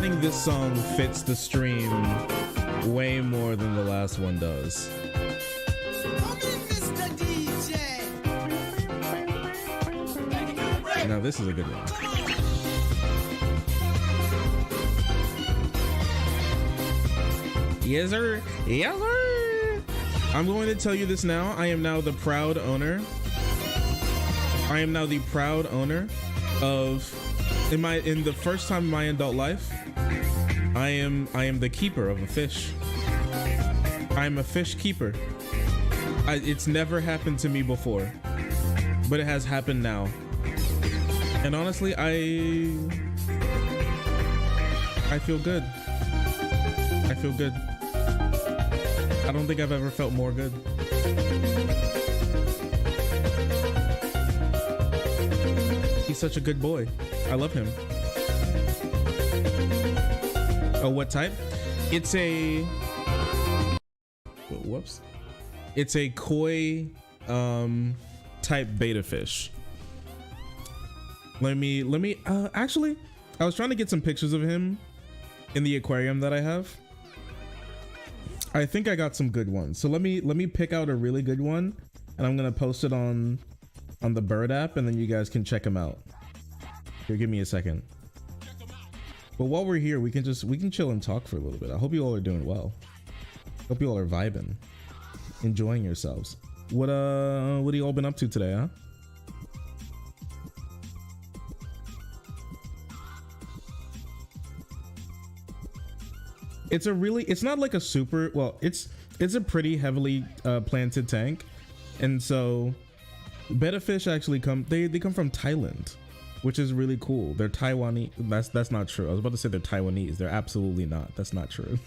think this song fits the stream way more than the last one does. Now this is a good one. Yes sir, yes sir. I'm going to tell you this now. I am now the proud owner. I am now the proud owner of, in the first time in my adult life, I am the keeper of a fish. I am a fish keeper. It's never happened to me before, but it has happened now. And honestly, I feel good. I feel good. I don't think I've ever felt more good. He's such a good boy. I love him. Oh, what type? It's a... Whoops. It's a koi type betta fish. Let me actually, I was trying to get some pictures of him in the aquarium that I have. I think I got some good ones. So let me pick out a really good one, and I'm gonna post it on the Bird app, and then you guys can check them out. Here, give me a second. But while we're here, we can chill and talk for a little bit. I hope you all are doing well. Hope you all are vibing, enjoying yourselves. What have you all been up to today, huh? It's not like a super, well, it's a pretty heavily planted tank. And so betta fish actually come from Thailand, which is really cool. They're Taiwanese. That's not true. I was about to say they're Taiwanese. They're absolutely not. That's not true.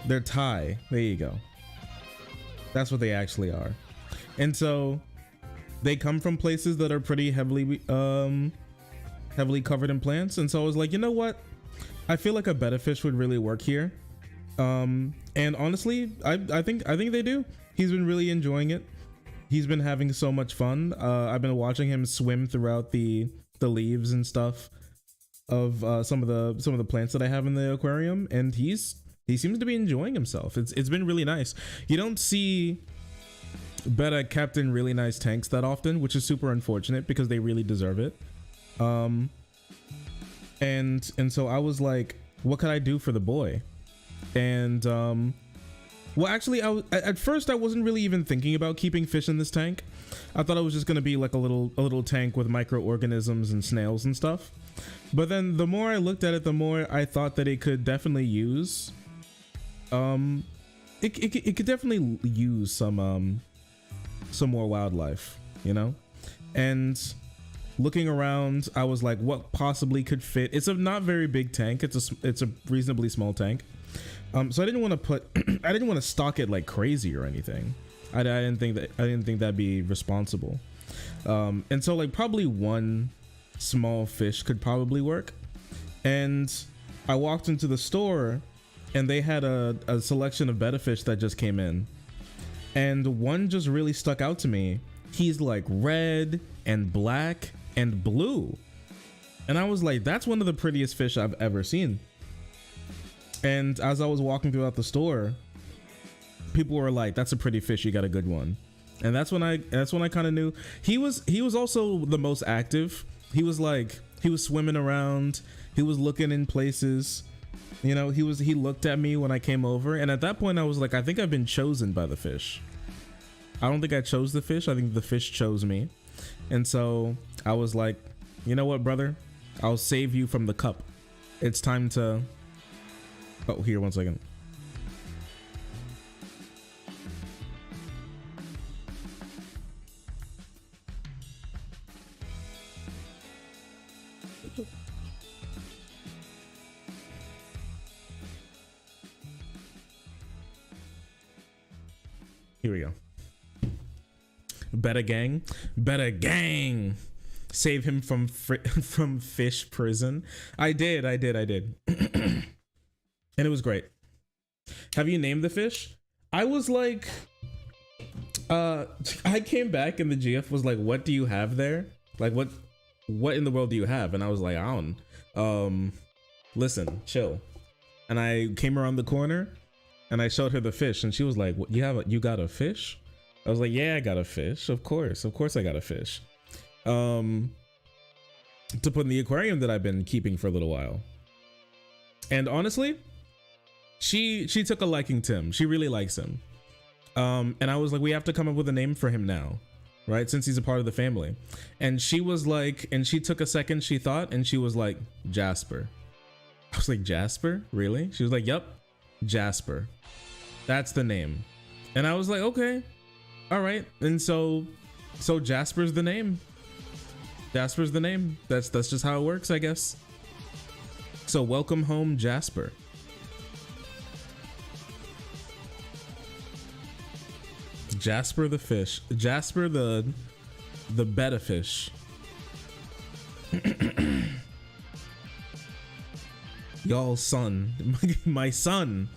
They're Thai. There you go. That's what they actually are. And so they come from places that are pretty heavily covered in plants. And so I was like, you know what? I feel like a betta fish would really work here. And honestly, I think they do. He's been really enjoying it. He's been having so much fun. I've been watching him swim throughout the leaves and stuff of some of the plants that I have in the aquarium, and he seems to be enjoying himself. It's been really nice. You don't see betta kept in really nice tanks that often, which is super unfortunate because they really deserve it. And so I was like, what could I do for the boy? And well, actually, at first I wasn't really even thinking about keeping fish in this tank. I thought it was just gonna be like a little tank with microorganisms and snails and stuff. But then the more I looked at it, the more I thought that it could definitely use it could definitely use some more wildlife, you know. And looking around, I was like, what possibly could fit? It's a not very big tank. It's a reasonably small tank. So I didn't want to stock it like crazy or anything. I didn't think that'd be responsible. And so like probably one small fish could probably work. And I walked into the store and they had a selection of betta fish that just came in. And one just really stuck out to me. He's like red and black and blue. And I was like, that's one of the prettiest fish I've ever seen. And as I was walking throughout the store, people were like, that's a pretty fish, you got a good one. And that's when I kind of knew he was also the most active. He was swimming around, he was looking in places, you know. He looked at me when I came over, and at that point I was like, I think I've been chosen by the fish. I don't think I chose the fish, I think the fish chose me. And so I was like, you know what, brother, I'll save you from the cup. It's time to, oh, here, one second. Here we go. Betta gang. Save him from fish prison. I did. And it was great. Have you named the fish? I was like, I came back and the GF was like, what do you have there? Like, what in the world do you have? And I was like, I don't. listen, chill. And I came around the corner and I showed her the fish and she was like, what, you got a fish? I was like, yeah, I got a fish. Of course I got a fish. To put in the aquarium that I've been keeping for a little while. And honestly, she took a liking to him. She really likes him. And I was like, we have to come up with a name for him now, right? Since he's a part of the family. And she was like, and she took a second, she thought, and she was like, Jasper. I was like, Jasper? Really? She was like, yep, Jasper. That's the name. And I was like, okay, all right. And so Jasper's the name. Jasper's the name. That's just how it works, I guess. So welcome home, Jasper. Jasper the fish. Jasper the Betta fish. Y'all son. My son.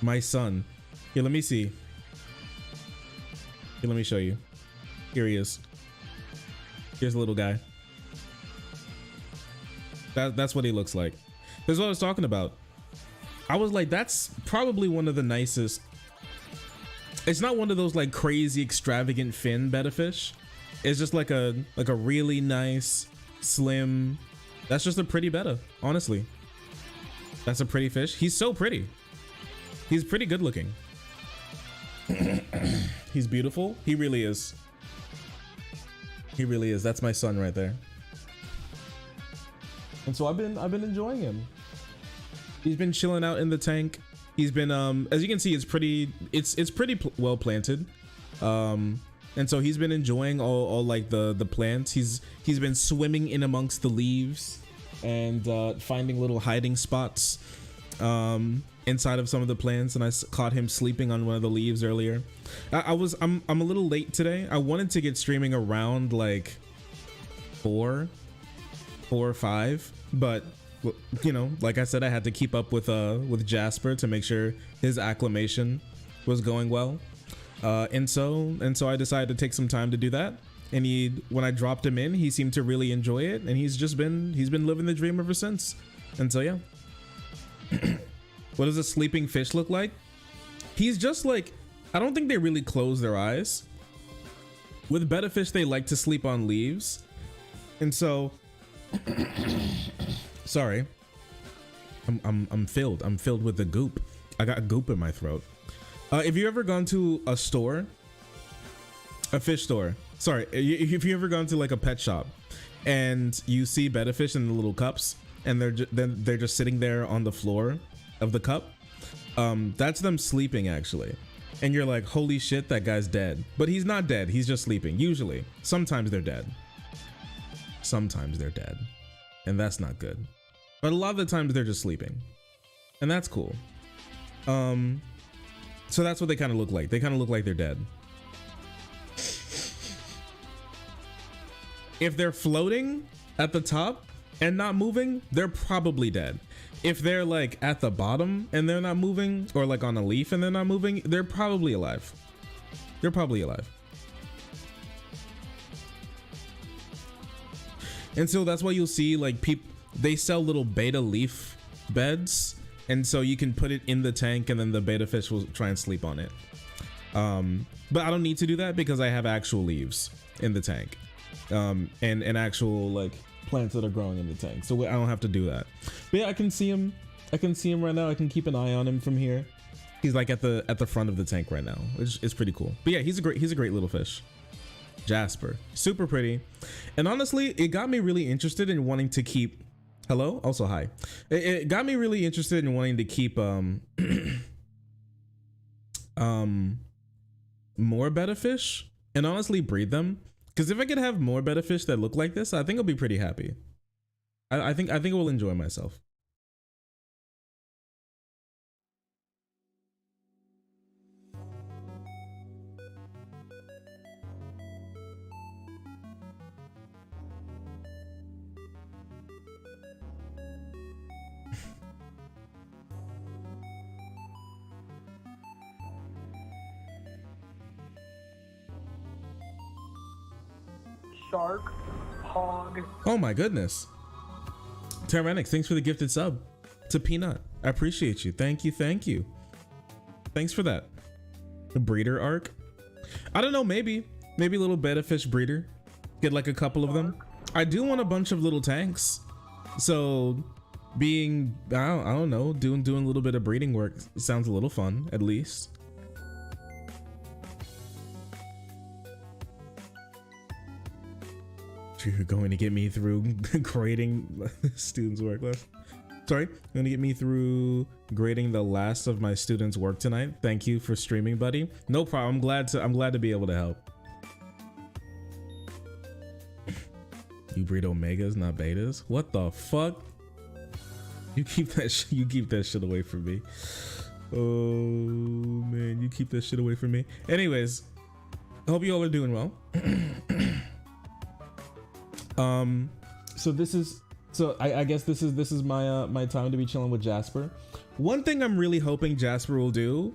My son. Here, let me see. Here, let me show you. Here he is. Here's a little guy. That's what he looks like. That's what I was talking about. I was like, that's probably one of the nicest. It's not one of those like crazy extravagant fin betta fish. It's just like a really nice, slim. That's just a pretty betta, honestly. That's a pretty fish. He's so pretty. He's pretty good looking. He's beautiful. He really is. He really is. That's my son right there. And so I've been enjoying him. He's been chilling out in the tank. He's been as you can see, it's pretty well planted. And so he's been enjoying all like the plants. He's been swimming in amongst the leaves and finding little hiding spots inside of some of the plants, and I caught him sleeping on one of the leaves earlier. I'm a little late today. I wanted to get streaming around like 4 or 5, but you know, like I said, I had to keep up with Jasper to make sure his acclimation was going well, and so I decided to take some time to do that. And when I dropped him in, he seemed to really enjoy it, and he's been living the dream ever since. And so yeah. What does a sleeping fish look like? He's just like, I don't think they really close their eyes. With betta fish, they like to sleep on leaves, and so sorry, I'm filled with the goop. I got goop in my throat. If you ever gone to a store, a fish store, sorry, if you ever gone to like a pet shop and you see betta fish in the little cups and they're just sitting there on the floor of the cup, that's them sleeping actually. And you're like, holy shit, that guy's dead. But he's not dead, he's just sleeping. Usually, sometimes they're dead. Sometimes they're dead, and that's not good. But a lot of the times they're just sleeping, and that's cool. So that's what they kind of look like. They kind of look like they're dead. If they're floating at the top and not moving, they're probably dead. If they're like at the bottom and they're not moving, or like on a leaf and they're not moving, they're probably alive. They're probably alive. And so that's why you'll see like they sell little betta leaf beds, and so you can put it in the tank and then the betta fish will try and sleep on it. But I don't need to do that because I have actual leaves in the tank, and actual like plants that are growing in the tank, so I don't have to do that. But yeah, I can see him right now. I can keep an eye on him from here. He's like at the front of the tank right now. It's pretty cool. But yeah, he's a great little fish. Jasper, super pretty. And honestly, it got me really interested in wanting to keep, hello, also hi. It got me really interested in wanting to keep more betta fish and honestly breed them. Because if I could have more betta fish that look like this, I think I'll be pretty happy. I think I will enjoy myself. Shark, hog. Oh my goodness. Terranix, thanks for the gifted sub to Peanut. I appreciate you. Thank you. Thank you. Thanks for that. A breeder arc. I don't know. Maybe a little betta fish breeder. Get like a couple of them. I do want a bunch of little tanks. So being, I don't know, doing a little bit of breeding work sounds a little fun, at least. You're going to get me through grading students' work list. Sorry, going to get me through grading the last of my students' work tonight. Thank you for streaming, buddy. No problem. I'm glad to be able to help. You breed omegas, not betas. What the fuck? You keep that shit away from me. Oh man, you keep that shit away from me. Anyways, I hope you all are doing well. So I guess this is my my time to be chilling with Jasper. One thing I'm really hoping Jasper will do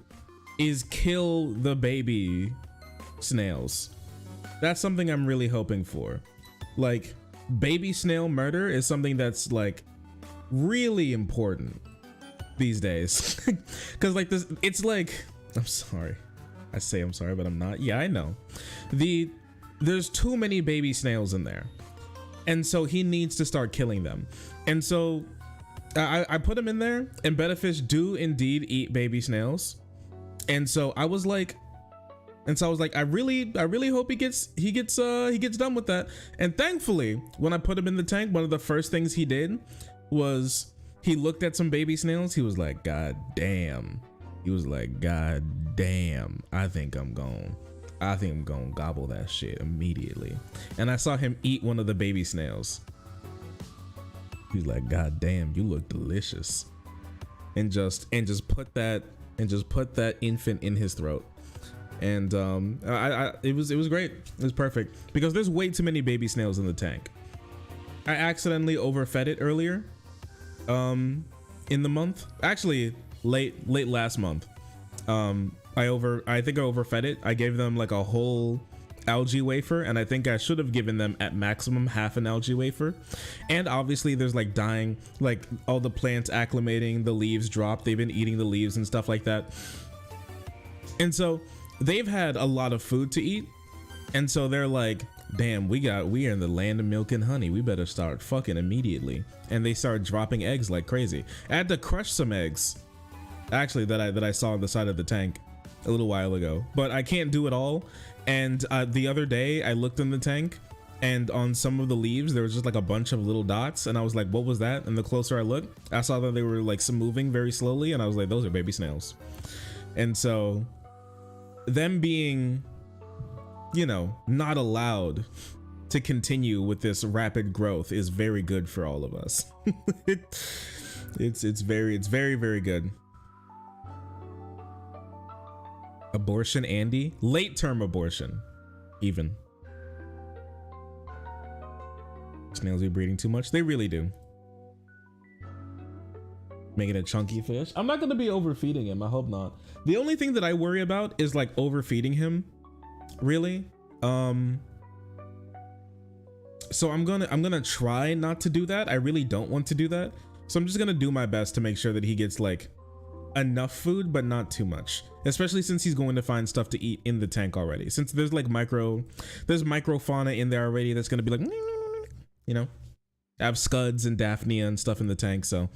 is kill the baby snails. That's something I'm really hoping for. Like, baby snail murder is something that's like really important these days. Cause like this, it's like, I'm sorry. I say I'm sorry, but I'm not. Yeah, I know. There's too many baby snails in there. And so he needs to start killing them. And so I put him in there, and betta fish do indeed eat baby snails. And so I was like, I really hope he gets done with that. And thankfully, when I put him in the tank, one of the first things he did was he looked at some baby snails. He was like, God damn. He was like, God damn. I think I'm gonna gobble that shit immediately. And I saw him eat one of the baby snails. He's like, God damn, you look delicious. And just put that infant in his throat. And it was great. It was perfect because there's way too many baby snails in the tank. I accidentally overfed it earlier in the month. Actually, late last month. I think I overfed it. I gave them like a whole algae wafer, and I think I should have given them at maximum half an algae wafer. And obviously there's like dying, like all the plants acclimating, the leaves drop, they've been eating the leaves and stuff like that. And so they've had a lot of food to eat, and so they're like, damn, we are in the land of milk and honey, we better start fucking immediately. And they started dropping eggs like crazy. I had to crush some eggs actually that I saw on the side of the tank a little while ago, but I can't do it all. And the other day I looked in the tank, and on some of the leaves there was just like a bunch of little dots, and I was like, what was that? And the closer I looked, I saw that they were like moving very slowly, and I was like, those are baby snails. And so them being, you know, not allowed to continue with this rapid growth is very good for all of us. It's very, very good. Abortion Andy, late term abortion even. Snails be breeding too much. They really do. Making a chunky fish. I'm not gonna be overfeeding him, I hope not. The only thing that I worry about is like overfeeding him, really. So I'm gonna try not to do that. I really don't want to do that, so I'm just gonna do my best to make sure that he gets like enough food, but not too much, especially since he's going to find stuff to eat in the tank already, since there's like microfauna in there already that's gonna be like, you know, I have scuds and daphnia and stuff in the tank. So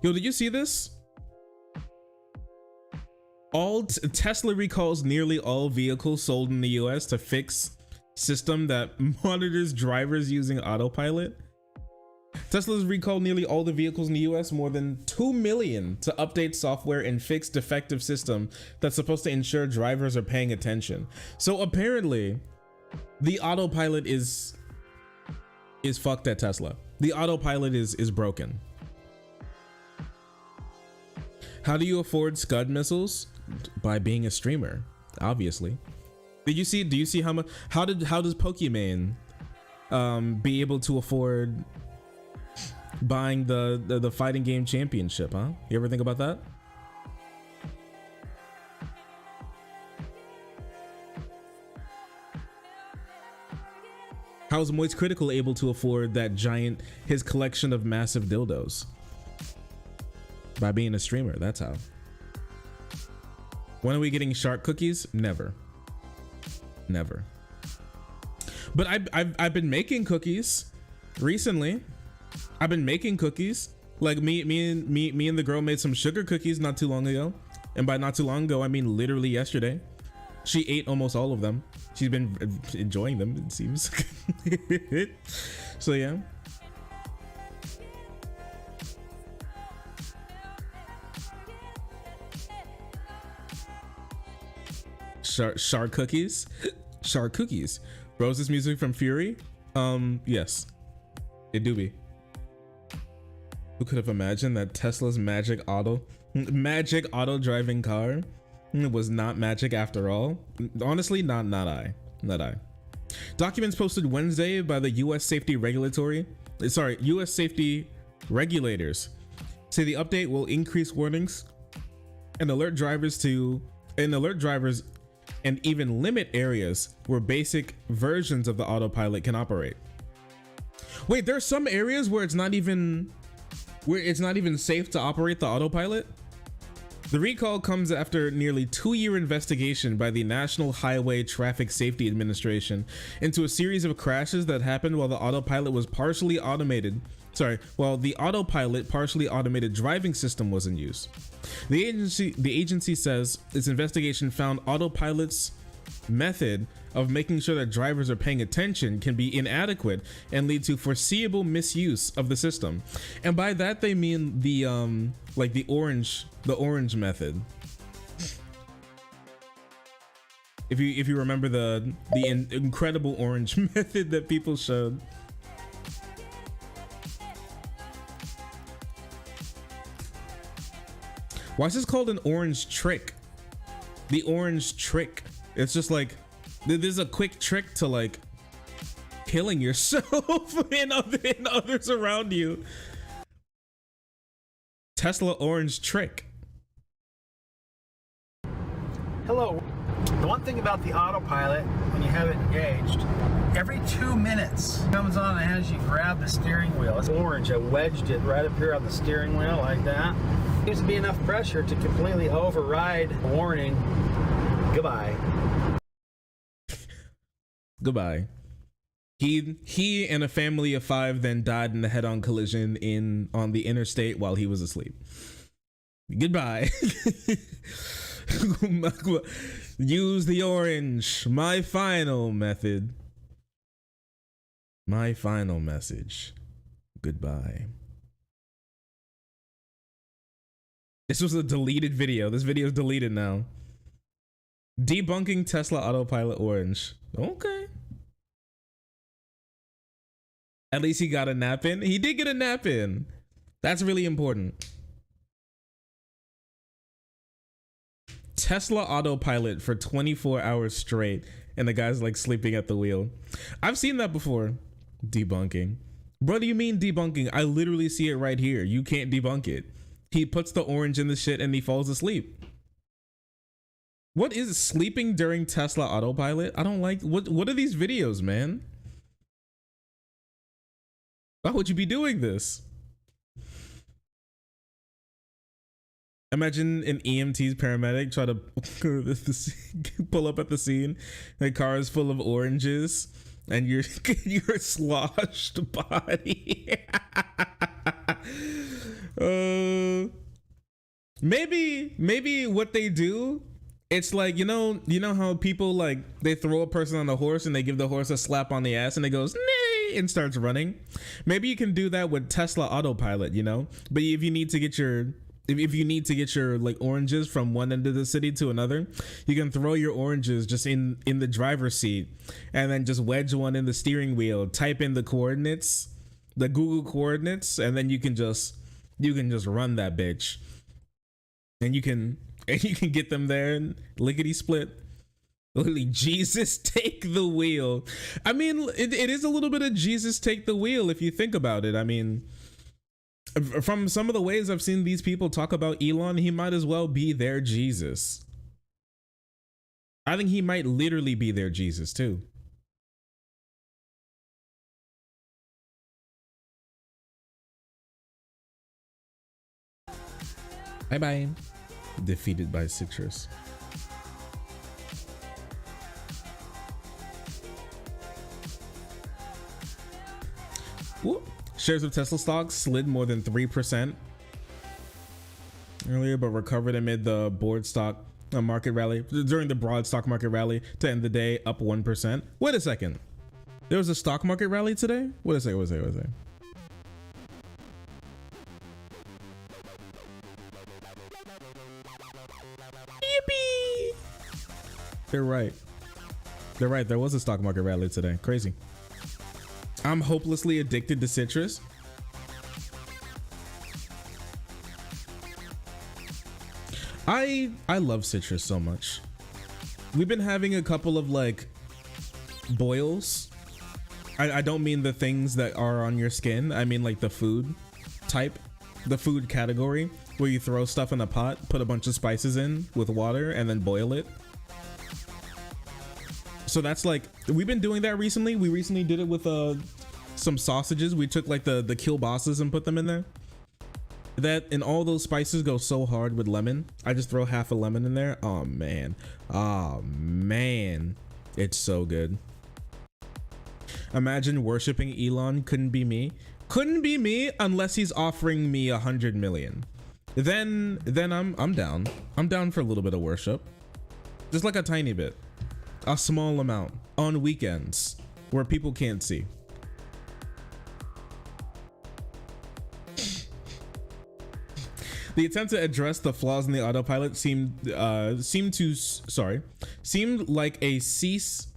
yo, did you see this? Tesla recalls nearly all vehicles sold in the US to fix system that monitors drivers using autopilot. Tesla's recalled nearly all the vehicles in the US, more than 2 million, to update software and fix defective system that's supposed to ensure drivers are paying attention. So apparently the autopilot is fucked at Tesla. The autopilot is broken. How do you afford Scud missiles? By being a streamer, obviously. Do you see how much, how does Pokimane be able to afford buying the fighting game championship, huh? You ever think about that? How is Moist Critical able to afford that giant, his collection of massive dildos? By being a streamer, that's how. When are we getting shark cookies? Never. Never. But I've been making cookies recently. I've been making cookies. Like me and the girl made some sugar cookies not too long ago. And by not too long ago, I mean literally yesterday. She ate almost all of them. She's been enjoying them, it seems. So yeah. Shark cookies? Shark cookies. Bro, is this music from Fury? Yes. It do be. Who could have imagined that Tesla's magic auto driving car was not magic after all? Honestly, not I. Documents posted Wednesday by the US safety regulators say the update will increase warnings and alert drivers and even limit areas where basic versions of the autopilot can operate. Wait, there's some areas where it's not even safe to operate the autopilot? The recall comes after nearly 2-year investigation by the National Highway Traffic Safety Administration into a series of crashes that happened while the autopilot partially automated driving system was in use. The agency says its investigation found autopilot's method of making sure that drivers are paying attention can be inadequate and lead to foreseeable misuse of the system. And by that they mean the like the orange method. If you remember the incredible orange method that people showed. Why is this called an orange trick? The orange trick. It's just like, this is a quick trick to like killing yourself and others around you. Tesla orange trick. Hello. The one thing about the autopilot, when you have it engaged, every 2 minutes it comes on and has you grab the steering wheel. It's orange. I wedged it right up here on the steering wheel like that. Seems to be enough pressure to completely override the warning. Goodbye. Goodbye. He and a family of 5 then died in a head-on collision on the interstate while he was asleep. Goodbye. Use the orange. My final method. My final message. Goodbye. This was a deleted video. This video is deleted now. Debunking Tesla autopilot orange. Okay. At least he got a nap in. He did get a nap in. That's really important. Tesla autopilot for 24 hours straight and the guy's like sleeping at the wheel. I've seen that before. Debunking. What do you mean debunking? I literally see it right here. You can't debunk it. He puts the orange in the shit and he falls asleep. What is sleeping during Tesla autopilot? I don't like, what are these videos, man? Why would you be doing this? Imagine an EMT's paramedic try to pull up at the scene. The car is full of oranges and your sloshed body. Maybe what they do, it's like, you know how people like, they throw a person on the horse and they give the horse a slap on the ass and it goes, nay, and starts running. Maybe you can do that with Tesla autopilot, you know? But if you need to get your like oranges from one end of the city to another, you can throw your oranges just in the driver's seat and then just wedge one in the steering wheel, type in the coordinates, the Google coordinates, and then you can just run that bitch. And you can get them there and lickety split. Literally, Jesus take the wheel. I mean, it is a little bit of Jesus take the wheel if you think about it. I mean, from some of the ways I've seen these people talk about Elon, he might as well be their Jesus. I think he might literally be their Jesus too. Bye bye. Defeated by citrus. Whoop. Shares of Tesla stocks slid more than 3% earlier, but recovered amid the board stock market rally during the broad stock market rally to end the day up 1%. Wait a second. There was a stock market rally today? Wait a second. Yippee! They're right. There was a stock market rally today. Crazy. I'm hopelessly addicted to citrus. I love citrus so much. We've been having a couple of like boils. I don't mean the things that are on your skin. I mean like the food type, the food category where you throw stuff in a pot, put a bunch of spices in with water and then boil it. So that's like, we've been doing that recently. We recently did it with some sausages. We took like the kielbasa's and put them in there. That and all those spices go so hard with lemon. I just throw half a lemon in there. Oh man, it's so good. Imagine worshiping Elon. Couldn't be me unless he's offering me 100 million. Then I'm down. I'm down for a little bit of worship, just like a tiny bit, a small amount on weekends where people can't see. The attempt to address the flaws in the autopilot seemed like a cease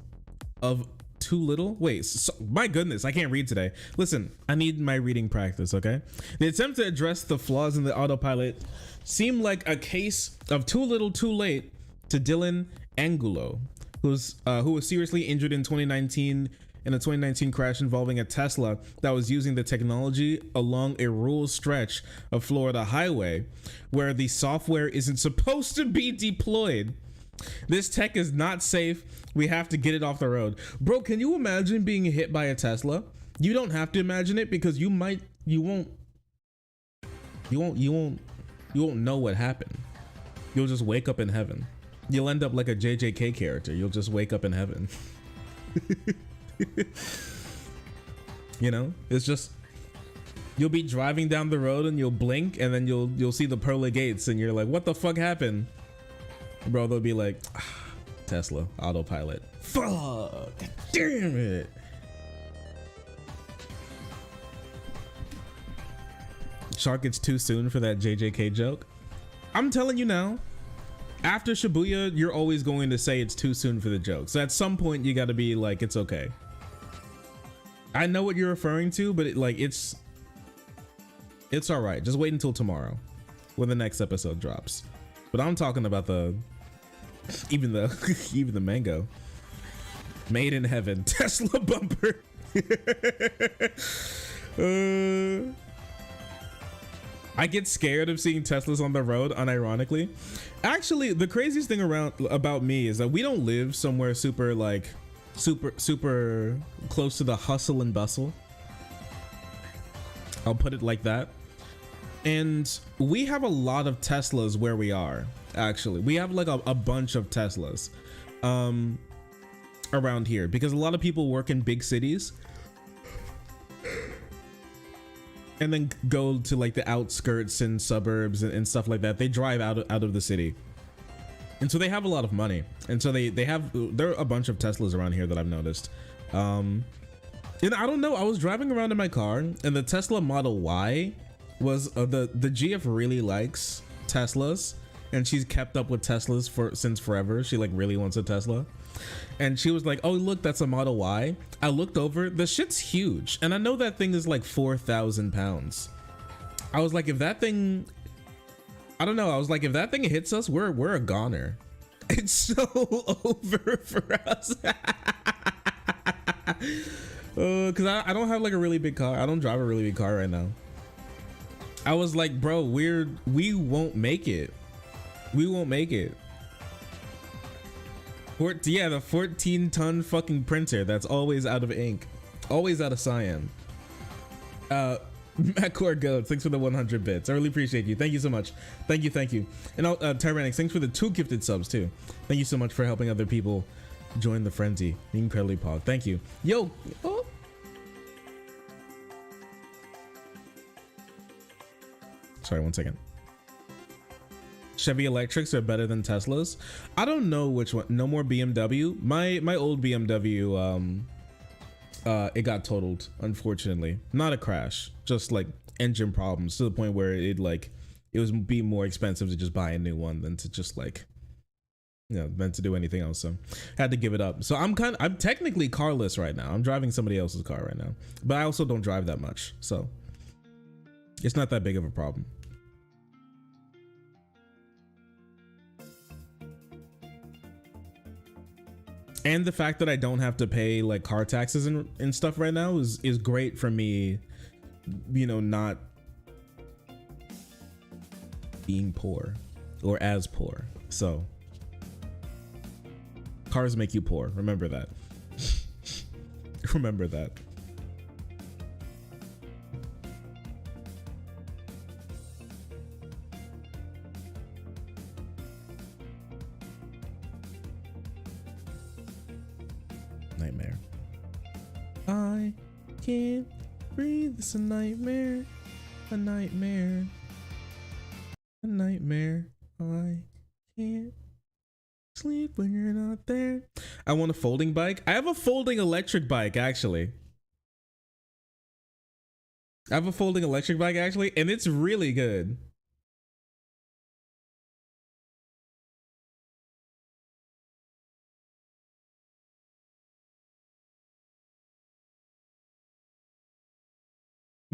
of too little. Wait, so, my goodness, I can't read today. Listen, I need my reading practice, okay? The attempt to address the flaws in the autopilot seemed like a case of too little too late to Dylan Angulo, who was seriously injured in 2019 in a 2019 crash involving a Tesla that was using the technology along a rural stretch of Florida highway where the software isn't supposed to be deployed. This tech is not safe. We have to get it off the road. Bro, can you imagine being hit by a Tesla? You don't have to imagine it because you won't know what happened. You'll just wake up in heaven. You'll end up like a JJK character. You'll just wake up in heaven. You know, it's just, you'll be driving down the road and you'll blink and then you'll see the pearly gates and you're like, what the fuck happened? Bro, they'll be like, Tesla autopilot. Fuck, damn it. Shark, it's too soon for that JJK joke. I'm telling you now, after Shibuya, you're always going to say it's too soon for the joke. So at some point you got to be like, it's okay. I know what you're referring to, but it's all right. Just wait until tomorrow when the next episode drops. But I'm talking about even the mango. Made in heaven. Tesla bumper. I get scared of seeing Teslas on the road, unironically. Actually, the craziest thing about me is that we don't live somewhere super close to the hustle and bustle. I'll put it like that. And we have a lot of Teslas where we are. Actually, we have like a bunch of Teslas around here because a lot of people work in big cities and then go to like the outskirts and suburbs and stuff like that. They drive out of the city, and so they have a lot of money, and so there are a bunch of Teslas around here that I've noticed. And I don't know, I was driving around in my car and the Tesla Model Y was the GF really likes Teslas, and she's kept up with Teslas since forever. She like really wants a Tesla. And she was like, oh look, that's a Model Y. I looked over, the shit's huge, and I know that thing is like 4,000 pounds. I was like, if that thing, I don't know, I was like, if that thing hits us, we're a goner. It's so over for us. Cause I don't have like a really big car. I don't drive a really big car right now. I was like, bro, we won't make it. We won't make it. Yeah, the 14-ton fucking printer that's always out of ink, always out of cyan. Macor Goat, thanks for the 100 bits. I really appreciate you. Thank you so much. Thank you. And Tyrannics, thanks for the 2 gifted subs too. Thank you so much for helping other people join the frenzy. Incredibly pog. Thank you. Yo. Oh. Sorry, 1 second. Chevy Electrics are better than Teslas. I don't know which one. No more BMW. My old BMW, it got totaled, unfortunately. Not a crash, just like engine problems, to the point where it was be more expensive to just buy a new one than to just like, you know, than to do anything else. So had to give it up. So I'm technically carless right now. I'm driving somebody else's car right now, but I also don't drive that much, so it's not that big of a problem. And the fact that I don't have to pay like car taxes and stuff right now is great for me, you know, not being poor or as poor. So cars make you poor. Remember that. Remember that. Nightmare. I can't breathe. It's a nightmare. A nightmare. A nightmare. I can't sleep when you're not there. I want a folding bike. I have a folding electric bike, actually. I have a folding electric bike, actually, and it's really good.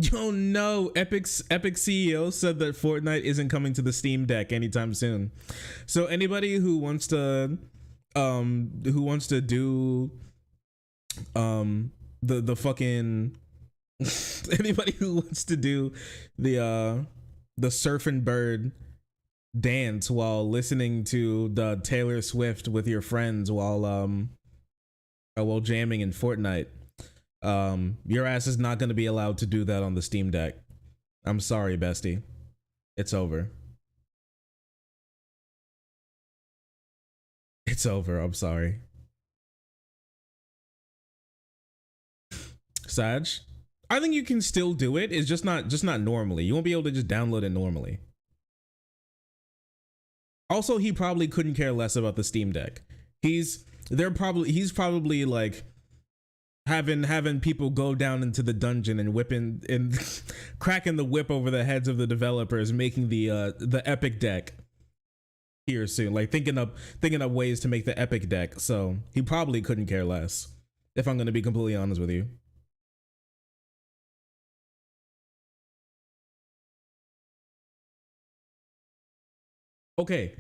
Yo, no, Epic CEO said that Fortnite isn't coming to the Steam Deck anytime soon. So anybody who wants to do the fucking anybody who wants to do the surf and bird dance while listening to the Taylor Swift with your friends while jamming in Fortnite, your ass is not going to be allowed to do that on the Steam Deck. I'm sorry, bestie. It's over. It's over. I'm sorry. Sag, I think you can still do it. It's just not normally. You won't be able to just download it normally. Also, he probably couldn't care less about the Steam Deck. He's probably like having people go down into the dungeon and whipping and cracking the whip over the heads of the developers, making the Epic Deck here soon. Like thinking up ways to make the Epic Deck. So he probably couldn't care less, if I'm going to be completely honest with you. Okay,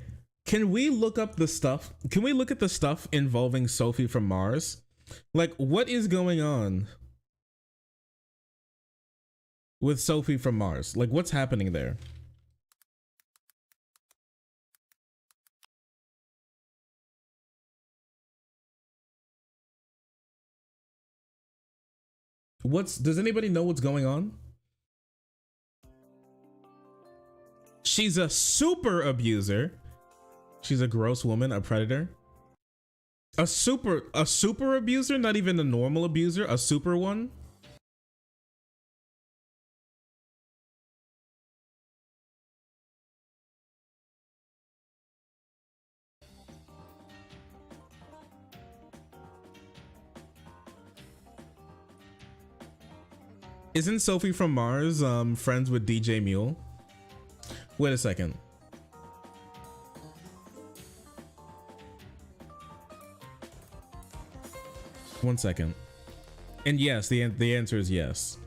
can we look up the stuff? Can we look at the stuff involving Sophie from Mars? Like, what is going on with Sophie from Mars? Like, what's happening there? Does anybody know what's going on? She's a super abuser. She's a gross woman, a predator. A super abuser, not even a normal abuser, a super one. Isn't Sophie from Mars friends with DJMule? Wait a second. One second. And yes, the answer is yes.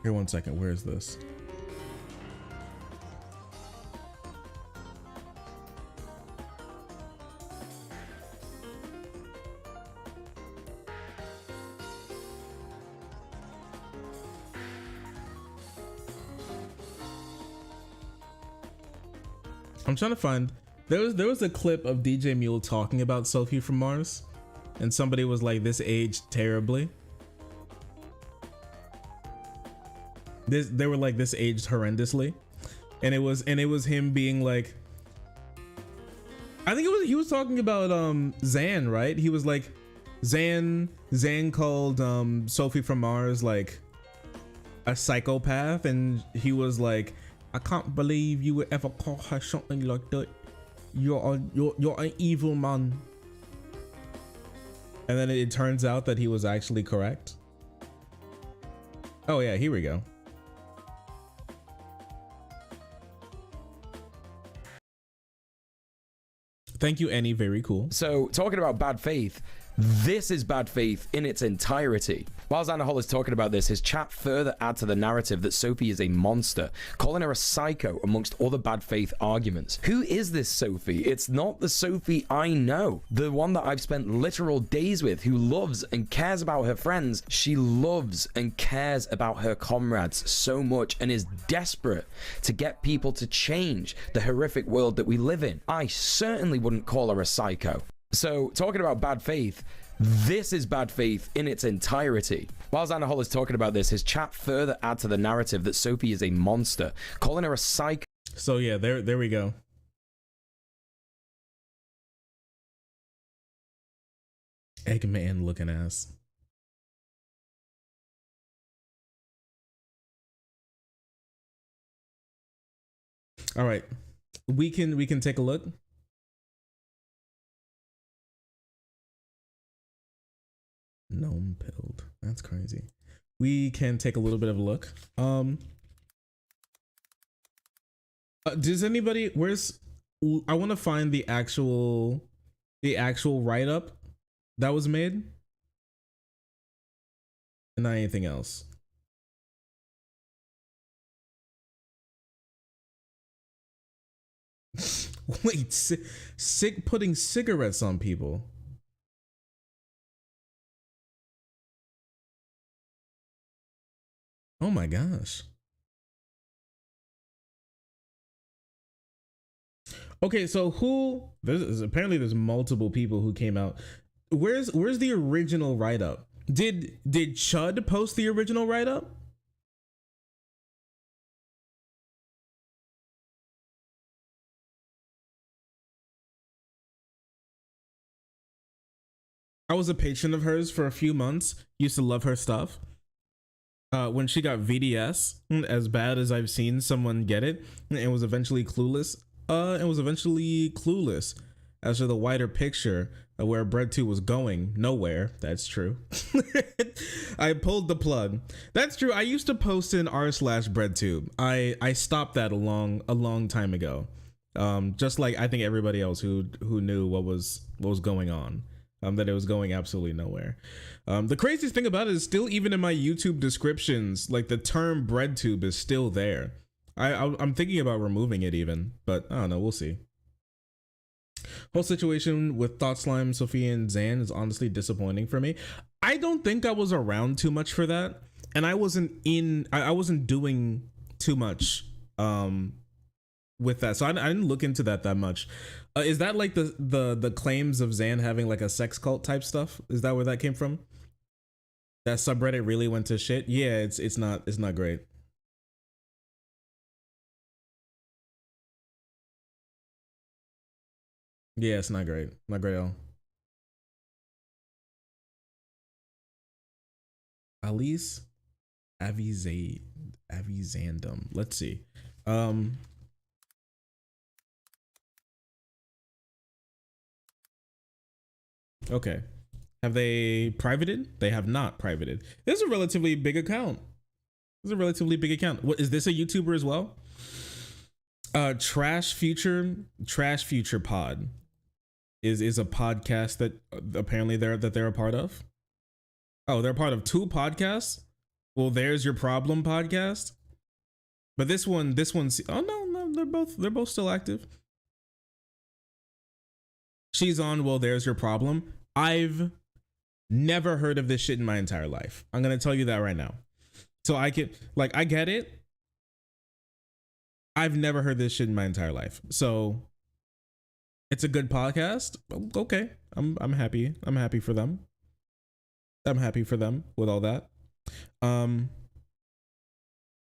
Here, one second. Where is this? I'm trying to find. There was a clip of DJMule talking about Sophie from Mars, and somebody was like, "This aged terribly." They were like, "This aged horrendously," and it was him being like, I think he was talking about Zan, right? He was like, Zan called Sophie from Mars like a psychopath, and he was like, "I can't believe you would ever call her something like that. You're an evil man." And then it turns out that he was actually correct. Oh yeah, here we go. Thank you, Annie. Very cool. So, talking about bad faith, this is bad faith in its entirety. While Xanahol is talking about this, his chat further adds to the narrative that Sophie is a monster, calling her a psycho amongst other bad faith arguments. Who is this Sophie? It's not the Sophie I know. The one that I've spent literal days with, who loves and cares about her friends. She loves and cares about her comrades so much and is desperate to get people to change the horrific world that we live in. I certainly wouldn't call her a psycho. So, talking about bad faith, this is bad faith in its entirety. While Xanahol is talking about this, his chat further adds to the narrative that Sophie is a monster, calling her a psycho. So yeah, there we go. Eggman looking ass. All right, we can take a look. Gnome pilled. That's crazy. We can take a little bit of a look. Does anybody, I want to find the actual write-up that was made and not anything else. Wait, putting cigarettes on people. Oh my gosh. Okay, so apparently there's multiple people who came out. Where's the original write-up? Did Chud post the original write-up? I was a patron of hers for a few months. Used to love her stuff. When she got VDS, as bad as I've seen someone get it, and was eventually clueless. As to the wider picture of where Breadtube was going. Nowhere. That's true. I pulled the plug. That's true. I used to post in r/Breadtube. I stopped that a long time ago. Just like I think everybody else who knew what was going on. That it was going absolutely nowhere. The craziest thing about it is still even in my YouTube descriptions, like the term Breadtube is still there. I'm thinking about removing it even, but I don't know, we'll see. Whole situation with Thought Slime, Sophie, and Zan is honestly disappointing for me. I don't think I was around too much for that, and I wasn't doing too much with that, so I didn't look into that much. Is that like the claims of Zan having like a sex cult type stuff? Is that where that came from? That subreddit really went to shit? Yeah, it's not great. Yeah, it's not great. Not great at all. Alice Avizandum. Let's see. Okay. Have they privated? They have not privated. This is a relatively big account. What is this, a YouTuber as well? Trash Future Pod is a podcast that apparently they're a part of. Oh, they're part of 2 podcasts. Well, there's your problem podcast. But this one's oh no, they're both still active. She's on Well, There's Your Problem. I've never heard of this shit in my entire life. I'm gonna tell you that right now. So I get it. I've never heard this shit in my entire life. So it's a good podcast. Okay. I'm happy. I'm happy for them. I'm happy for them with all that.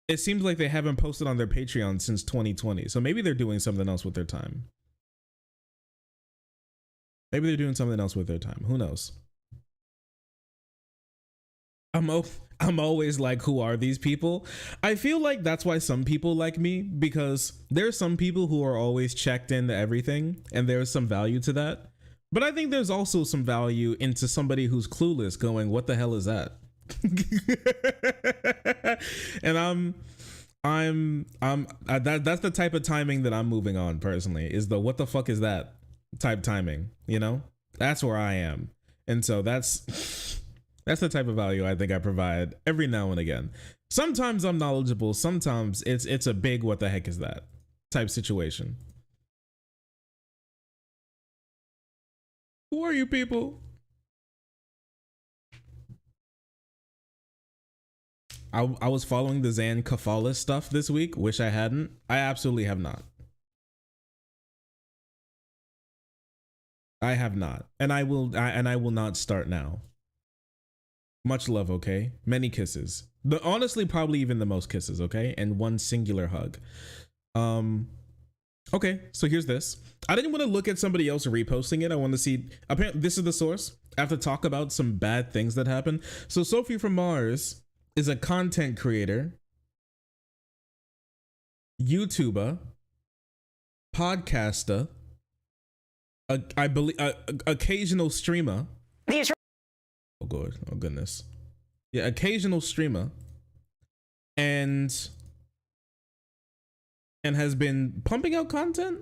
It seems like they haven't posted on their Patreon since 2020. So maybe they're doing something else with their time. Maybe they're doing something else with their time. Who knows? I'm always like, who are these people? I feel like that's why some people like me, because there's some people who are always checked into everything, and there's some value to that. But I think there's also some value into somebody who's clueless going, what the hell is that? And that's the type of timing that I'm moving on personally, is the what the fuck is that type timing, you know? That's where I am. And so that's the type of value I think I provide every now and again. Sometimes I'm knowledgeable, sometimes it's a big what the heck is that type situation. Who are you people? I was following the Zan Kafala stuff this week. Wish I hadn't. I absolutely have not. I have not. And I will not start now. Much love, okay? Many kisses. But honestly, probably even the most kisses, okay? And one singular hug. Okay, so here's this. I didn't want to look at somebody else reposting it. I want to see, apparently this is the source. I have to talk about some bad things that happened. So Sophie from Mars is a content creator, YouTuber, podcaster, I believe occasional streamer. Oh god, oh goodness. Yeah, occasional streamer, and has been pumping out content.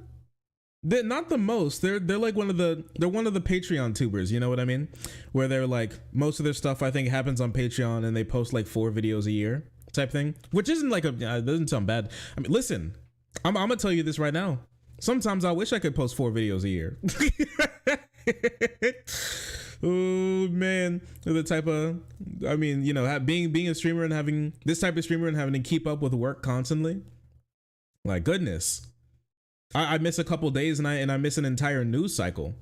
They're not the most. They're like one of the Patreon tubers, you know what I mean? Where they're like, most of their stuff I think happens on Patreon, and they post like 4 videos a year type thing, which isn't like it doesn't sound bad. I mean, listen, I'm gonna tell you this right now. Sometimes I wish I could post 4 videos a year. Oh man, the type of, I mean, you know, being a streamer and having this type of streamer and having to keep up with work constantly. Like goodness. I miss a couple days and I miss an entire news cycle.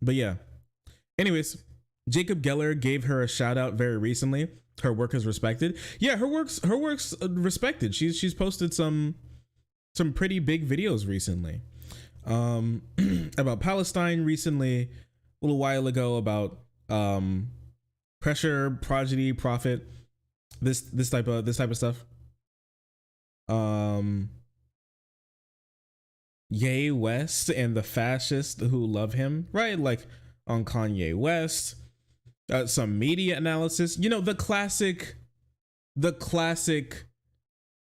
But yeah. Anyways, Jacob Geller gave her a shout out very recently. Her work is respected. Yeah, her work's respected. She's posted some pretty big videos recently. About Palestine recently, a little while ago about pressure, prodigy, prophet, this type of stuff. Ye West and the fascists who love him, right? Like on Kanye West, some media analysis, you know, the classic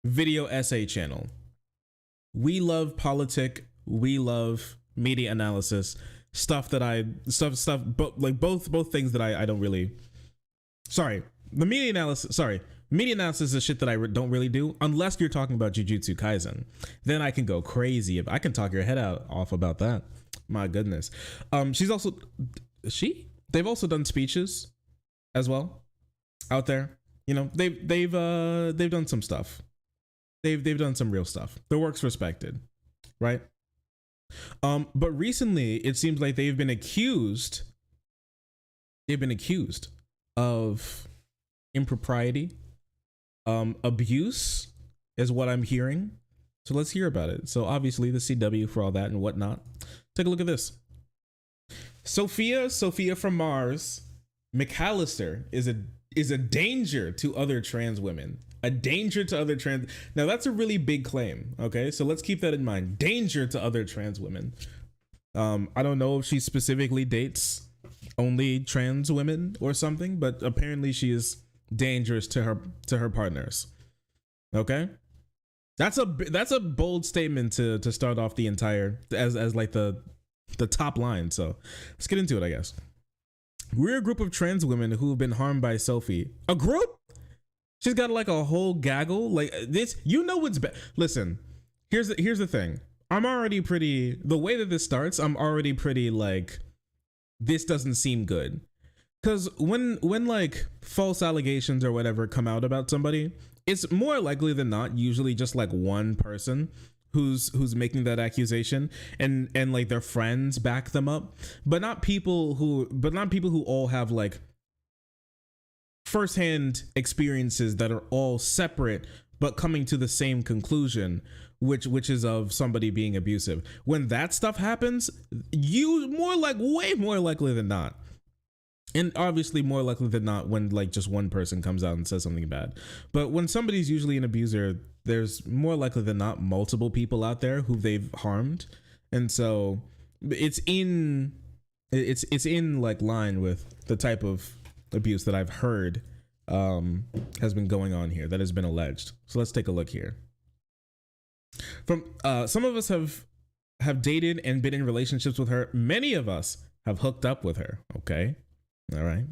video essay channel. We love politic, we love media analysis, stuff that both things that I don't really, media analysis is shit that I don't really do unless you're talking about Jujutsu Kaisen. Then I can go crazy. I can talk your head off about that. My goodness. They've also done speeches as well out there. You know, they've done some stuff. They've done some real stuff. Their work's respected, right? But recently it seems like they've been accused of impropriety. Abuse is what I'm hearing. So let's hear about it. So obviously the CW for all that and whatnot. Take a look at this. Sophia from Mars, McAllister is a danger to other trans women. A danger to other trans. Now that's a really big claim. Okay, so let's keep that in mind. Danger to other trans women. I don't know if she specifically dates only trans women or something, but apparently she is dangerous to her partners. Okay, that's a bold statement to start off the entire as like the top line. So let's get into it, I guess. We're a group of trans women who have been harmed by Sophie. A group? She's got like a whole gaggle like this. You know what's bad. Listen, here's the thing. I'm already pretty, the way that this starts, I'm already pretty like, this doesn't seem good. because when like false allegations or whatever come out about somebody, it's more likely than not usually just like one person who's making that accusation, and like their friends back them up, but not people who all have like firsthand experiences that are all separate but coming to the same conclusion, which is of somebody being abusive. When that stuff happens, way more likely than not, and obviously more likely than not when like just one person comes out and says something bad. But when somebody's usually an abuser, there's more likely than not multiple people out there who they've harmed, and so it's in like line with the type of abuse that I've heard has been going on here, that has been alleged. So let's take a look here. From some of us have dated and been in relationships with her. Many of us have hooked up with her. Okay, all right.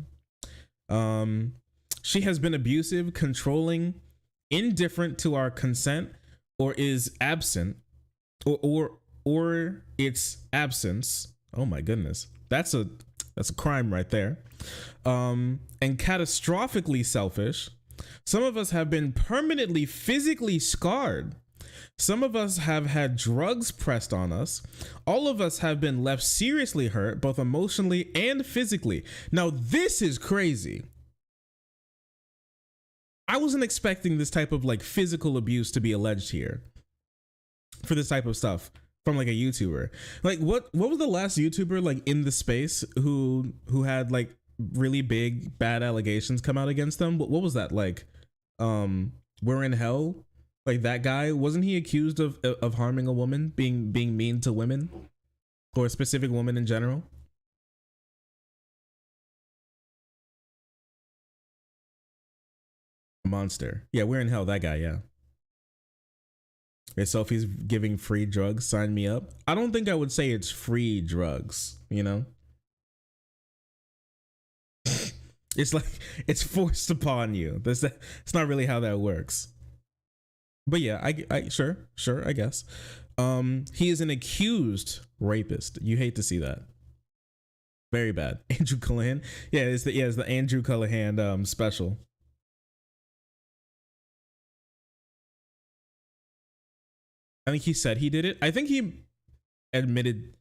She has been abusive, controlling, indifferent to our consent, or is absent, or its absence. Oh my goodness, that's a crime right there. And catastrophically selfish. Some of us have been permanently physically scarred. Some of us have had drugs pressed on us. All of us have been left seriously hurt, both emotionally and physically. Now, this is crazy. I wasn't expecting this type of like physical abuse to be alleged here for this type of stuff from like a YouTuber. Like what was the last YouTuber like in the space who had like really big bad allegations come out against them? What was that, like We're in Hell? Like that guy, wasn't he accused of harming a woman, being mean to women, or a specific woman in general? Monster. Yeah, We're in Hell, that guy, yeah. Okay, Sophie's giving free drugs. Sign me up. I don't think I would say it's free drugs, you know? It's like it's forced upon you. It's not really how that works. But yeah, I sure, I guess. He is an accused rapist. You hate to see that. Very bad. Andrew Callahan. Yeah, it's the Andrew Callahan special. I think he said he did it. I think he admitted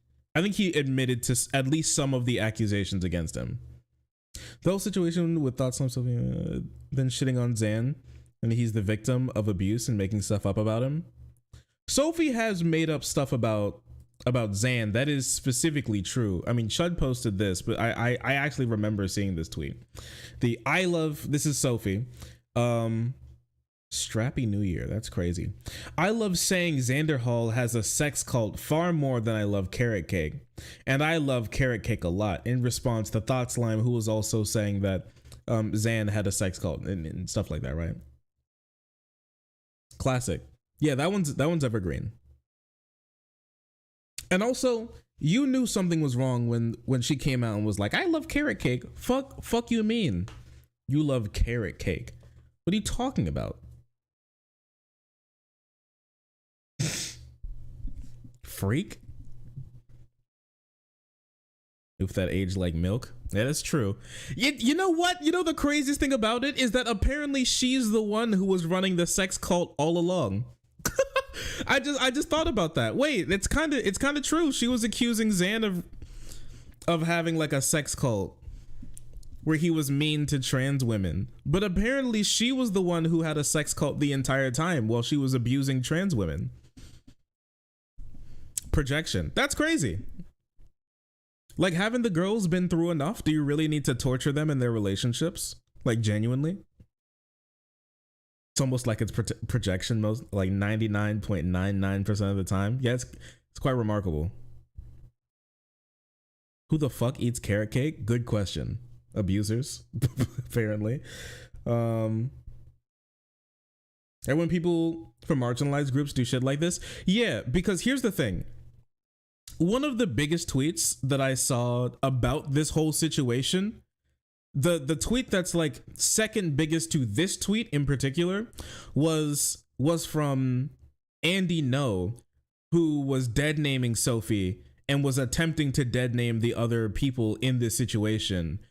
to at least some of the accusations against him. The whole situation with thoughts on Sophie, then shitting on Zan, and he's the victim of abuse and making stuff up about him. Sophie has made up stuff about Zan that is specifically true. I mean, Chud posted this, but I actually remember seeing this tweet. This is Sophie. Strappy New Year. That's crazy. I love saying Xander Hall has a sex cult far more than I love carrot cake. And I love carrot cake a lot. In response to Thought Slime, who was also saying that Zan had a sex cult and stuff like that, right? Classic. Yeah, that one's evergreen. And also, you knew something was wrong when she came out and was like, I love carrot cake. Fuck you mean? You love carrot cake. What are you talking about? Freak. If that aged like milk. Yeah, that's true. You know what? You know the craziest thing about it is that apparently she's the one who was running the sex cult all along. I just thought about that. Wait, it's kind of true. She was accusing Zan of having like a sex cult where he was mean to trans women. But apparently she was the one who had a sex cult the entire time while she was abusing trans women. Projection. That's crazy. Like, haven't the girls been through enough? Do you really need to torture them in their relationships? Like, genuinely? It's almost like it's projection, most like 99.99% of the time. Yeah, it's quite remarkable. Who the fuck eats carrot cake? Good question. Abusers, apparently. And when people from marginalized groups do shit like this, yeah, because here's the thing. One of the biggest tweets that I saw about this whole situation, the tweet that's like second biggest to this tweet in particular, was from Andy No, who was dead naming Sophie and was attempting to dead name the other people in this situation.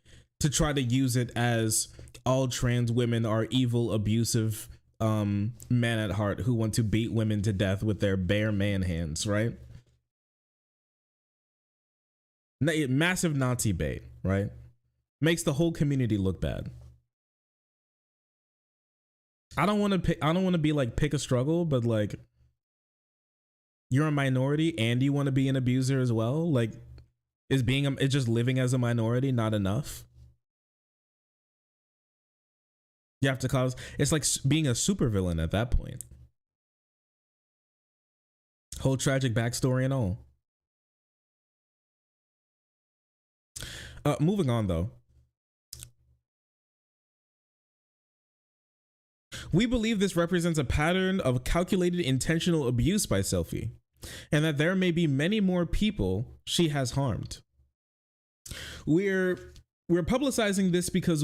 to try to use it as all trans women are evil, abusive men at heart who want to beat women to death with their bare man hands, right? Massive Nazi bait, right? Makes the whole community look bad. I don't want to be like pick a struggle, but like you're a minority and you want to be an abuser as well. Like, is just living as a minority not enough? You have to cause, it's like being a supervillain at that point. Whole tragic backstory and all. Moving on though. We believe this represents a pattern of calculated intentional abuse by Sophie, and that there may be many more people she has harmed. We're publicizing this because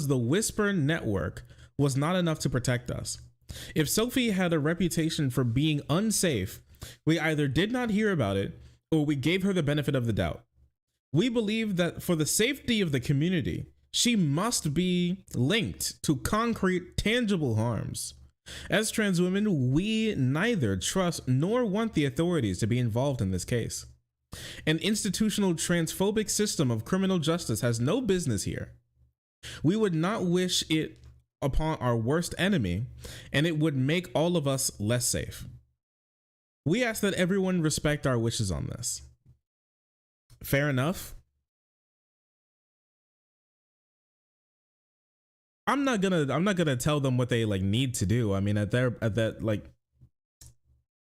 the Whisper network was not enough to protect us. If Sophie had a reputation for being unsafe, we either did not hear about it or we gave her the benefit of the doubt. We believe that for the safety of the community, she must be linked to concrete, tangible harms. As trans women, we neither trust nor want the authorities to be involved in this case. An institutional transphobic system of criminal justice has no business here. We would not wish it upon our worst enemy, and it would make all of us less safe. We ask that everyone respect our wishes on this. Fair enough. I'm not gonna tell them what they like need to do. I mean, at the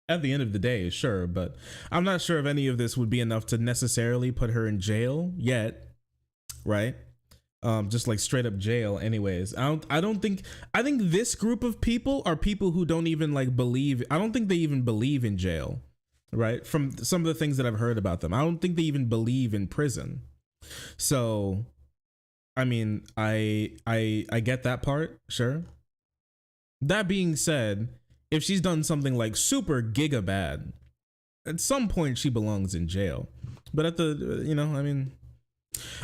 end of the day, sure, but I'm not sure if any of this would be enough to necessarily put her in jail yet, right? Just like straight up jail. Anyways, I think this group of people are people who don't even like believe. I don't think they even believe in jail, right? From some of the things that I've heard about them, I don't think they even believe in prison. So, I mean, I get that part, sure. That being said, if she's done something like super giga bad, at some point she belongs in jail. But at the, I mean,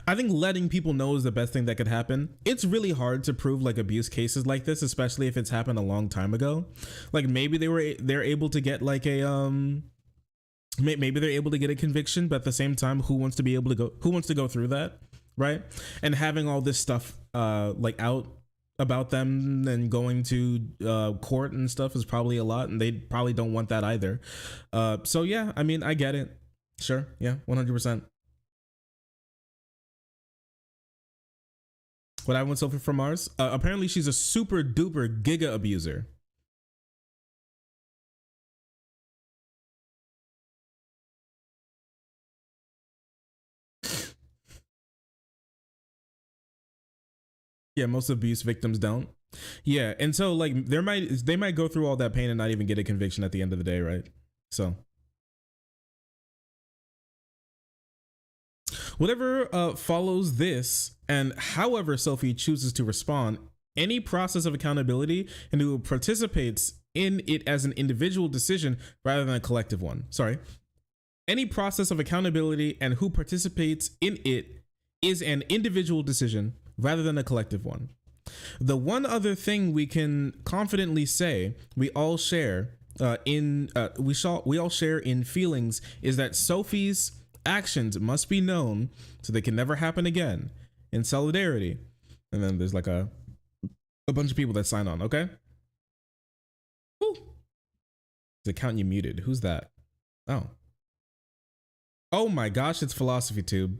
I think letting people know is the best thing that could happen. It's really hard to prove like abuse cases like this, especially if it's happened a long time ago. Like maybe they're able to get like a maybe they're able to get a conviction, but at the same time, who wants to go through that, right? And having all this stuff like out about them and going to court and stuff is probably a lot, and they probably don't want that either. So yeah, I mean, I get it. Sure, yeah, 100%. What happened with Sophie from Mars? Apparently she's a super duper giga abuser. Yeah, most abuse victims don't. Yeah, and so like they might go through all that pain and not even get a conviction at the end of the day, right? So whatever follows this, and however Sophie chooses to respond, any process of accountability and who participates in it as an individual decision rather than a collective one. Sorry. Any process of accountability and who participates in it is an individual decision rather than a collective one. The one other thing we can confidently say we all share in feelings is that Sophie's actions must be known so they can never happen again, in solidarity. And then there's like a bunch of people that sign on. Okay. Ooh. The account you muted. Who's that? Oh my gosh, it's Philosophy Tube.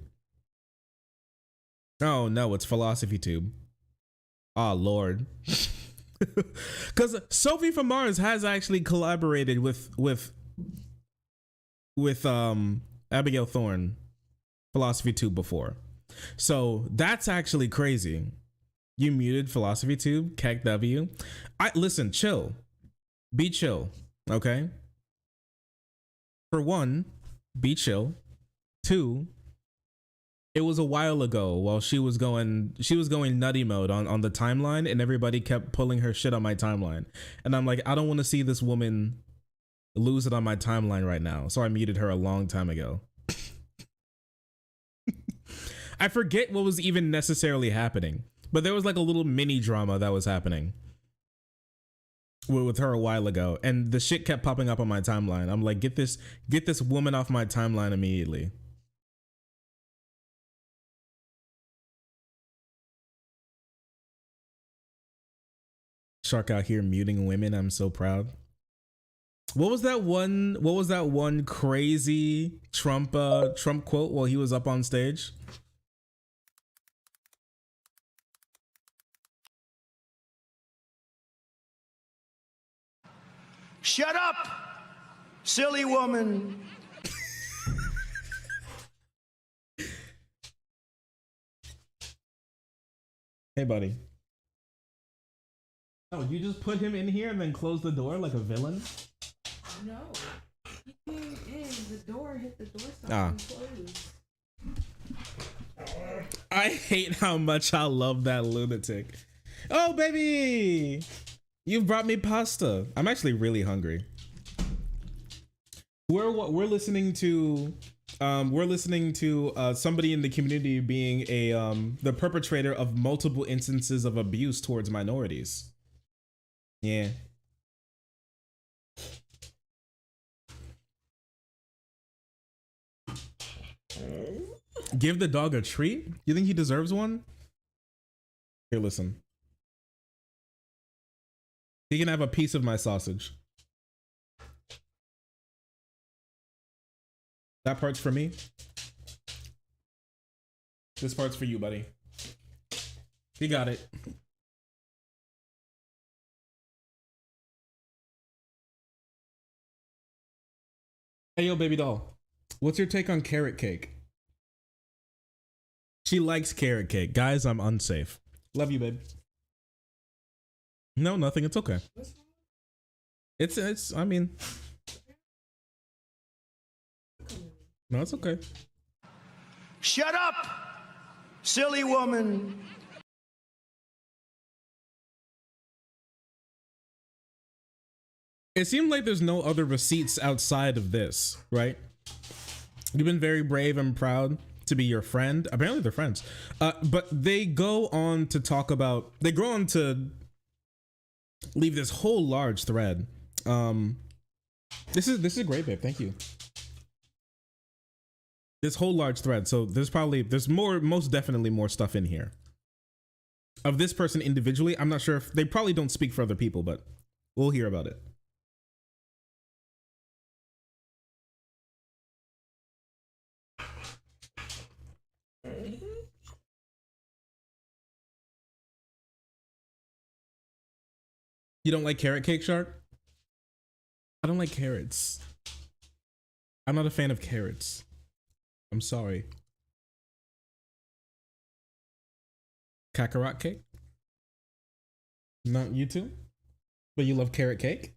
Oh no, it's Philosophy Tube. Oh Lord. Because Sophie from Mars has actually collaborated with Abigail Thorne, Philosophy Tube, before. So that's actually crazy. You muted Philosophy Tube, Keck W. Listen, chill. Be chill, okay? For one, be chill. Two, it was a while ago while she was going nutty mode on the timeline, and everybody kept pulling her shit on my timeline. And I'm like, I don't want to see this woman lose it on my timeline right now. So I muted her a long time ago. I forget what was even necessarily happening, but there was like a little mini drama that was happening with her a while ago, and the shit kept popping up on my timeline. I'm like, get this woman off my timeline immediately. Shark out here muting women. I'm so proud. What was that one crazy Trump quote while he was up on stage? Shut up, silly woman. Hey, buddy. Oh, you just put him in here and then close the door like a villain? No. He came in, the door hit the door stop and closed. I hate how much I love that lunatic. Oh, baby! You've brought me pasta. I'm actually really hungry. We're listening to somebody in the community being the perpetrator of multiple instances of abuse towards minorities. Yeah. Give the dog a treat? You think he deserves one? Here, listen. He can have a piece of my sausage. That part's for me. This part's for you, buddy. You got it. Hey, yo, baby doll. What's your take on carrot cake? She likes carrot cake. Guys, I'm unsafe. Love you, babe. No, nothing. It's okay. I mean. No, it's okay. Shut up, silly woman. It seemed like there's no other receipts outside of this, right? You've been very brave and proud to be your friend. Apparently they're friends. But they go on to talk about, they go on to leave this whole large thread. This is great, babe. Thank you. This whole large thread. So there's most definitely more stuff in here. Of this person individually, I'm not sure if they probably don't speak for other people, but we'll hear about it. You don't like carrot cake, Shark? I don't like carrots. I'm not a fan of carrots. I'm sorry. Kakarot cake? Not you too? But you love carrot cake?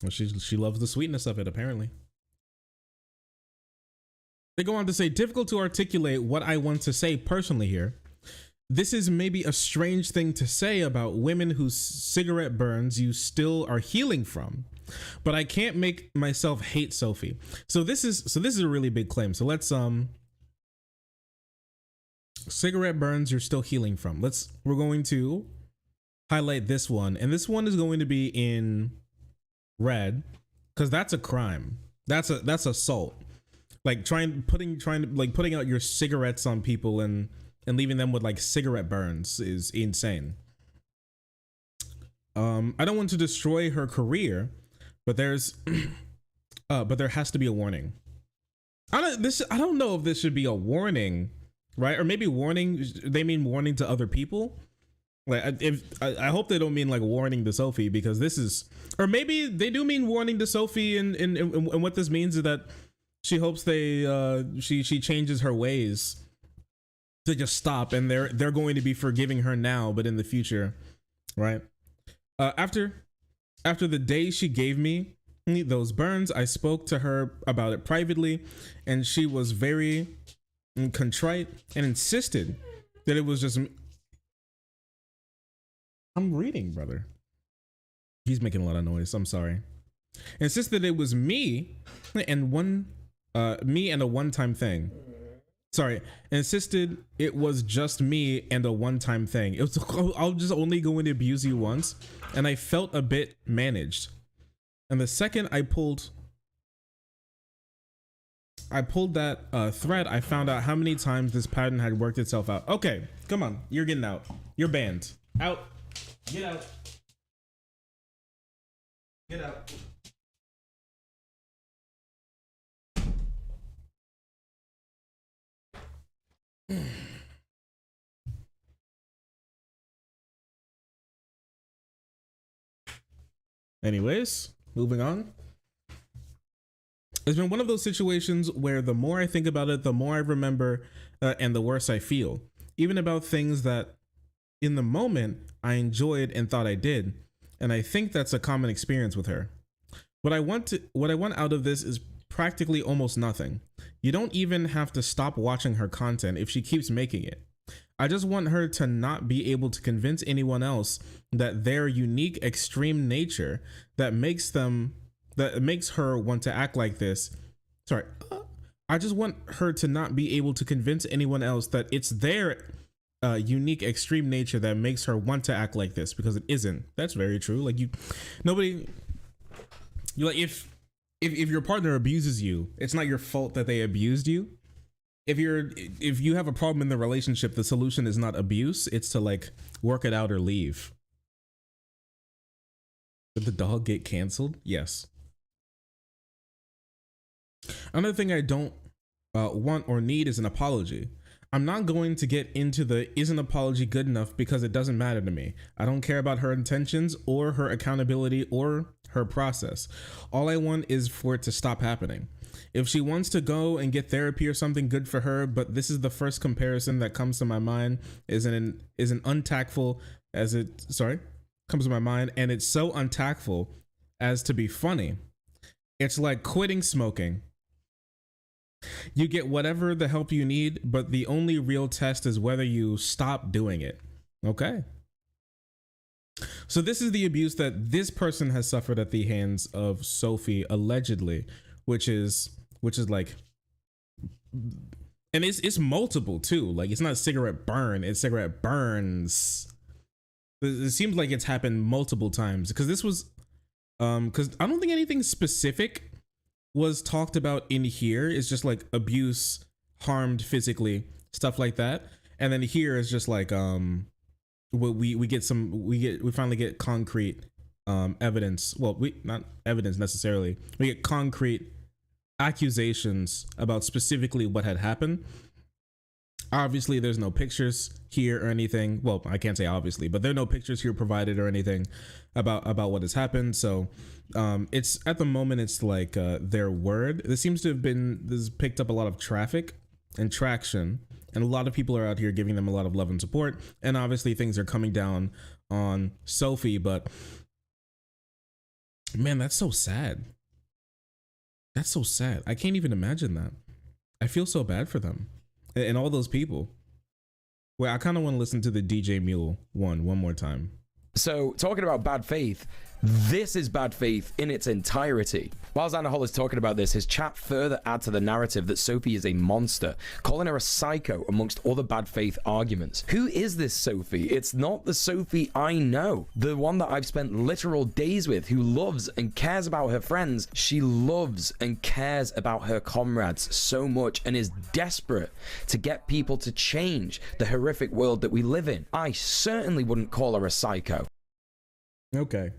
Well, she loves the sweetness of it, apparently. They go on to say, difficult to articulate what I want to say personally here. This is maybe a strange thing to say about women whose cigarette burns you still are healing from, but I can't make myself hate Sophie. So this is a really big claim. So let's cigarette burns you're still healing from. We're going to highlight this one, and this one is going to be in red because that's a crime. That's assault. Like putting out your cigarettes on people and leaving them with like cigarette burns is insane. I don't want to destroy her career, but there has to be a warning. I don't know if this should be a warning, right? Or maybe warning, they mean warning to other people. Like I hope they don't mean like warning to Sophie, because this is, or maybe they do mean warning to Sophie, and what this means is that she hopes she changes her ways to just stop, and they're going to be forgiving her now, but in the future, right? After the day she gave me those burns, I spoke to her about it privately, and she was very contrite and insisted that it was just. I'm reading, brother. He's making a lot of noise. I'm sorry. Insisted it was me and one me and a one-time thing. Sorry, insisted it was just me and a one-time thing. It was, I'll just only going to abuse you once, and I felt a bit managed. And the second I pulled that thread, I found out how many times this pattern had worked itself out. Okay, come on, you're getting out. You're banned. Out. Get out. Get out. Anyways, moving on. It's been one of those situations where the more I think about it, the more I remember and the worse I feel. Even about things that in the moment I enjoyed and thought I did. And I think that's a common experience with her. What I want out of this is practically almost nothing. You don't even have to stop watching her content if she keeps making it. I just want her to not be able to convince anyone else that their unique extreme nature that makes her want to act like this. Sorry. I just want her to not be able to convince anyone else that it's their unique extreme nature that makes her want to act like this, because it isn't. That's very true. Like you like if your partner abuses you, it's not your fault that they abused you. If you have a problem in the relationship, the solution is not abuse, it's to like work it out or leave. Did the dog get canceled? Yes. Another thing I don't want or need is an apology. I'm not going to get into the is an apology good enough because it doesn't matter to me. I don't care about her intentions or her accountability or her process. All I want is for it to stop happening. If she wants to go and get therapy or something, good for her, but this is the first comparison that comes to my mind is an untactful as it comes to my mind, and it's so untactful as to be funny. It's like quitting smoking. You get whatever the help you need, but the only real test is whether you stop doing it. Okay. So this is the abuse that this person has suffered at the hands of Sophie, allegedly, which is like, and it's multiple too. Like it's not cigarette burn, it's cigarette burns. It seems like it's happened multiple times because this was, because I don't think anything specific was talked about in here. It's just like abuse, harmed physically, stuff like that. And then here is just like, we finally get concrete evidence. Well, not evidence necessarily. We get concrete accusations about specifically what had happened. Obviously, there's no pictures here or anything. Well, I can't say obviously, but there are no pictures here provided or anything about what has happened. So it's at the moment, it's like their word. This seems to have been, this has picked up a lot of traffic and traction, and a lot of people are out here giving them a lot of love and support. And obviously things are coming down on Sophie, but man, that's so sad. That's so sad. I can't even imagine that. I feel so bad for them and all those people. Well, I kind of want to listen to the DJMule one more time. So, talking about bad faith, this is bad faith in its entirety. While Xanahol is talking about this, his chat further adds to the narrative that Sophie is a monster, calling her a psycho amongst other bad faith arguments. Who is this Sophie? It's not the Sophie I know. The one that I've spent literal days with, who loves and cares about her friends. She loves and cares about her comrades so much and is desperate to get people to change the horrific world that we live in. I certainly wouldn't call her a psycho. Okay.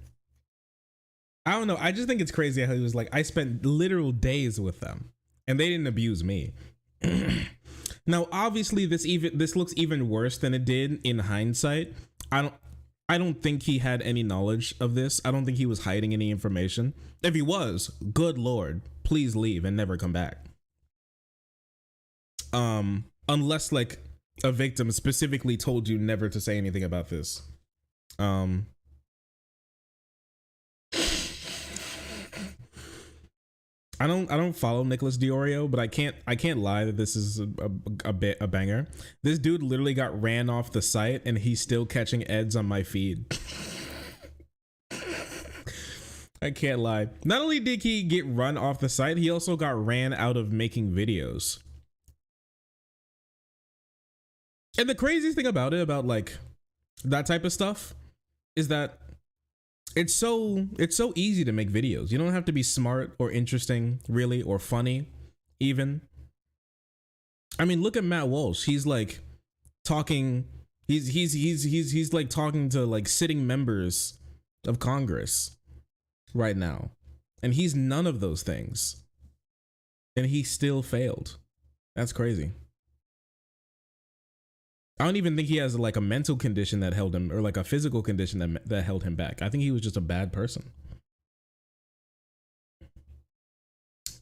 I don't know. I just think it's crazy how he was like, I spent literal days with them and they didn't abuse me. Now, obviously this looks even worse than it did in hindsight. I don't think he had any knowledge of this. I don't think he was hiding any information. If he was, good Lord, please leave and never come back. Unless like a victim specifically told you never to say anything about this. I don't follow Nicholas Diorio, but I can't lie that this is a banger. This dude literally got ran off the site and he's still catching eds on my feed. I can't lie. Not only did he get run off the site, he also got ran out of making videos. And the craziest thing about it, about like that type of stuff, is that it's so easy to make videos. You don't have to be smart or interesting, really, or funny, even. I mean, look at Matt Walsh. He's like talking. He's like talking to like sitting members of Congress right now, and he's none of those things, and he still failed. That's crazy. I don't even think he has like a mental condition that held him, or like a physical condition that held him back. I think he was just a bad person.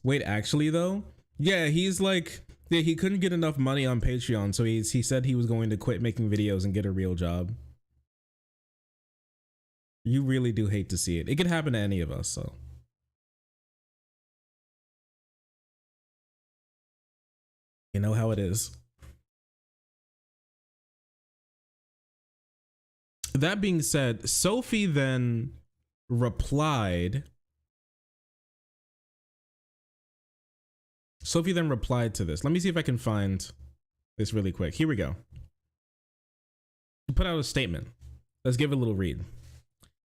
Wait, actually though, yeah, he's like, yeah, he couldn't get enough money on Patreon, so he said he was going to quit making videos and get a real job. You really do hate to see it. It could happen to any of us, so. You know how it is. That being said, Sophie then replied. Sophie then replied to this. Let me see if I can find this really quick. Here we go. She put out a statement. Let's give it a little read.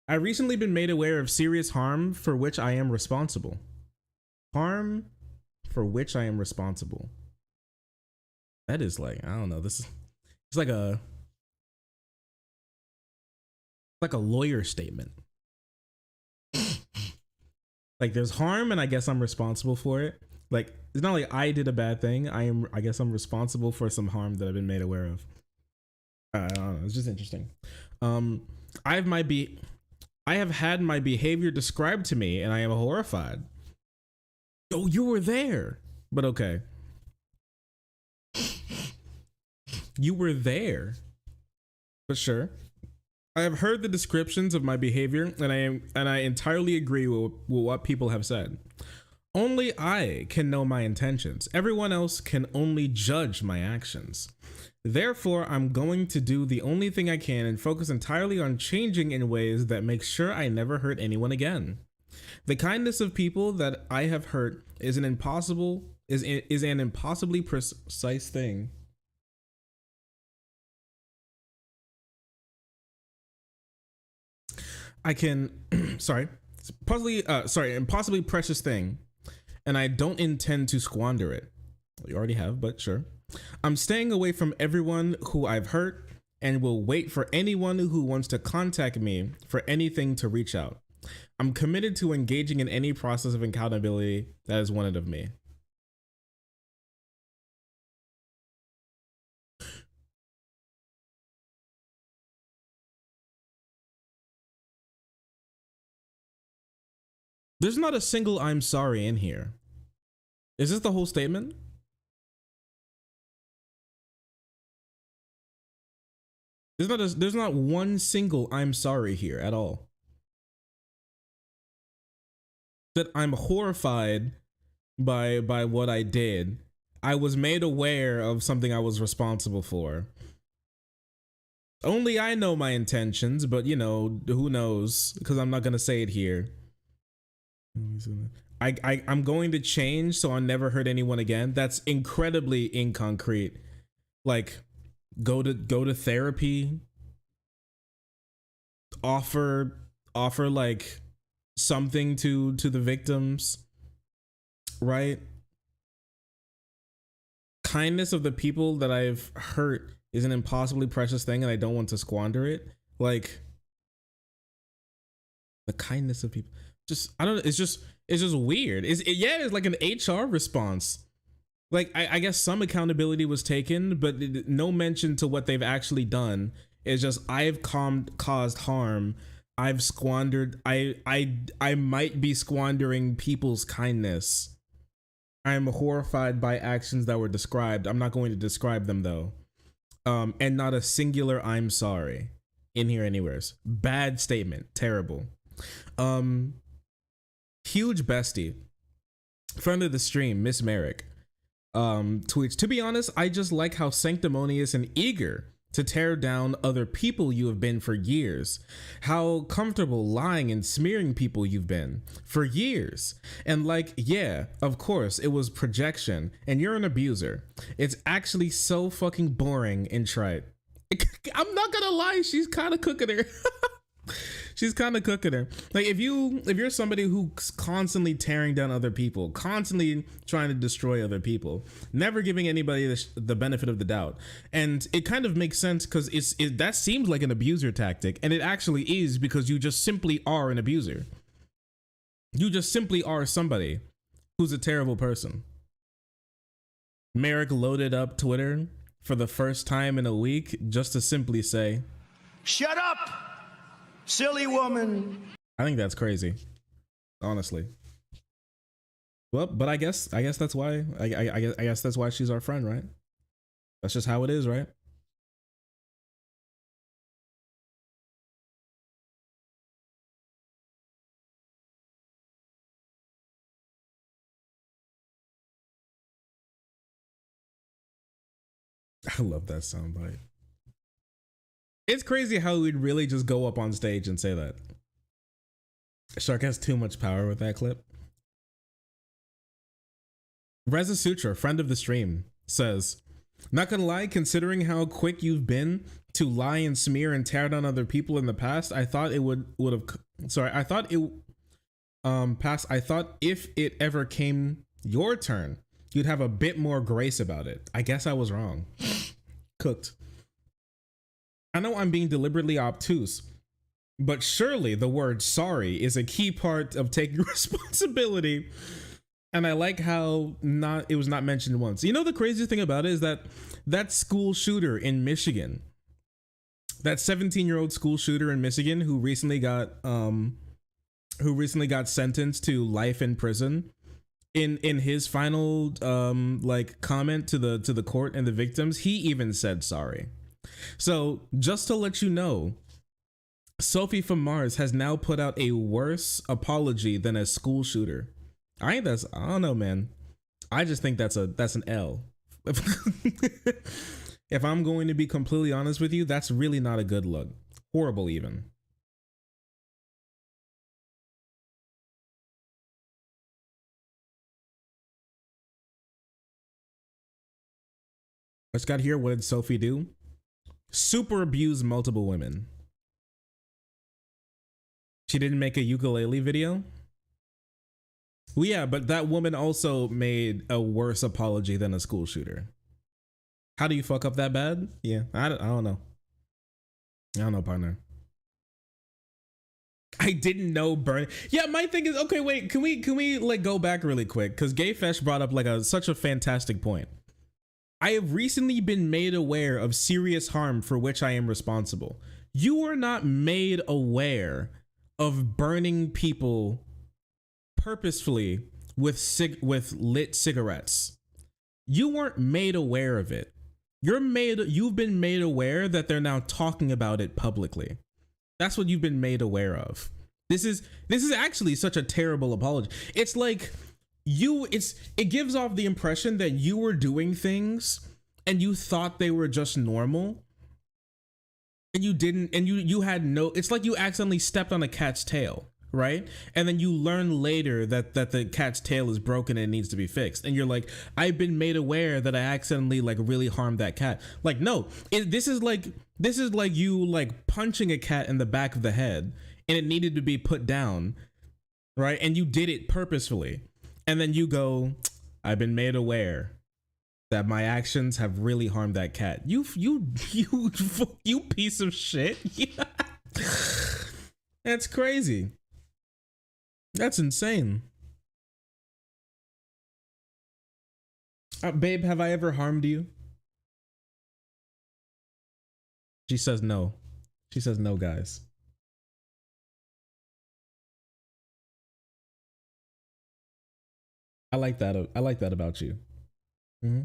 I recently been made aware of serious harm for which I am responsible. Harm for which I am responsible. That is like, I don't know. This is, it's like a lawyer statement. Like there's harm and I guess I'm responsible for it. Like it's not like I did a bad thing. I guess I'm responsible for some harm that I've been made aware of. I don't know. It's just interesting. I have had my behavior described to me and I am horrified. Oh, you were there. But okay. You were there. But sure. I have heard the descriptions of my behavior and I entirely agree with what people have said. Only I can know my intentions. Everyone else can only judge my actions. Therefore, I'm going to do the only thing I can and focus entirely on changing in ways that make sure I never hurt anyone again. The kindness of people that I have hurt is an impossibly precise thing. I can, impossibly precious thing, and I don't intend to squander it. You already have, but sure. I'm staying away from everyone who I've hurt and will wait for anyone who wants to contact me for anything to reach out. I'm committed to engaging in any process of accountability that is wanted of me. There's not a single I'm sorry in here. Is this the whole statement? There's not one single I'm sorry here at all. That I'm horrified by what I did. I was made aware of something I was responsible for. Only I know my intentions, but you know, who knows? Because I'm not gonna say it here. I'm going to change so I'll never hurt anyone again. That's incredibly inconcrete. Like, go to therapy. Offer like something to the victims, right? Kindness of the people that I've hurt is an impossibly precious thing and I don't want to squander it. Like, the kindness of people. Just, I don't know, it's just weird. Yeah, it's like an HR response. Like, I guess some accountability was taken, but no mention to what they've actually done. It's just, I've caused harm. I've squandered, I might be squandering people's kindness. I'm horrified by actions that were described. I'm not going to describe them though. And not a singular I'm sorry in here anywheres. Bad statement, terrible. Huge bestie, friend of the stream, Miss Merrick, tweets, to be honest, I just like how sanctimonious and eager to tear down other people you have been for years, how comfortable lying and smearing people you've been for years. And like, yeah, of course, it was projection and you're an abuser. It's actually so fucking boring and trite. I'm not gonna lie, she's kind of cooking her. She's kind of cooking her. Like if you're somebody who's constantly tearing down other people, constantly trying to destroy other people, never giving anybody the benefit of the doubt, and it kind of makes sense because that seems like an abuser tactic, and it actually is, because you just simply are an abuser. You just simply are somebody who's a terrible person. Merrick loaded up Twitter for the first time in a week just to simply say, "Shut up, silly woman." I think that's crazy, honestly. Well, but I guess that's why I guess that's why she's our friend, right? That's just how it is, right? I love that soundbite. It's crazy how we'd really just go up on stage and say that. Shark has too much power with that clip. Reza Sutra, friend of the stream, says, "Not gonna lie, considering how quick you've been to lie and smear and tear down other people in the past, I thought it would have. Sorry, I thought it passed. I thought if it ever came your turn, you'd have a bit more grace about it. I guess I was wrong." Cooked. I know I'm being deliberately obtuse, but surely the word sorry is a key part of taking responsibility. And I like how it was not mentioned once. You know, the craziest thing about it is that school shooter in Michigan, that 17-year-old school shooter in Michigan who recently got sentenced to life in prison, in his final like comment to the court and the victims, he even said sorry. So just to let you know, Sophie from Mars has now put out a worse apology than a school shooter. I don't know, man. I just think that's an L. If I'm going to be completely honest with you, that's really not a good look. Horrible even. Let's got here. What did Sophie do? Super abuse multiple women. She didn't make a ukulele video. Well, yeah, but that woman also made a worse apology than a school shooter. How do you fuck up that bad? Yeah, I don't know. I don't know, partner. I didn't know burn. Yeah, my thing is, okay, wait, can we like go back really quick? Because Gay Fesh brought up like such a fantastic point. I have recently been made aware of serious harm for which I am responsible. You were not made aware of burning people purposefully with lit cigarettes. You weren't made aware of it. You've been made aware that they're now talking about it publicly. That's what you've been made aware of. This is actually such a terrible apology. It's like it gives off the impression that you were doing things and you thought they were just normal, and you didn't, and you had no, it's like you accidentally stepped on a cat's tail, right? And then you learn later that the cat's tail is broken and it needs to be fixed, and you're like, I've been made aware that I accidentally like really harmed that cat. Like, no, this is like you like punching a cat in the back of the head and it needed to be put down, right? And you did it purposefully. And then you go, I've been made aware that my actions have really harmed that cat. You piece of shit. Yeah. That's crazy. That's insane. Babe, have I ever harmed you? She says no. She says no, guys. I like that. I like that about you. Mm-hmm.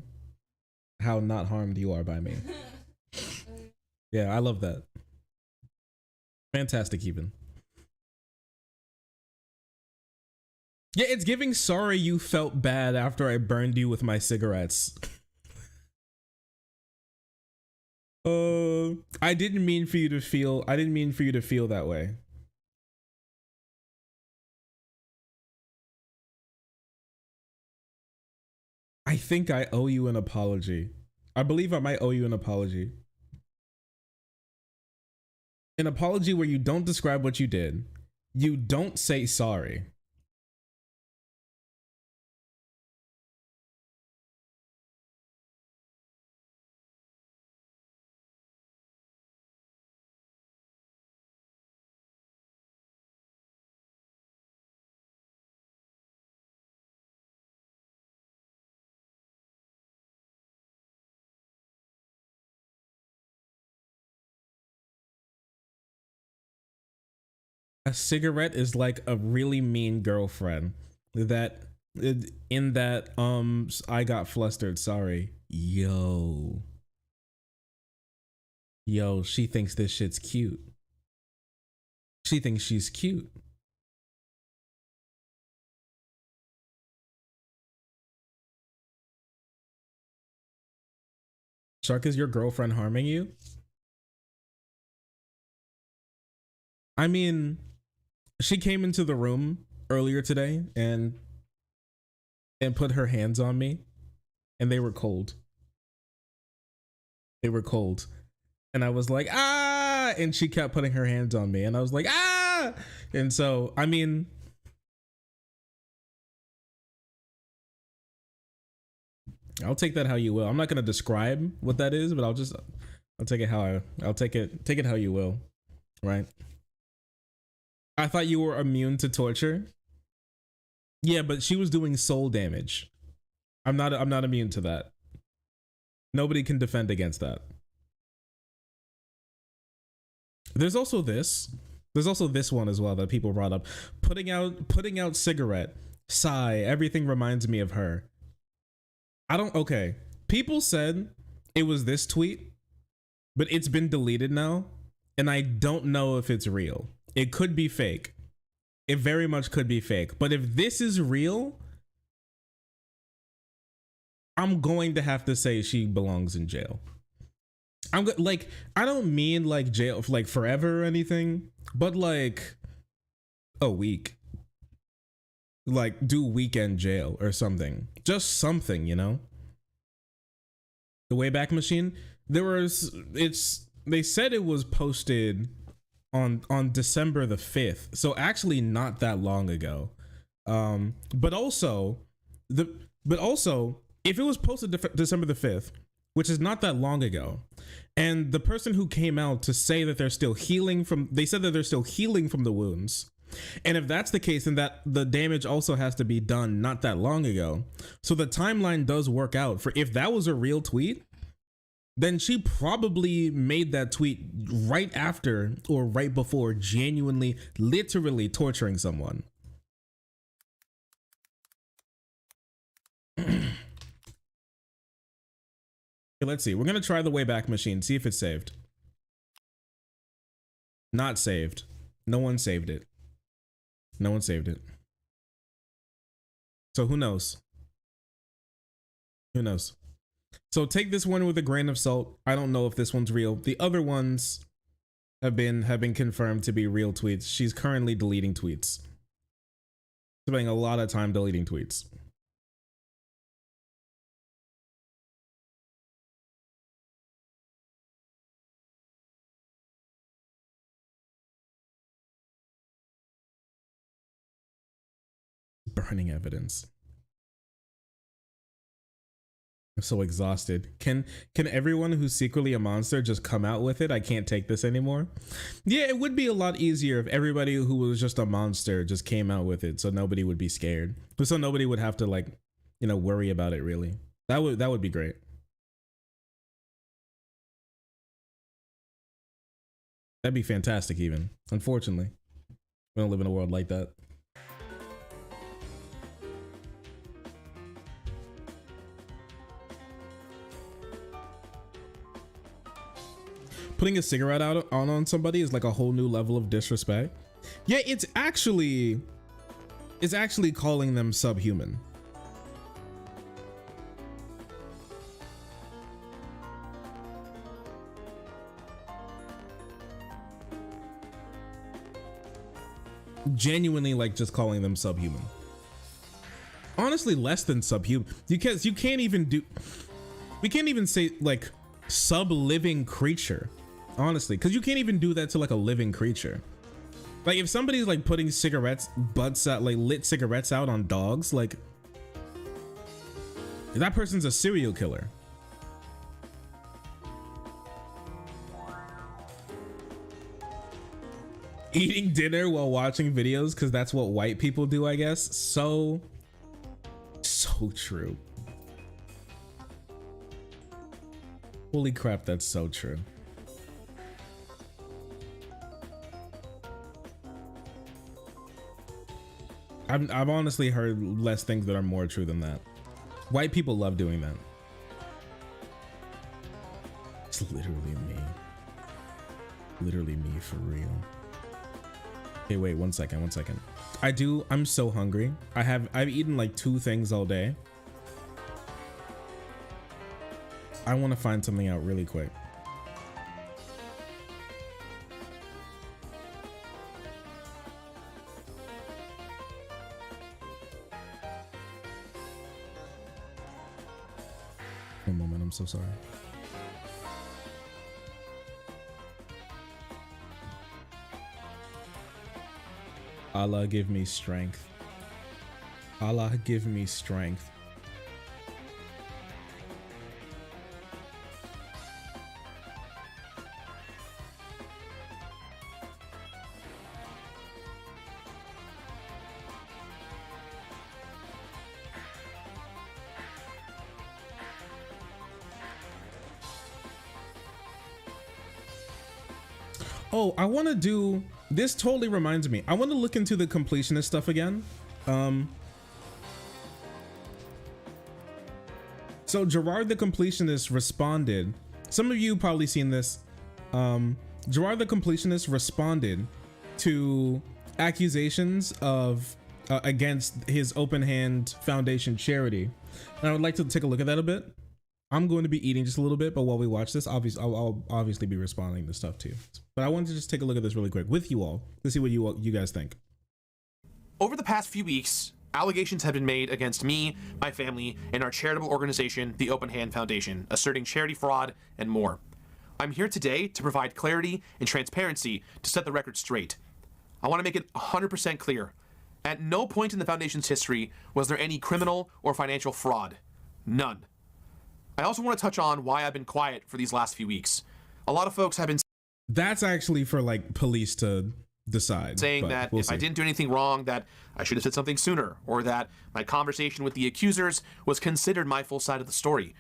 How not harmed you are by me. Yeah, I love that. Fantastic, even. Yeah, it's giving sorry you felt bad after I burned you with my cigarettes. I didn't mean for you to feel. I didn't mean for you to feel that way. I think I owe you an apology. I believe I might owe you an apology. An apology where you don't describe what you did. You don't say sorry. A cigarette is like a really mean girlfriend that in that I got flustered, sorry. Yo, she thinks this shit's cute. She thinks she's cute. Shark, is your girlfriend harming you? I mean, she came into the room earlier today and put her hands on me, and they were cold. They were cold. And I was like, ah, and she kept putting her hands on me, and I was like, ah. And so, I mean, I'll take that how you will. I'm not going to describe what that is, but I'll take it how I'll take it how you will. Right? I thought you were immune to torture. Yeah, but she was doing soul damage. I'm not immune to that. Nobody can defend against that. There's also this one as well that people brought up. Putting out cigarette. Sigh, everything reminds me of her. Okay. People said it was this tweet, but it's been deleted now, and I don't know if it's real. It could be fake. It very much could be fake. But if this is real, I'm going to have to say she belongs in jail. I don't mean like jail like forever or anything, but like a week. Like do weekend jail or something. Just something, you know? The Wayback Machine, they said it was posted on December the 5th, so actually not that long ago. But also if it was posted December the 5th, which is not that long ago, and the person who came out to say that they're still healing they said that they're still healing from the wounds, and if that's the case, then that the damage also has to be done not that long ago. So the timeline does work out. For if that was a real tweet, then she probably made that tweet right after or right before genuinely, literally torturing someone. Okay, let's see. We're going to try the Wayback Machine, see if it's saved. Not saved. No one saved it. No one saved it. So who knows? Who knows? So take this one with a grain of salt. I don't know if this one's real. The other ones have been confirmed to be real tweets. She's currently deleting tweets. Spending a lot of time deleting tweets. Burning evidence. I'm so exhausted. Can everyone who's secretly a monster just come out with it? I can't take this anymore. Yeah, it would be a lot easier if everybody who was just a monster just came out with it, so nobody would be scared. So nobody would have to, like, you know, worry about it really. That would be great. That'd be fantastic even. Unfortunately, we don't live in a world like that. Putting a cigarette out on somebody is like a whole new level of disrespect. Yeah, it's actually calling them subhuman. genuinely like just calling them subhuman. Honestly, less than subhuman. Because you can't even do, we can't even say like sub-living creature, honestly, because you can't even do that to like a living creature. Like if somebody's like putting cigarettes butts out, like lit cigarettes out on dogs, like that person's a serial killer. Eating dinner while watching videos because that's what white people do, I guess. So true. Holy crap, that's so true. I've honestly heard less things that are more true than that. White people love doing that. It's literally me. Literally me for real. Okay, wait, one second. I'm so hungry. I've eaten like 2 things all day. I want to find something out really quick. One moment, I'm so sorry. Allah give me strength. Allah give me strength. Oh, I want to do this. Totally reminds me. I want to look into the completionist stuff again. So Gerard the Completionist responded. Some of you probably seen this. Gerard the Completionist responded to accusations of against his Open Hand Foundation charity. And I would like to take a look at that a bit. I'm going to be eating just a little bit, but while we watch this, I'll obviously be responding to stuff too. But I wanted to just take a look at this really quick with you all to see what you guys think. Over the past few weeks, allegations have been made against me, my family, and our charitable organization, the Open Hand Foundation, asserting charity fraud and more. I'm here today to provide clarity and transparency to set the record straight. I want to make it 100% clear. At no point in the Foundation's history was there any criminal or financial fraud. None. I also want to touch on why I've been quiet for these last few weeks. A lot of folks have been That's actually for like police to decide. Saying that if I didn't do anything wrong, that I should have said something sooner, or that my conversation with the accusers was considered my full side of the story.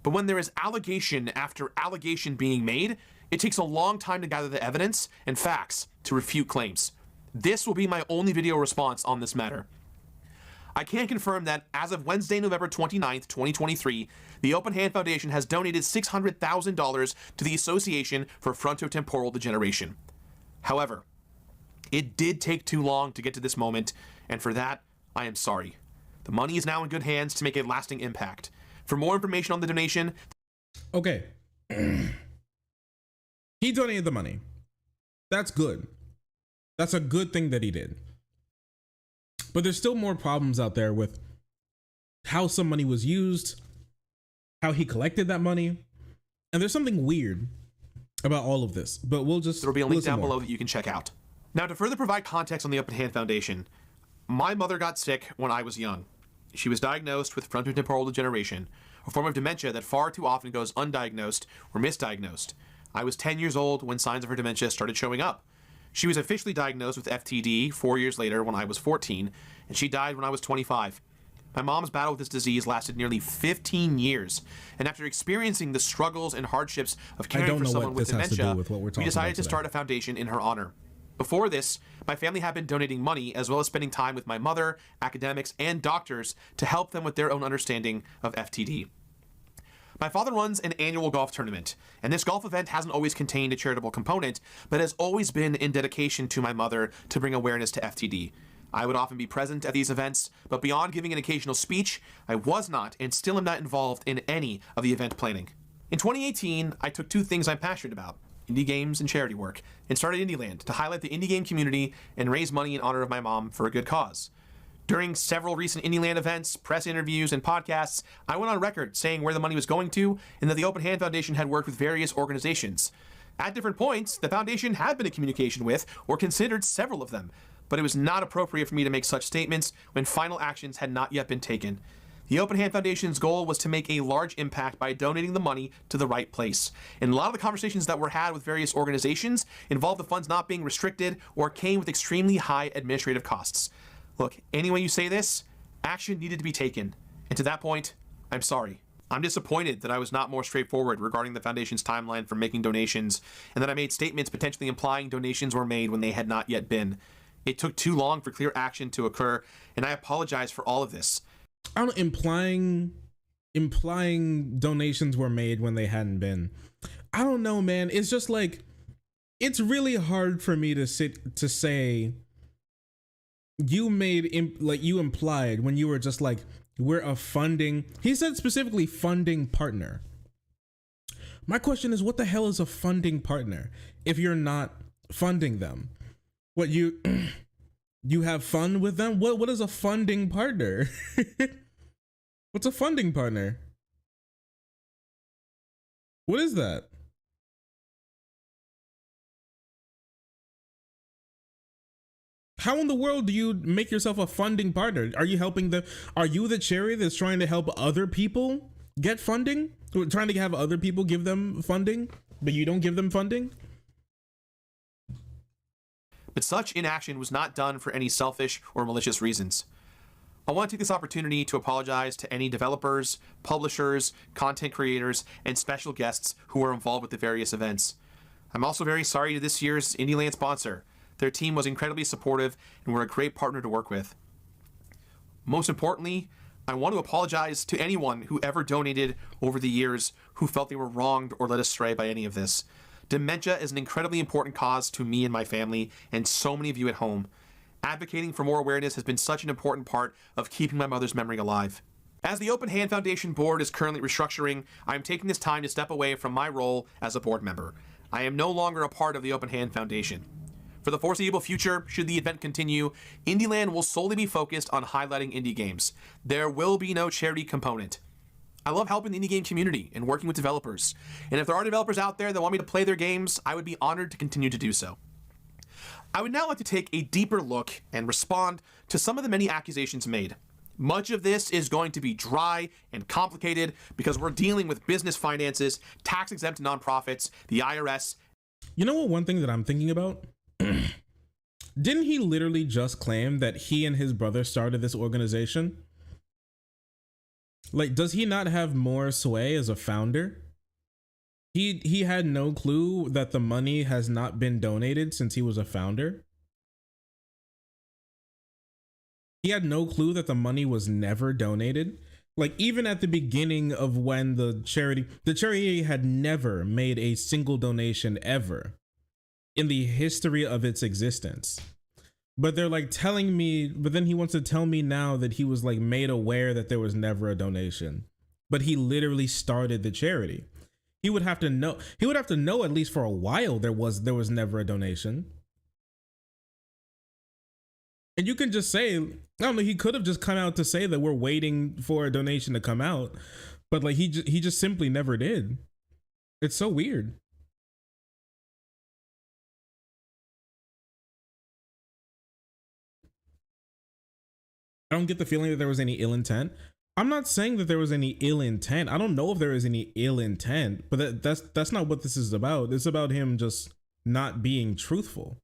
But when there is allegation after allegation being made, it takes a long time to gather the evidence and facts to refute claims. This will be my only video response on this matter. I can confirm that as of Wednesday, November 29th, 2023, the Open Hand Foundation has donated $600,000 to the Association for Frontotemporal Degeneration. However, it did take too long to get to this moment, and for that, I am sorry. The money is now in good hands to make a lasting impact. For more information on the donation... Okay. He donated the money. That's good. That's a good thing that he did. But there's still more problems out there with how some money was used, how he collected that money, and there's something weird about all of this. But we'll just... There will be a link down below that you can check out. Now, to further provide context on the Open Hand Foundation, my mother got sick when I was young. She was diagnosed with frontotemporal degeneration, a form of dementia that far too often goes undiagnosed or misdiagnosed. I was 10 years old when signs of her dementia started showing up. She was officially diagnosed with FTD 4 years later when I was 14, and she died when I was 25. My mom's battle with this disease lasted nearly 15 years, and after experiencing the struggles and hardships of caring for someone with dementia, we decided to start a foundation in her honor. Before this, my family had been donating money as well as spending time with my mother, academics, and doctors to help them with their own understanding of FTD. My father runs an annual golf tournament, and this golf event hasn't always contained a charitable component, but has always been in dedication to my mother to bring awareness to FTD. I would often be present at these events, but beyond giving an occasional speech, I was not and still am not involved in any of the event planning. In 2018, I took two things I'm passionate about: indie games and charity work, and started IndieLand to highlight the indie game community and raise money in honor of my mom for a good cause. During several recent IndieLand events, press interviews, and podcasts, I went on record saying where the money was going to and that the Open Hand Foundation had worked with various organizations. At different points, the foundation had been in communication with or considered several of them, but it was not appropriate for me to make such statements when final actions had not yet been taken. The Open Hand Foundation's goal was to make a large impact by donating the money to the right place. And a lot of the conversations that were had with various organizations involved the funds not being restricted or came with extremely high administrative costs. Look, any way you say this, action needed to be taken. And to that point, I'm sorry. I'm disappointed that I was not more straightforward regarding the foundation's timeline for making donations, and that I made statements potentially implying donations were made when they had not yet been. It took too long for clear action to occur, and I apologize for all of this. I don't implying donations were made when they hadn't been. I don't know, man. It's just like, it's really hard for me to say you implied when you were just like, we're a funding, he said specifically funding partner. My question is, what the hell is a funding partner if you're not funding them? What, you have fun with them? What is a funding partner? What's a funding partner? What is that? How in the world do you make yourself a funding partner? Are you helping are you the charity that's trying to help other people get funding? Trying to have other people give them funding, but you don't give them funding? But such inaction was not done for any selfish or malicious reasons. I want to take this opportunity to apologize to any developers, publishers, content creators, and special guests who were involved with the various events. I'm also very sorry to this year's IndieLand sponsor. Their team was incredibly supportive and were a great partner to work with. Most importantly, I want to apologize to anyone who ever donated over the years who felt they were wronged or led astray by any of this. Dementia is an incredibly important cause to me and my family, and so many of you at home. Advocating for more awareness has been such an important part of keeping my mother's memory alive. As the Open Hand Foundation board is currently restructuring, I am taking this time to step away from my role as a board member. I am no longer a part of the Open Hand Foundation. For the foreseeable future, should the event continue, IndieLand will solely be focused on highlighting indie games. There will be no charity component. I love helping the indie game community and working with developers. And if there are developers out there that want me to play their games, I would be honored to continue to do so. I would now like to take a deeper look and respond to some of the many accusations made. Much of this is going to be dry and complicated because we're dealing with business finances, tax-exempt nonprofits, the IRS. You know what, one thing that I'm thinking about? Didn't he literally just claim that he and his brother started this organization? Like, does he not have more sway as a founder? He had no clue that the money has not been donated since he was a founder. He had no clue that the money was never donated. Like, even at the beginning of when the charity had never made a single donation ever in the history of its existence. But they're like telling me, but then he wants to tell me now that he was like made aware that there was never a donation, but he literally started the charity. He would have to know at least for a while there was never a donation. And you can just say, I don't know, he could have just come out to say that we're waiting for a donation to come out, but like he just simply never did. It's so weird. I don't get the feeling that there was any ill intent. I'm not saying that there was any ill intent. I don't know if there is any ill intent, but that's not what this is about. It's about him just not being truthful.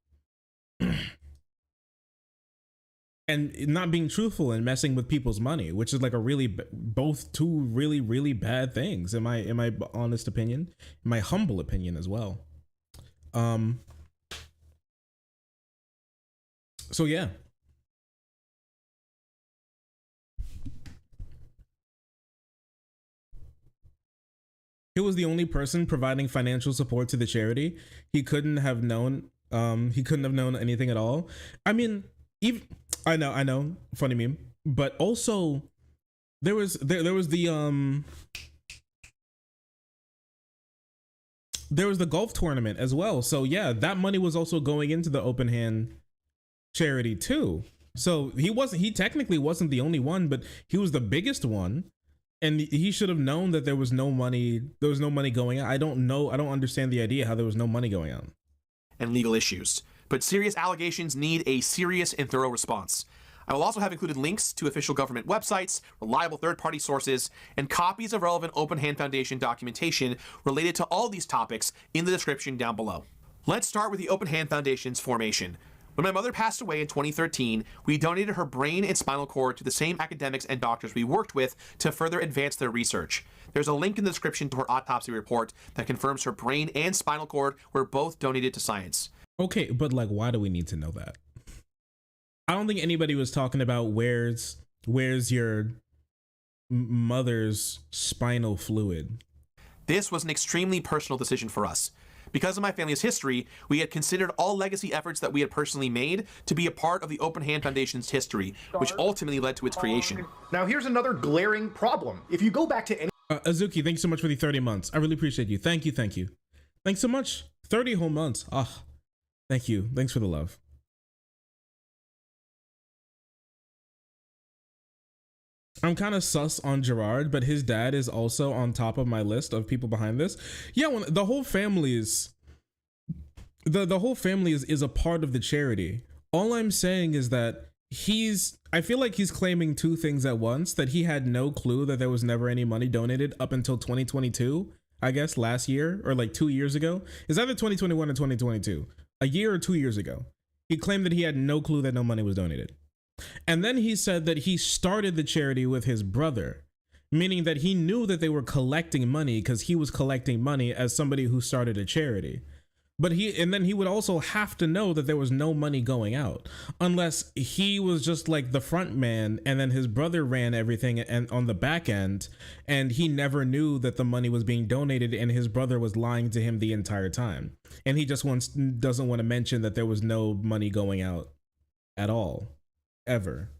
And not being truthful and messing with people's money, which is like both two really, really bad things in my honest opinion, in my humble opinion as well. So yeah. He was the only person providing financial support to the charity. He couldn't have known anything at all. I mean, I know, funny meme, but also there was the there was the golf tournament as well. So yeah, that money was also going into the open hand charity too. So he technically wasn't the only one, but he was the biggest one. And he should have known that there was no money going out. I don't understand the idea how there was no money going out. And legal issues. But serious allegations need a serious and thorough response. I will also have included links to official government websites, reliable third-party sources, and copies of relevant Open Hand Foundation documentation related to all these topics in the description down below. Let's start with the Open Hand Foundation's formation. When my mother passed away in 2013, we donated her brain and spinal cord to the same academics and doctors we worked with to further advance their research. There's a link in the description to her autopsy report that confirms her brain and spinal cord were both donated to science. Okay, but like, why do we need to know that? I don't think anybody was talking about where's your mother's spinal fluid. This was an extremely personal decision for us. Because of my family's history, we had considered all legacy efforts that we had personally made to be a part of the Open Hand Foundation's history, which ultimately led to its creation. Now here's another glaring problem. If you go back to any Azuki, thanks so much for the 30 months. I really appreciate you. Thank you. Thanks so much. 30 whole months. Thank you. Thanks for the love. I'm kind of sus on Gerard, but his dad is also on top of my list of people behind this. Yeah, when the whole family is the whole family is a part of the charity. All I'm saying is that I feel like he's claiming two things at once, that he had no clue that there was never any money donated up until 2022, I guess last year, or like 2 years ago. It's either 2021 or 2022, a year or 2 years ago. He claimed that he had no clue that no money was donated. And then he said that he started the charity with his brother, meaning that he knew that they were collecting money because he was collecting money as somebody who started a charity. But then he would also have to know that there was no money going out unless he was just like the front man and then his brother ran everything and on the back end, and he never knew that the money was being donated and his brother was lying to him the entire time. And he just doesn't want to mention that there was no money going out at all. Ever.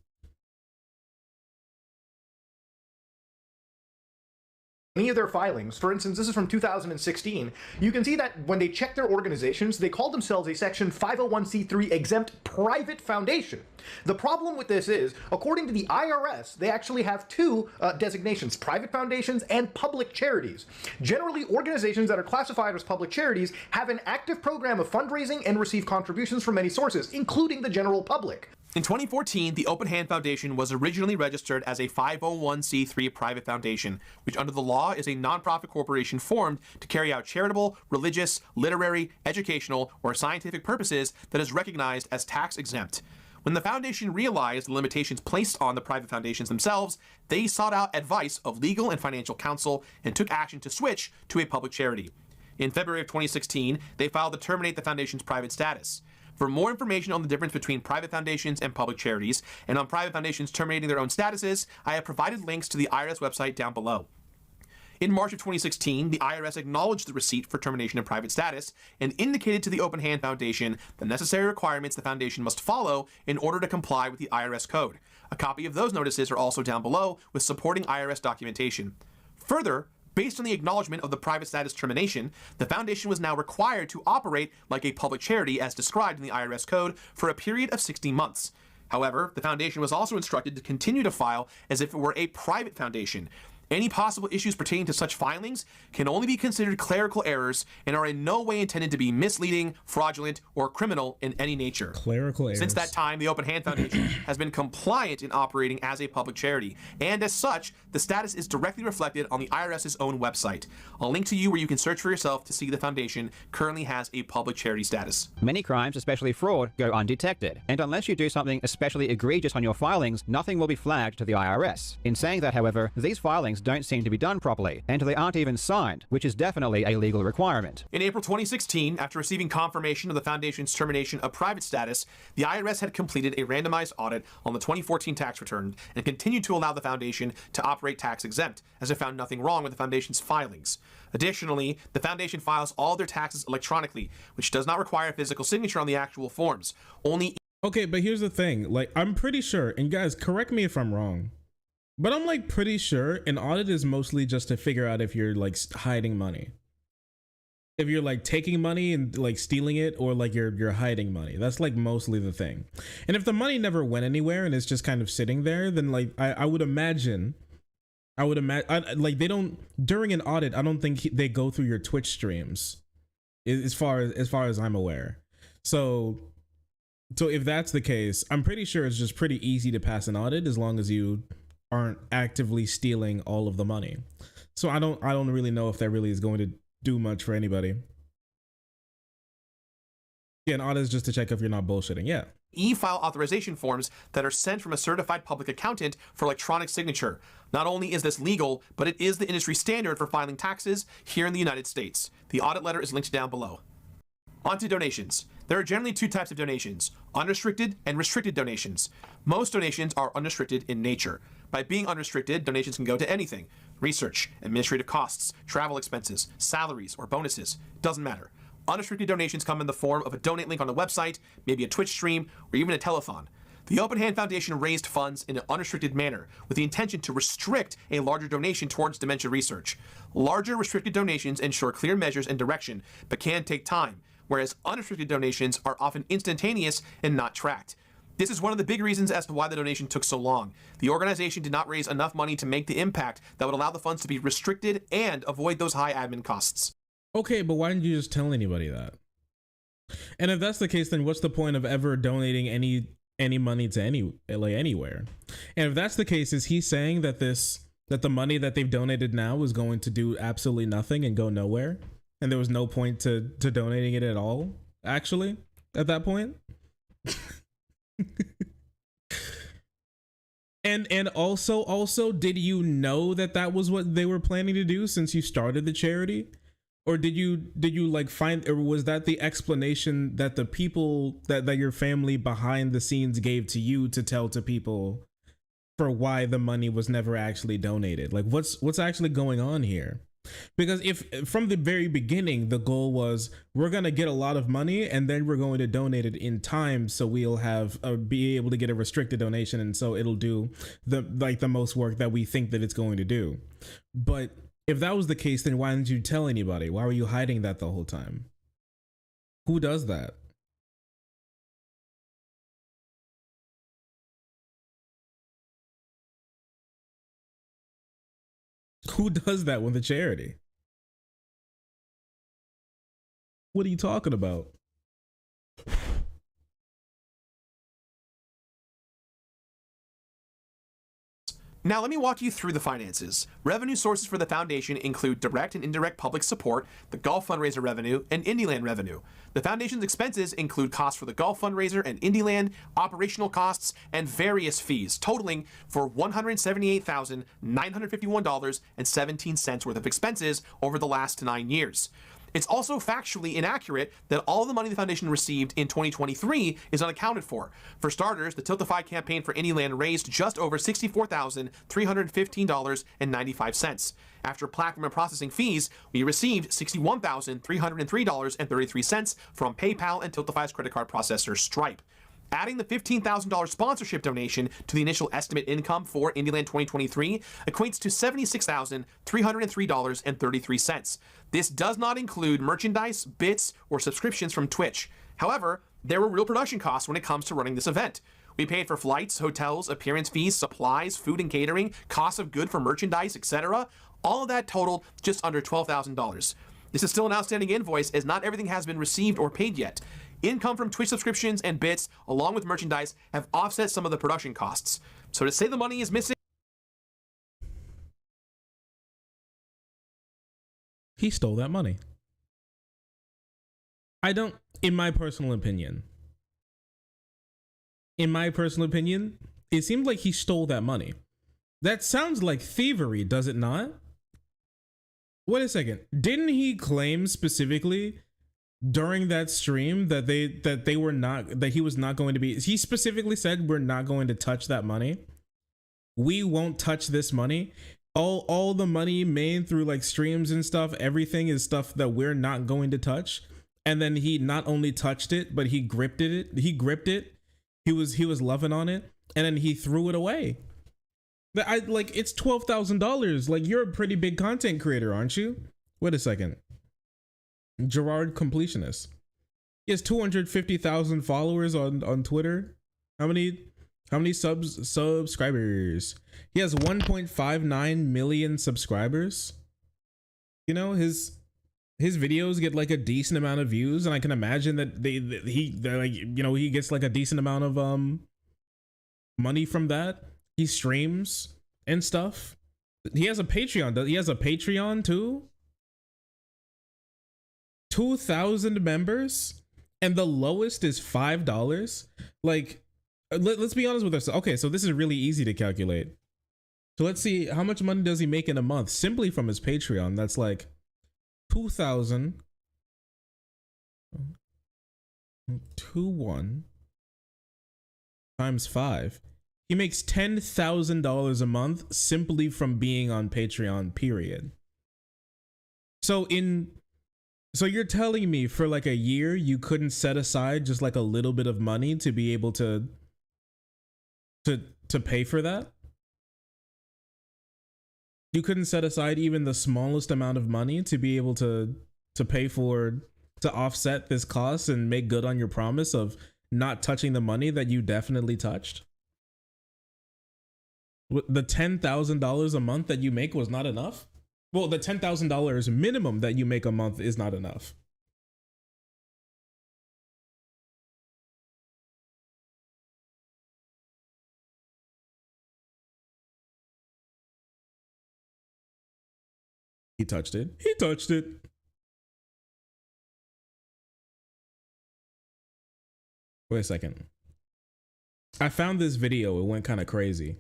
any of their filings, for instance, this is from 2016, you can see that when they check their organizations, they call themselves a Section 501c3 exempt private foundation. The problem with this is, according to the IRS, they actually have two designations, private foundations and public charities. Generally, organizations that are classified as public charities have an active program of fundraising and receive contributions from many sources, including the general public. In 2014, the Open Hand Foundation was originally registered as a 501c3 private foundation, which under the law is a nonprofit corporation formed to carry out charitable, religious, literary, educational, or scientific purposes that is recognized as tax exempt. When the foundation realized the limitations placed on the private foundations themselves, they sought out advice of legal and financial counsel and took action to switch to a public charity. In February of 2016, they filed to terminate the foundation's private status. For more information on the difference between private foundations and public charities, and on private foundations terminating their own statuses, I have provided links to the IRS website down below. In March of 2016, the IRS acknowledged the receipt for termination of private status and indicated to the Open Hand Foundation the necessary requirements the foundation must follow in order to comply with the IRS code. A copy of those notices are also down below with supporting IRS documentation. Further, based on the acknowledgement of the private status termination, the foundation was now required to operate like a public charity as described in the IRS code for a period of 16 months. However, the foundation was also instructed to continue to file as if it were a private foundation. Any possible issues pertaining to such filings can only be considered clerical errors and are in no way intended to be misleading, fraudulent, or criminal in any nature. Clerical errors. Since that time, the Open Hand Foundation has been compliant in operating as a public charity, and as such, the status is directly reflected on the IRS's own website. I'll link to you where you can search for yourself to see the foundation currently has a public charity status. Many crimes, especially fraud, go undetected, and unless you do something especially egregious on your filings, nothing will be flagged to the IRS. In saying that, however, these filings don't seem to be done properly, and they aren't even signed, which is definitely a legal requirement. In April 2016, after receiving confirmation of the foundation's termination of private status, the IRS had completed a randomized audit on the 2014 tax return and continued to allow the foundation to operate tax exempt, as it found nothing wrong with the foundation's filings. Additionally, the foundation files all their taxes electronically, which does not require a physical signature on the actual forms. Only. Okay, but here's the thing. Like, I'm pretty sure, and guys, correct me if I'm wrong, but I'm like pretty sure an audit is mostly just to figure out if you're like hiding money. if you're like taking money and like stealing it, or like you're hiding money. That's like mostly the thing. And if the money never went anywhere and it's just kind of sitting there, then like I would imagine like they don't, during an audit, I don't think they go through your Twitch streams as far as I'm aware. So if that's the case, I'm pretty sure it's just pretty easy to pass an audit as long as you aren't actively stealing all of the money. So I don't really know if that really is going to do much for anybody. Yeah, an audit is just to check if you're not bullshitting. Yeah. E-file authorization forms that are sent from a certified public accountant for electronic signature. Not only is this legal, but it is the industry standard for filing taxes here in the United States. The audit letter is linked down below. On to donations. There are generally two types of donations, unrestricted and restricted donations. Most donations are unrestricted in nature. By being unrestricted, donations can go to anything: research, administrative costs, travel expenses, salaries, or bonuses. Doesn't matter. Unrestricted donations come in the form of a donate link on the website, maybe a Twitch stream, or even a telethon. The Open Hand Foundation raised funds in an unrestricted manner with the intention to restrict a larger donation towards dementia research. Larger restricted donations ensure clear measures and direction, but can take time, whereas unrestricted donations are often instantaneous and not tracked. This is one of the big reasons as to why the donation took so long. The organization did not raise enough money to make the impact that would allow the funds to be restricted and avoid those high admin costs. Okay, but why didn't you just tell anybody that? And if that's the case, then what's the point of ever donating any money to anywhere? And if that's the case, is he saying that the money that they've donated now is going to do absolutely nothing and go nowhere, and there was no point to donating it at all, actually, at that point? And also, did you know that was what they were planning to do since you started the charity? Or did you like find, or was that the explanation that the people that your family behind the scenes gave to you to tell to people for why the money was never actually donated? Like what's actually going on here? Because if from the very beginning the goal was we're gonna get a lot of money and then we're going to donate it in time, so we'll have be able to get a restricted donation, and so it'll do the most work that we think that it's going to do. But if that was the case, then why didn't you tell anybody? Why were you hiding that the whole time? Who does that? Who does that with a charity? What are you talking about? Now let me walk you through the finances. Revenue sources for the foundation include direct and indirect public support, the golf fundraiser revenue, and Indieland revenue. The foundation's expenses include costs for the golf fundraiser and Indieland, operational costs, and various fees, totaling for $178,951.17 worth of expenses over the last 9 years. It's also factually inaccurate that all the money the foundation received in 2023 is unaccounted for. For starters, the Tiltify campaign for Indieland raised just over $64,315.95. After platform and processing fees, we received $61,303.33 from PayPal and Tiltify's credit card processor Stripe. Adding the $15,000 sponsorship donation to the initial estimate income for Indieland 2023 equates to $76,303.33. This does not include merchandise, bits, or subscriptions from Twitch. However, there were real production costs when it comes to running this event. We paid for flights, hotels, appearance fees, supplies, food and catering, costs of goods for merchandise, etc. All of that totaled just under $12,000. This is still an outstanding invoice, as not everything has been received or paid yet. Income from Twitch subscriptions and bits, along with merchandise, have offset some of the production costs. So to say the money is missing... He stole that money. In my personal opinion, it seems like he stole that money. That sounds like thievery, does it not? Wait a second. Didn't he claim specifically during that stream that he was not going to be, he specifically said, we're not going to touch that money. We won't touch this money. All the money made through like streams and stuff, everything is stuff that we're not going to touch. And then he not only touched it, but he gripped it. He was loving on it, and then he threw it away. It's $12,000. Like, you're a pretty big content creator, aren't you? Wait a second. Gerard Completionist. He has 250,000 followers on Twitter. How many subscribers? He has 1.59 million subscribers. You know, his videos get like a decent amount of views, and I can imagine that they're like, you know, he gets like a decent amount of money from that. He streams and stuff. He has a Patreon. He has a Patreon too. 2,000 members, and the lowest is $5. Like, let's be honest with ourselves. Okay, so this is really easy to calculate. So let's see, how much money does he make in a month simply from his Patreon? That's like 2,000 21 times 5. He makes $10,000 a month simply from being on Patreon, period. So you're telling me for like a year you couldn't set aside just like a little bit of money to be able to pay for that? You couldn't set aside even the smallest amount of money to be able to offset this cost and make good on your promise of not touching the money that you definitely touched? The $10,000 a month that you make was not enough? Well, the $10,000 minimum that you make a month is not enough. He touched it. He touched it. Wait a second. I found this video. It went kind of crazy.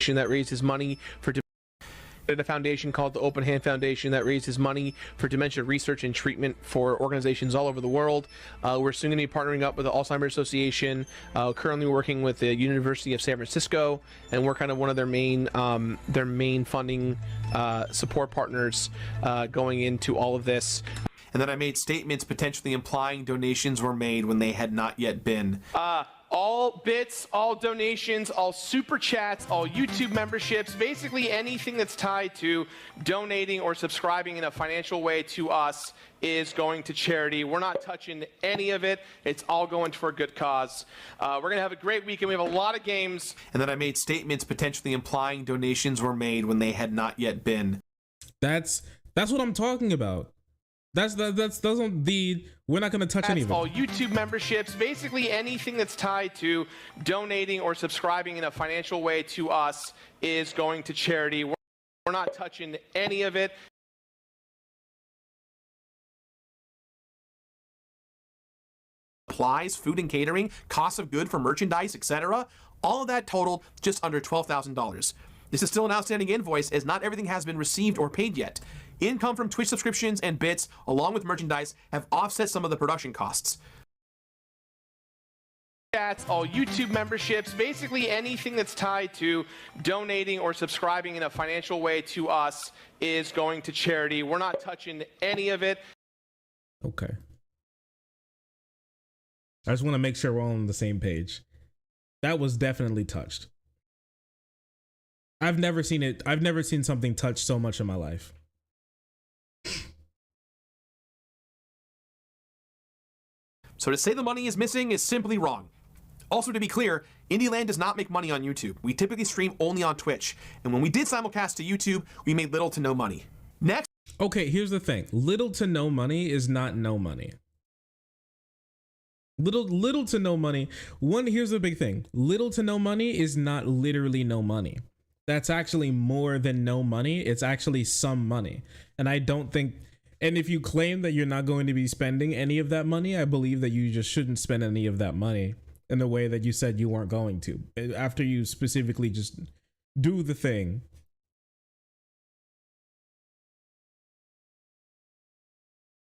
That raises money for a foundation called the Open Hand Foundation that raises money for dementia research and treatment for organizations all over the world. We're soon going to be partnering up with the Alzheimer's Association, currently working with the University of San Francisco, and we're kind of one of their main funding support partners going into all of this. And then I made statements potentially implying donations were made when they had not yet been. All bits, all donations, all super chats, all YouTube memberships, basically anything that's tied to donating or subscribing in a financial way to us is going to charity. We're not touching any of it. It's all going for a good cause. We're going to have a great weekend. We have a lot of games. And then I made statements potentially implying donations were made when they had not yet been. That's what I'm talking about. That's the we're not going to touch any of it. All YouTube memberships, basically anything that's tied to donating or subscribing in a financial way to us is going to charity. We're not touching any of it. Supplies, food and catering, cost of good for merchandise, etc. All of that totaled just under $12,000. This is still an outstanding invoice, as not everything has been received or paid yet. Income from Twitch subscriptions and bits, along with merchandise, have offset some of the production costs. All YouTube memberships, basically anything that's tied to donating or subscribing in a financial way to us is going to charity. We're not touching any of it. Okay. I just want to make sure we're all on the same page. That was definitely touched. I've never seen something touched so much in my life. So to say the money is missing is simply wrong. Also, to be clear, Indieland does not make money on YouTube. We typically stream only on Twitch. And when we did simulcast to YouTube, we made little to no money. Next. Okay, here's the thing. Little to no money is not no money. Little to no money. Here's the big thing. Little to no money is not literally no money. That's actually more than no money. It's actually some money. And I don't think, and if you claim that you're not going to be spending any of that money, I believe that you just shouldn't spend any of that money in the way that you said you weren't going to, after you specifically just do the thing.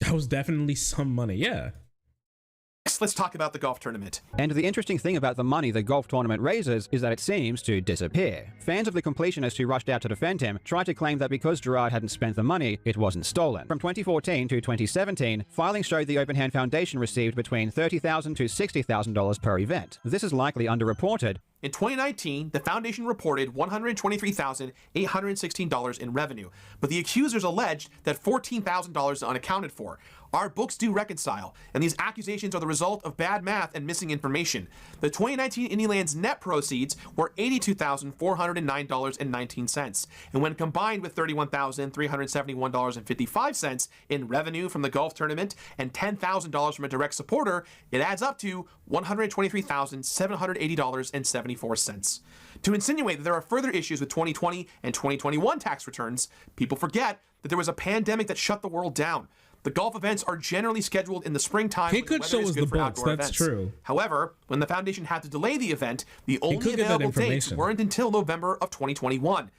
That was definitely some money, yeah. Let's talk about the golf tournament. And the interesting thing about the money the golf tournament raises is that it seems to disappear. Fans of the Completionist who rushed out to defend him tried to claim that because Gerard hadn't spent the money, it wasn't stolen. From 2014 to 2017, filings showed the Open Hand Foundation received between $30,000 to $60,000 per event. This is likely underreported, In 2019, the foundation reported $123,816 in revenue, but the accusers alleged that $14,000 is unaccounted for. Our books do reconcile, and these accusations are the result of bad math and missing information. The 2019 Indieland's net proceeds were $82,409.19, and when combined with $31,371.55 in revenue from the golf tournament and $10,000 from a direct supporter, it adds up to $123,780.74. To insinuate that there are further issues with 2020 and 2021 tax returns, people forget that there was a pandemic that shut the world down. The golf events are generally scheduled in the springtime. He could show us the books, that's true. However, when the foundation had to delay the event, the only available dates weren't until November of 2021.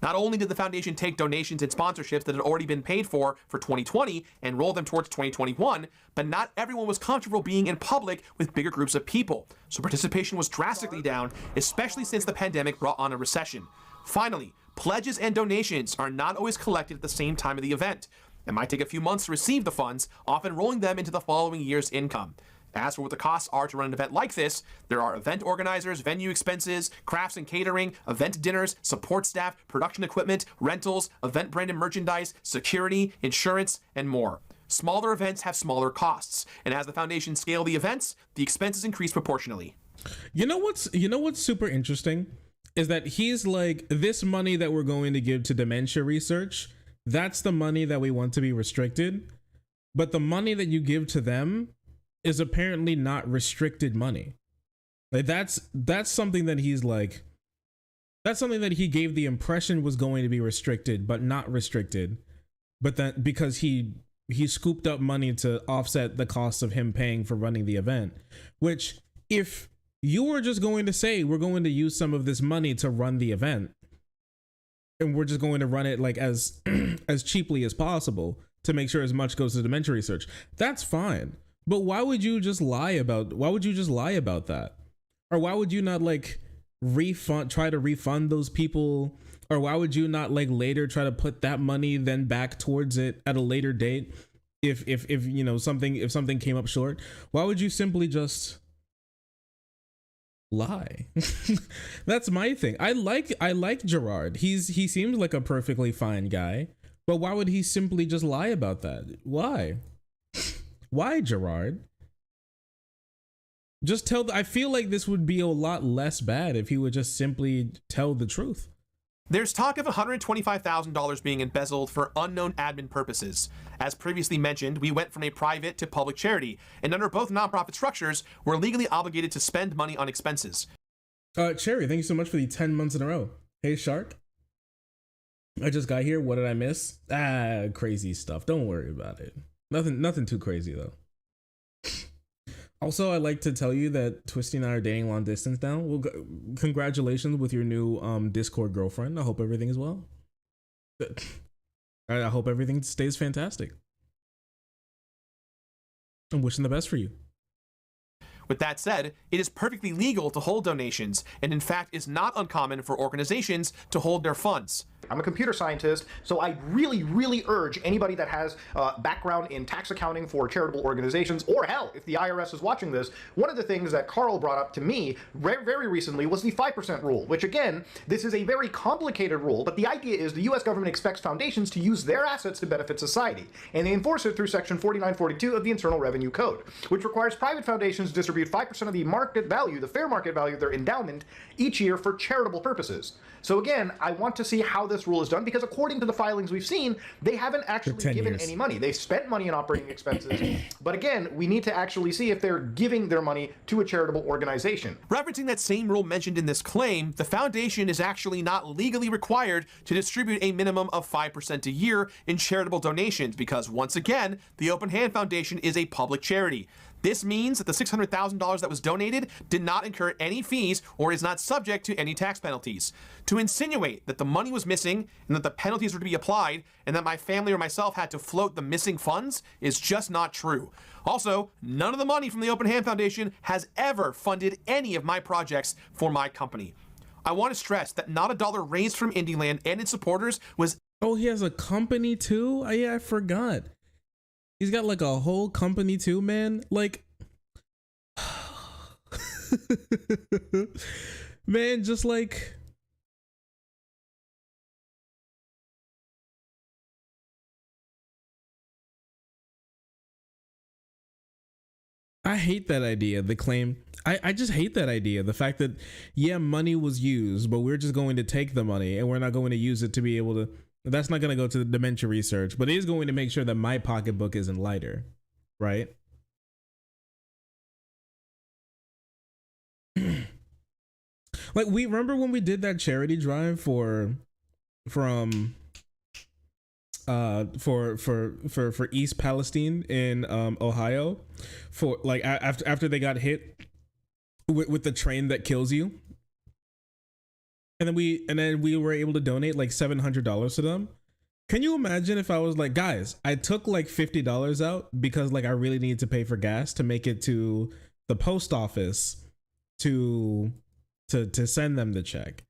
Not only did the foundation take donations and sponsorships that had already been paid for 2020 and roll them towards 2021, but not everyone was comfortable being in public with bigger groups of people. So participation was drastically down, especially since the pandemic brought on a recession. Finally, pledges and donations are not always collected at the same time of the event. It might take a few months to receive the funds, often rolling them into the following year's income. As for what the costs are to run an event like this, there are event organizers, venue expenses, crafts and catering, event dinners, support staff, production equipment, rentals, event branded merchandise, security, insurance, and more. Smaller events have smaller costs, and as the foundation scale the events, the expenses increase proportionally. You know what's super interesting is that he's like, this money that we're going to give to dementia research, that's the money that we want to be restricted, but the money that you give to them is apparently not restricted money. Like that's something that he's like, that's something that he gave the impression was going to be restricted but not restricted, but that because he scooped up money to offset the cost of him paying for running the event, which if you were just going to say we're going to use some of this money to run the event and we're just going to run it like as as cheaply as possible to make sure as much goes to dementia research, that's fine. But why would you just lie about that? Or why would you not like try to refund those people? Or why would you not like later try to put that money then back towards it at a later date if you know something came up short? Why would you simply just lie? That's my thing. I like Gerard. He seems like a perfectly fine guy, but why would he simply just lie about that? Why? Why, Gerard? Just tell I feel like this would be a lot less bad if he would just simply tell the truth. There's talk of $125,000 being embezzled for unknown admin purposes. As previously mentioned, we went from a private to public charity, and under both nonprofit structures, we're legally obligated to spend money on expenses. Cherry, thank you so much for the 10 months in a row. Hey, Shark. I just got here. What did I miss? Crazy stuff. Don't worry about it. Nothing too crazy, though. Also, I'd like to tell you that Twisty and I are dating long distance now. Well, congratulations with your new Discord girlfriend. I hope everything is well. I hope everything stays fantastic. I'm wishing the best for you. With that said, it is perfectly legal to hold donations, and in fact is not uncommon for organizations to hold their funds. I'm a computer scientist, so I really urge anybody that has background in tax accounting for charitable organizations, or hell, if the IRS is watching this, one of the things that Carl brought up to me very recently was the 5% rule, which again, this is a very complicated rule, but the idea is the US government expects foundations to use their assets to benefit society, and they enforce it through section 4942 of the Internal Revenue Code, which requires private foundations to distribute 5% of the market value, the fair market value of their endowment each year for charitable purposes. So again, I want to see how this rule is done, because according to the filings we've seen, they haven't actually given any money. They've spent money on operating expenses, but again, we need to actually see if they're giving their money to a charitable organization. Referencing that same rule mentioned in this claim, the foundation is actually not legally required to distribute a minimum of 5% a year in charitable donations, because once again, the Open Hand Foundation is a public charity. This means that the $600,000 that was donated did not incur any fees or is not subject to any tax penalties. To insinuate that the money was missing and that the penalties were to be applied and that my family or myself had to float the missing funds is just not true. Also, none of the money from the Open Hand Foundation has ever funded any of my projects for my company. I want to stress that not a dollar raised from Indieland and its supporters was... Oh, he has a company too? Oh, yeah, I forgot. He's got like a whole company too, man. Like, Man, just like, I hate that idea. The claim, I just hate that idea. The fact that, yeah, money was used, but we're just going to take the money and we're not going to use it to be able to, that's not going to go to the dementia research, but it is going to make sure that my pocketbook isn't lighter, right? Like, we remember when we did that charity drive for East Palestine in Ohio, for like after they got hit with the train that kills you, and then we were able to donate like $700 to them. Can you imagine if I was like, guys, I took like $50 out because like I really need to pay for gas to make it to the post office to send them the check.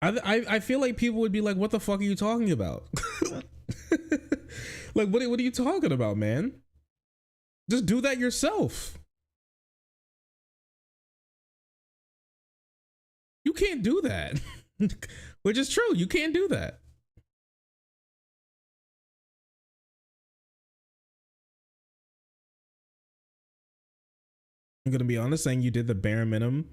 I feel like people would be like, what the fuck are you talking about? Like, what are you talking about, man? Just do that yourself. You can't do that. Which is true. You can't do that. I'm gonna be honest, saying you did the bare minimum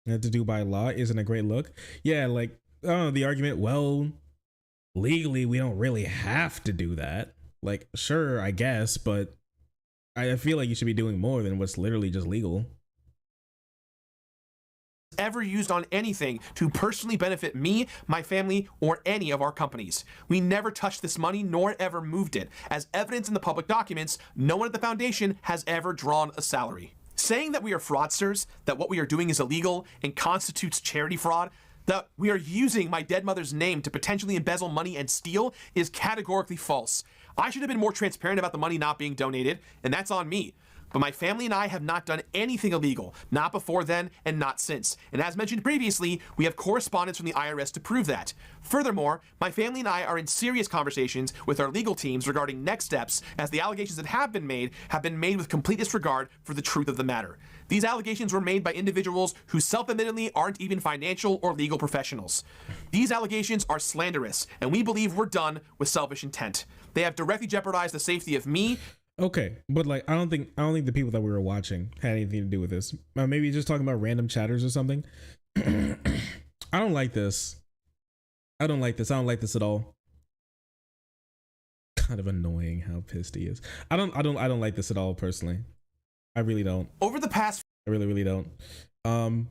to do by law isn't a great look. Yeah, like, oh, the argument, well, legally we don't really have to do that. Like, sure, I guess, but I feel like you should be doing more than what's literally just legal. Ever used on anything to personally benefit me, my family, or any of our companies. We never touched this money nor ever moved it. As evidence in the public documents, no one at the foundation has ever drawn a salary. Saying that we are fraudsters, that what we are doing is illegal and constitutes charity fraud, that we are using my dead mother's name to potentially embezzle money and steal is categorically false. I should have been more transparent about the money not being donated, and that's on me. But my family and I have not done anything illegal, not before then and not since. And as mentioned previously, we have correspondence from the IRS to prove that. Furthermore, my family and I are in serious conversations with our legal teams regarding next steps, as the allegations that have been made with complete disregard for the truth of the matter. These allegations were made by individuals who self-admittedly aren't even financial or legal professionals. These allegations are slanderous, and we believe we're done with selfish intent. They have directly jeopardized the safety of me. Okay, but like, I don't think the people that we were watching had anything to do with this. Maybe just talking about random chatters or something. I don't like this. I don't like this. I don't like this at all. Kind of annoying how pissed he is. I don't like this at all personally. I really don't. Over the past, I really don't.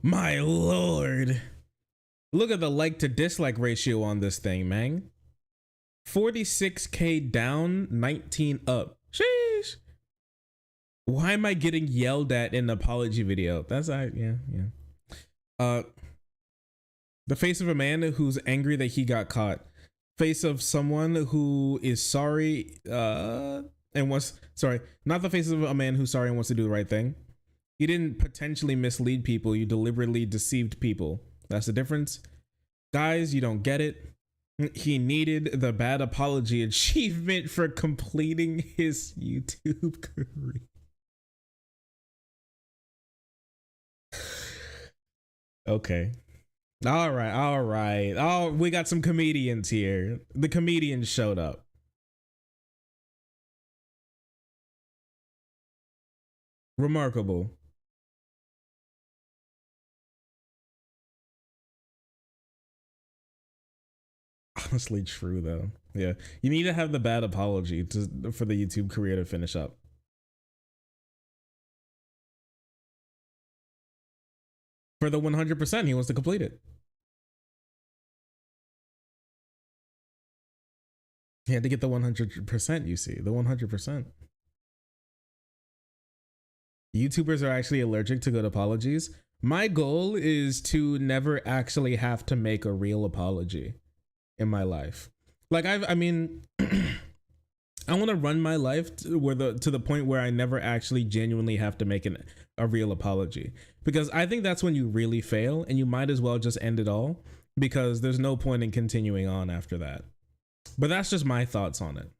My lord. Look at the like to dislike ratio on this thing, man. 46K down, 19 up. Sheesh. Why am I getting yelled at in an apology video? That's yeah. The face of a man who's angry that he got caught. Face of someone who is sorry and wants, sorry, not the face of a man who's sorry and wants to do the right thing. You didn't potentially mislead people, you deliberately deceived people. That's the difference. Guys, you don't get it. He needed the bad apology achievement for completing his YouTube career. Okay. All right. Oh, we got some comedians here. The comedians showed up. Remarkable. Honestly true though. Yeah, you need to have the bad apology for the YouTube career to finish up. For the 100%, he wants to complete it. He had to get the 100%, you see, the 100%. YouTubers are actually allergic to good apologies. My goal is to never actually have to make a real apology in my life. Like I mean, I want to run my life to the point where I never actually genuinely have to make a real apology, because I think that's when you really fail, and you might as well just end it all, because there's no point in continuing on after that. But that's just my thoughts on it.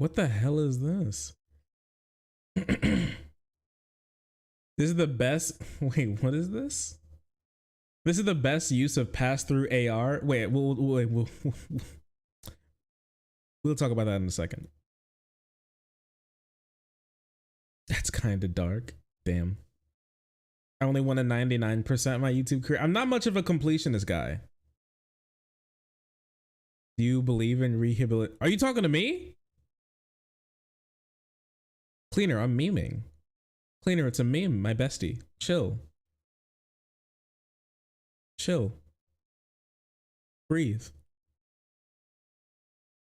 What the hell is this? This is the best. Wait, what is this? This is the best use of pass-through AR. Wait, we'll talk about that in a second. That's kind of dark. Damn. I only want a 99% my YouTube career. I'm not much of a completionist guy. Do you believe in rehabilitation? Are you talking to me? Cleaner, I'm memeing. Cleaner, it's a meme, my bestie. Chill. Chill. Breathe.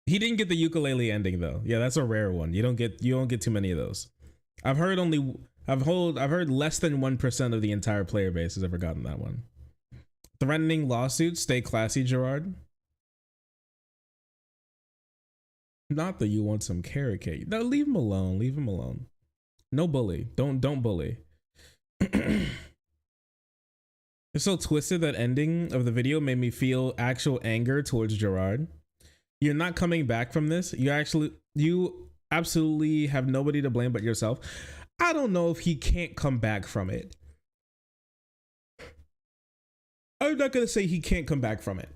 He didn't get the ukulele ending though. Yeah, that's a rare one. You don't get too many of those. I've heard less than 1% of the entire player base has ever gotten that one. Threatening lawsuits, stay classy, Gerard. Not that you want some carrot cake. No, leave him alone. Leave him alone. No bully. Don't bully. It's so twisted. That ending of the video made me feel actual anger towards Gerard. You're not coming back from this. You absolutely have nobody to blame but yourself. I don't know if he can't come back from it. I'm not gonna say he can't come back from it.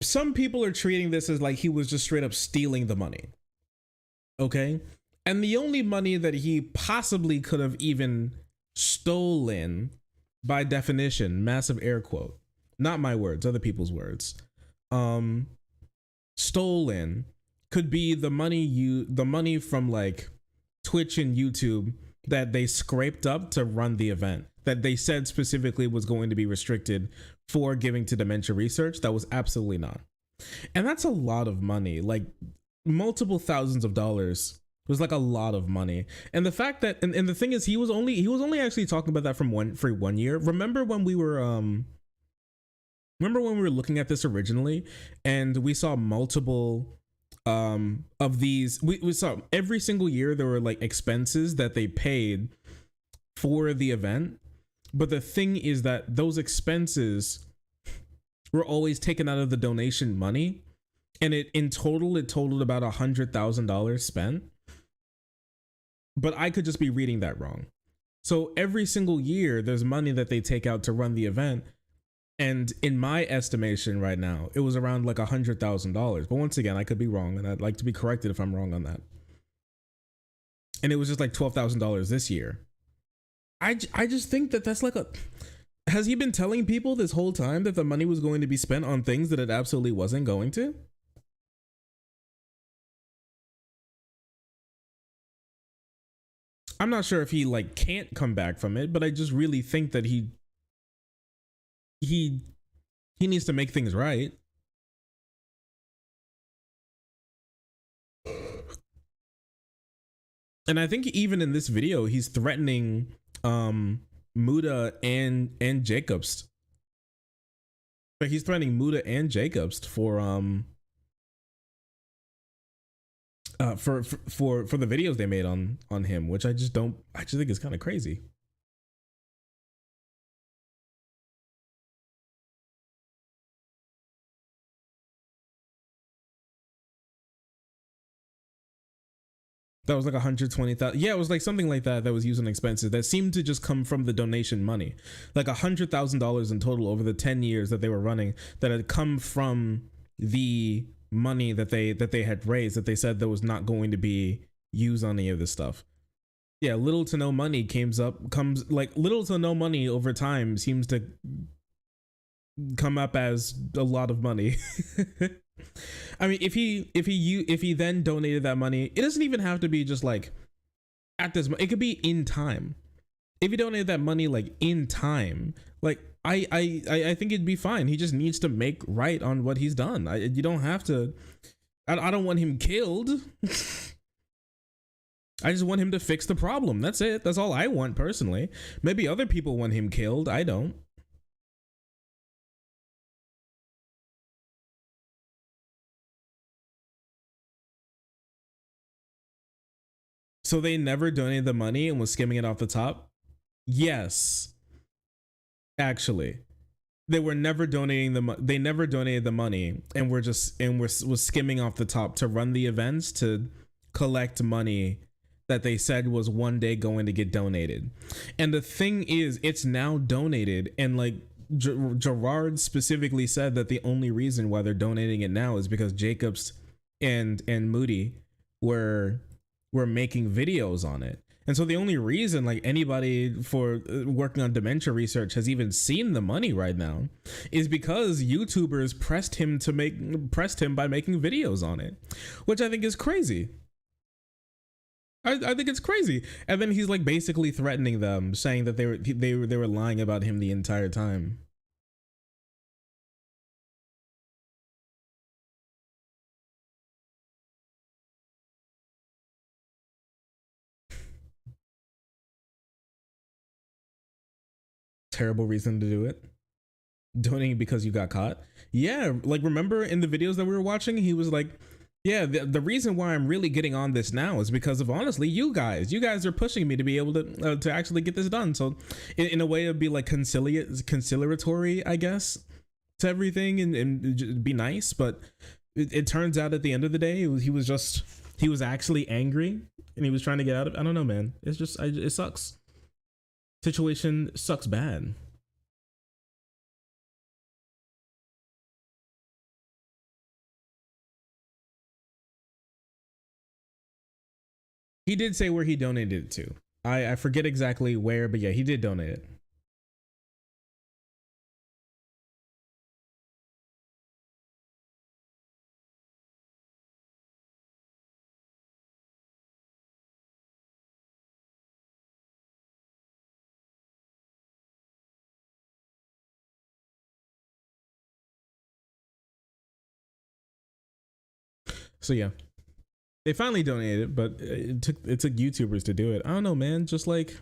Some people are treating this as like he was just straight up stealing the money. Okay? And the only money that he possibly could have even stolen, by definition, massive air quote, not my words, other people's words, stolen, could be the money from like Twitch and YouTube that they scraped up to run the event, that they said specifically was going to be restricted for giving to dementia research. That was absolutely not. And that's a lot of money, like multiple thousands of dollars was like a lot of money. And the fact that, and the thing is, he was only actually talking about that for 1 year. Remember when we were looking at this originally and we saw multiple of these, we saw every single year there were like expenses that they paid for the event. But the thing is that those expenses were always taken out of the donation money. And it totaled about $100,000 spent. But I could just be reading that wrong. So every single year there's money that they take out to run the event. And in my estimation right now, it was around like $100,000. But once again, I could be wrong, and I'd like to be corrected if I'm wrong on that. And it was just like $12,000 this year. I just think that that's like a... Has he been telling people this whole time that the money was going to be spent on things that it absolutely wasn't going to? I'm not sure if he like can't come back from it, but I just really think that he needs to make things right. And I think even in this video, he's threatening Muda and Jacobs. But he's threatening Muda and Jacobs for the videos they made on him, which I just think is kind of crazy. That was like 120,000. Yeah, it was like something like that was used on expenses that seemed to just come from the donation money. Like $100,000 in total over the 10 years that they were running, that had come from the money that they had raised, that they said that was not going to be used on any of this stuff. Yeah, little to no money little to no money over time seems to come up as a lot of money. I mean, if he then donated that money, it doesn't even have to be just like at this. It could be in time. If he donated that money like in time, like I think it'd be fine. He just needs to make right on what he's done. You don't have to. I don't want him killed. I just want him to fix the problem. That's it. That's all I want personally. Maybe other people want him killed. I don't. So they never donated the money and was skimming it off the top? Yes. Actually, they were never donating they never donated the money and was skimming off the top to run the events, to collect money that they said was one day going to get donated. And the thing is, it's now donated, and like Gerard specifically said that the only reason why they're donating it now is because Jacobs and Moody were making videos on it. And so the only reason like anybody for working on dementia research has even seen the money right now is because YouTubers pressed him by making videos on it, which I think is crazy. I think it's crazy. And then he's like basically threatening them, saying that they were lying about him the entire time. Terrible reason to do it. Donating because you got caught. Yeah, like remember in the videos that we were watching, he was like, yeah, the reason why I'm really getting on this now is because of honestly you guys are pushing me to be able to actually get this done. So in a way it'd be like conciliatory, I guess, to everything, and be nice. But it turns out at the end of the day he was actually angry and he was trying to get out of it. I don't know, man. It's just it sucks. Situation sucks bad. He did say where he donated it to. I forget exactly where, but yeah, he did donate it. So yeah, they finally donated, but it took YouTubers to do it. I don't know, man. Just like,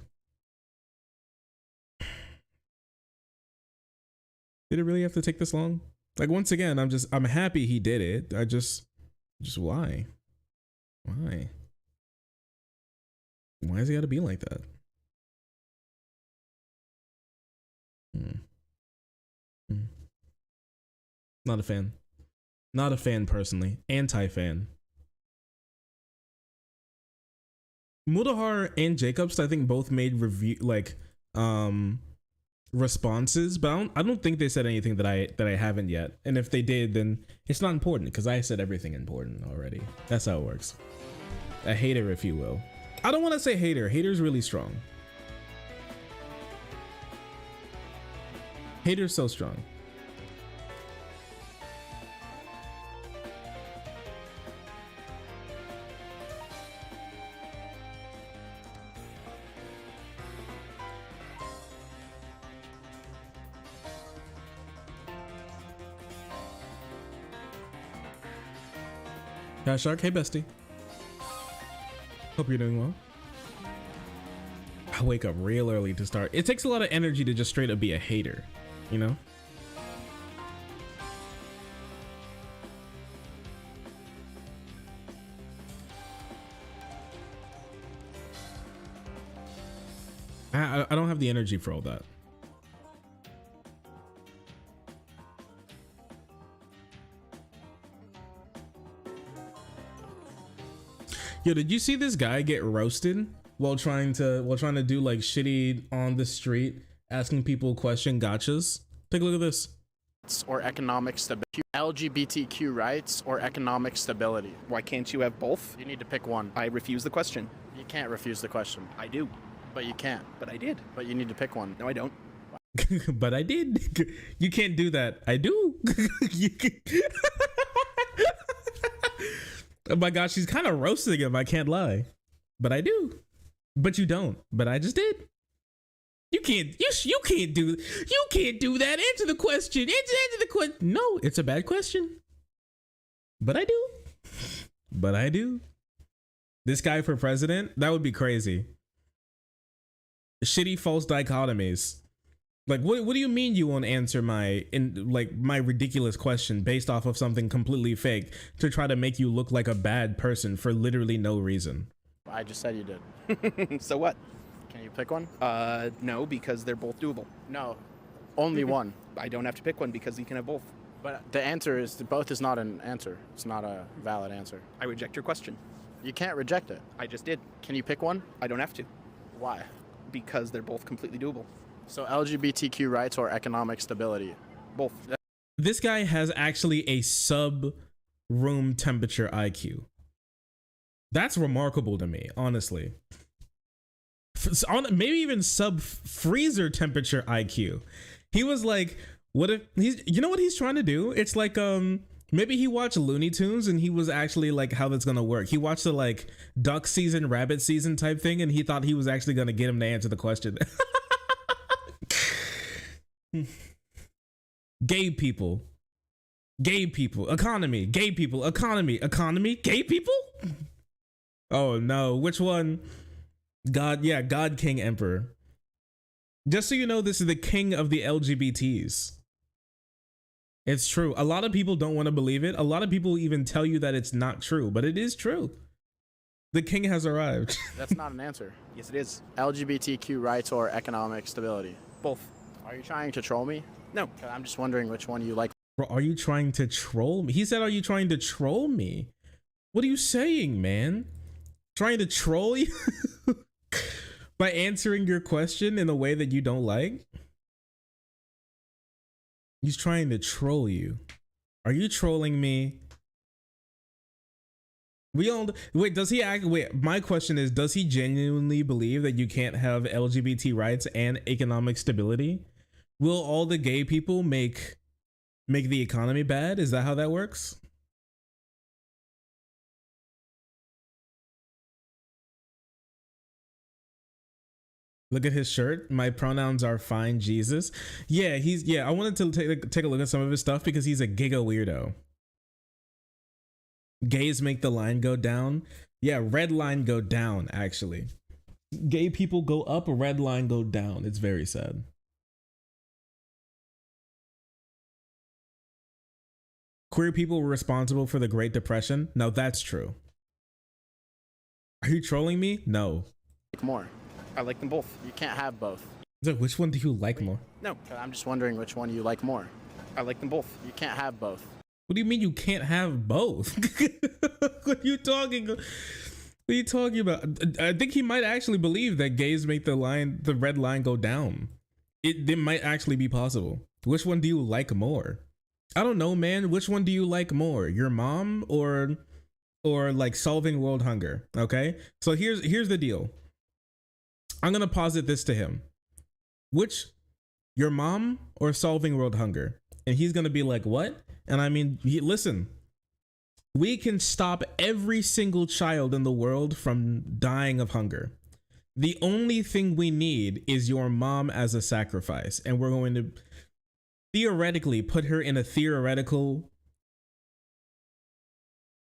did it really have to take this long? Like, once again, I'm happy he did it. I just why is it gotta be like that? Not a fan. Not a fan personally. Anti-fan. Muldahar and Jacobs, I think, both made responses, but I don't think they said anything that I haven't yet. And if they did, then it's not important because I said everything important already. That's how it works. A hater, if you will. I don't want to say hater. Hater's really strong. Hater's so strong. Yeah, Shark. Hey, bestie. Hope you're doing well. I wake up real early to start. It takes a lot of energy to just straight up be a hater, you know? I don't have the energy for all that. Yo, did you see this guy get roasted while trying to do like shitty on the street, asking people question gotchas? Take a look at this. Or economic stability. LGBTQ rights or economic stability. Why can't you have both? You need to pick one. I refuse the question. You can't refuse the question. I do. But you can't. But I did. But you need to pick one. No, I don't. But I did. You can't do that. I do. You can. Oh my gosh, she's kind of roasting him. I can't lie. But I do. But you don't. But I just did. You can't do that. Answer the question. Answer the question. No, it's a bad question. But I do. But I do. This guy for president? That would be crazy. Shitty false dichotomies. Like, what do you mean you won't answer my ridiculous question based off of something completely fake to try to make you look like a bad person for literally no reason? I just said you did. So what? Can you pick one? No, because they're both doable. No, only one. I don't have to pick one because you can have both. But the answer is both is not an answer. It's not a valid answer. I reject your question. You can't reject it. I just did. Can you pick one? I don't have to. Why? Because they're both completely doable. So LGBTQ rights or economic stability? Both. This guy has actually a sub room temperature IQ. That's remarkable to me, honestly. Maybe even sub freezer temperature IQ. He was like, what if he's, you know what he's trying to do? It's like, maybe he watched Looney Tunes and he was actually like, how that's gonna work. He watched the like duck season, rabbit season type thing, and he thought he was actually gonna get him to answer the question. Gay people, economy, gay people, economy, gay people. Oh no, which one? God, yeah, God, King, Emperor. Just so you know, this is the king of the LGBTs. It's true. A lot of people don't want to believe it. A lot of people even tell you that it's not true, but it is true. The king has arrived. That's not an answer. Yes, it is. LGBTQ rights or economic stability? Both. Are you trying to troll me? No. I'm just wondering which one you like. Bro, are you trying to troll me? He said, are you trying to troll me? What are you saying, man? Trying to troll you? By answering your question in a way that you don't like? He's trying to troll you. Are you trolling me? Wait, does he act? Wait, my question is, does he genuinely believe that you can't have LGBT rights and economic stability? Will all the gay people make the economy bad? Is that how that works? Look at his shirt. My pronouns are fine, Jesus. Yeah, I wanted to take a look at some of his stuff because he's a giga weirdo. Gays make the line go down. Yeah, red line go down, actually. Gay people go up, red line go down. It's very sad. Queer people were responsible for the Great Depression. No, that's true. Are you trolling me? No. More. I like them both. You can't have both. So which one do you like more? No. I'm just wondering which one you like more. I like them both. You can't have both. What do you mean you can't have both? What are you talking about? I think he might actually believe that gays make the red line go down. It might actually be possible. Which one do you like more? I don't know, man. Which one do you like more? Your mom or like solving world hunger? Okay? So here's the deal. I'm going to posit this to him. Which, your mom or solving world hunger? And he's going to be like, what? And I mean, listen, we can stop every single child in the world from dying of hunger. The only thing we need is your mom as a sacrifice. And we're going to theoretically put her in a theoretical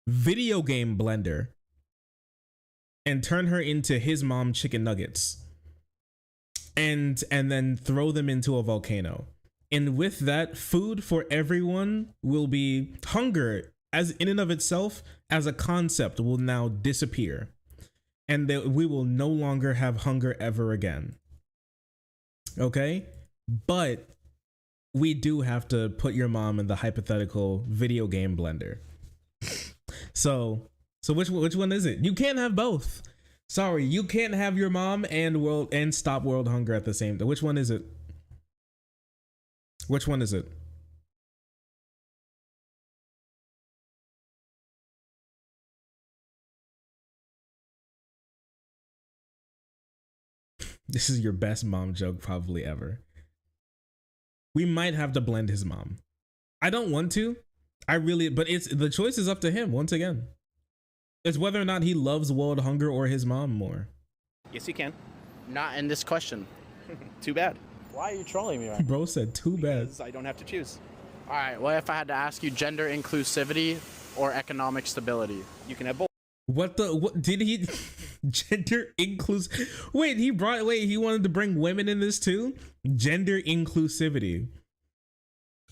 video game blender and turn her into his mom chicken nuggets. And then throw them into a volcano. And with that, food for everyone will be hunger as in and of itself as a concept will now disappear. And that we will no longer have hunger ever again. Okay? But we do have to put your mom in the hypothetical video game blender. So which one is it? You can't have both. Sorry, you can't have your mom and stop world hunger at the same time. Which one is it? Which one is it? This is your best mom joke probably ever. We might have to blend his mom. I don't want to. But the choice is up to him once again. It's whether or not he loves world hunger or his mom more. Yes, you can. Not in this question. Too bad. Why are you trolling me right now? Bro said too bad. Because I don't have to choose. All right, what if I had to ask you gender inclusivity or economic stability? You can have both. What did he gender inclusive? Wait, he wanted to bring women in this too? Gender inclusivity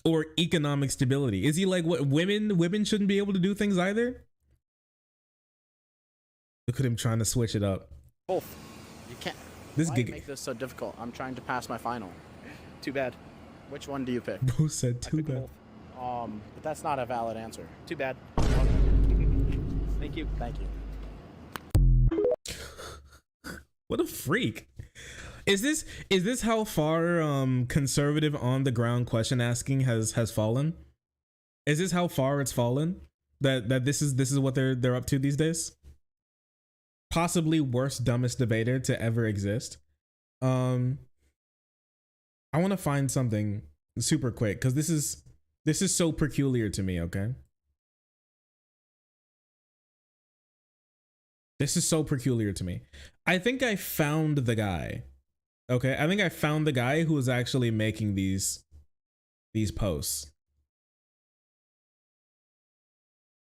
or economic stability. Is he like what women shouldn't be able to do things either? Look at him trying to switch it up. Both. You can't. Why do you make this so difficult? I'm trying to pass my final. Too bad. Which one do you pick? Bro said too bad. But that's not a valid answer. Too bad. Thank you. Thank you. What a freak. Is this how far conservative on the ground question asking has fallen? Is this how far it's fallen? That this is what they're up to these days? Possibly worst, dumbest debater to ever exist. I want to find something super quick because this is so peculiar to me, okay? This is so peculiar to me. I think I found the guy. Okay, I think I found the guy who was actually making these posts.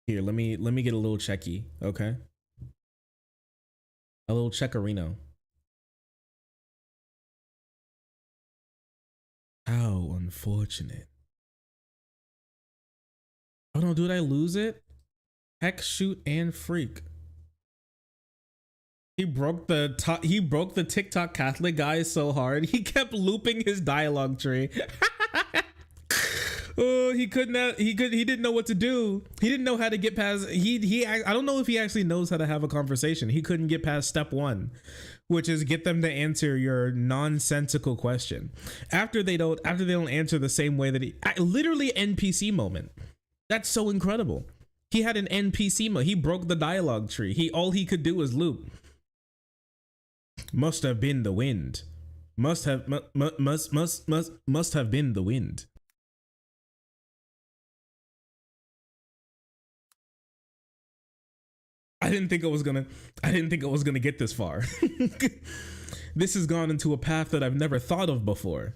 Here, let me get a little checky, okay? A little checkerino. How unfortunate. Oh no, did I lose it? Heck, shoot, and freak. He broke the TikTok Catholic guy so hard he kept looping his dialogue tree. Oh, he didn't know what to do. He didn't know how to get past I don't know if he actually knows how to have a conversation. He couldn't get past step 1, which is get them to answer your nonsensical question. After they don't answer the same way that literally NPC moment. That's so incredible. He had an NPC moment. He broke the dialogue tree. All he could do was loop. Must have been the wind. Must have been the wind. I didn't think it was gonna get this far. This has gone into a path that I've never thought of before.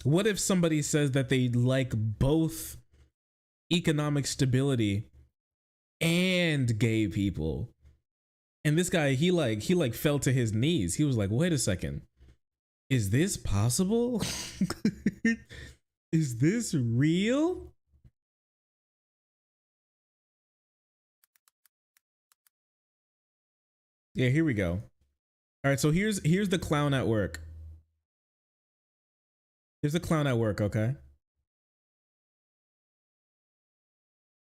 What if somebody says that they like both economic stability and gay people? And this guy, he fell to his knees. He was like, wait a second. Is this possible? Is this real? Yeah, here we go. All right, so here's the clown at work. Here's the clown at work, okay?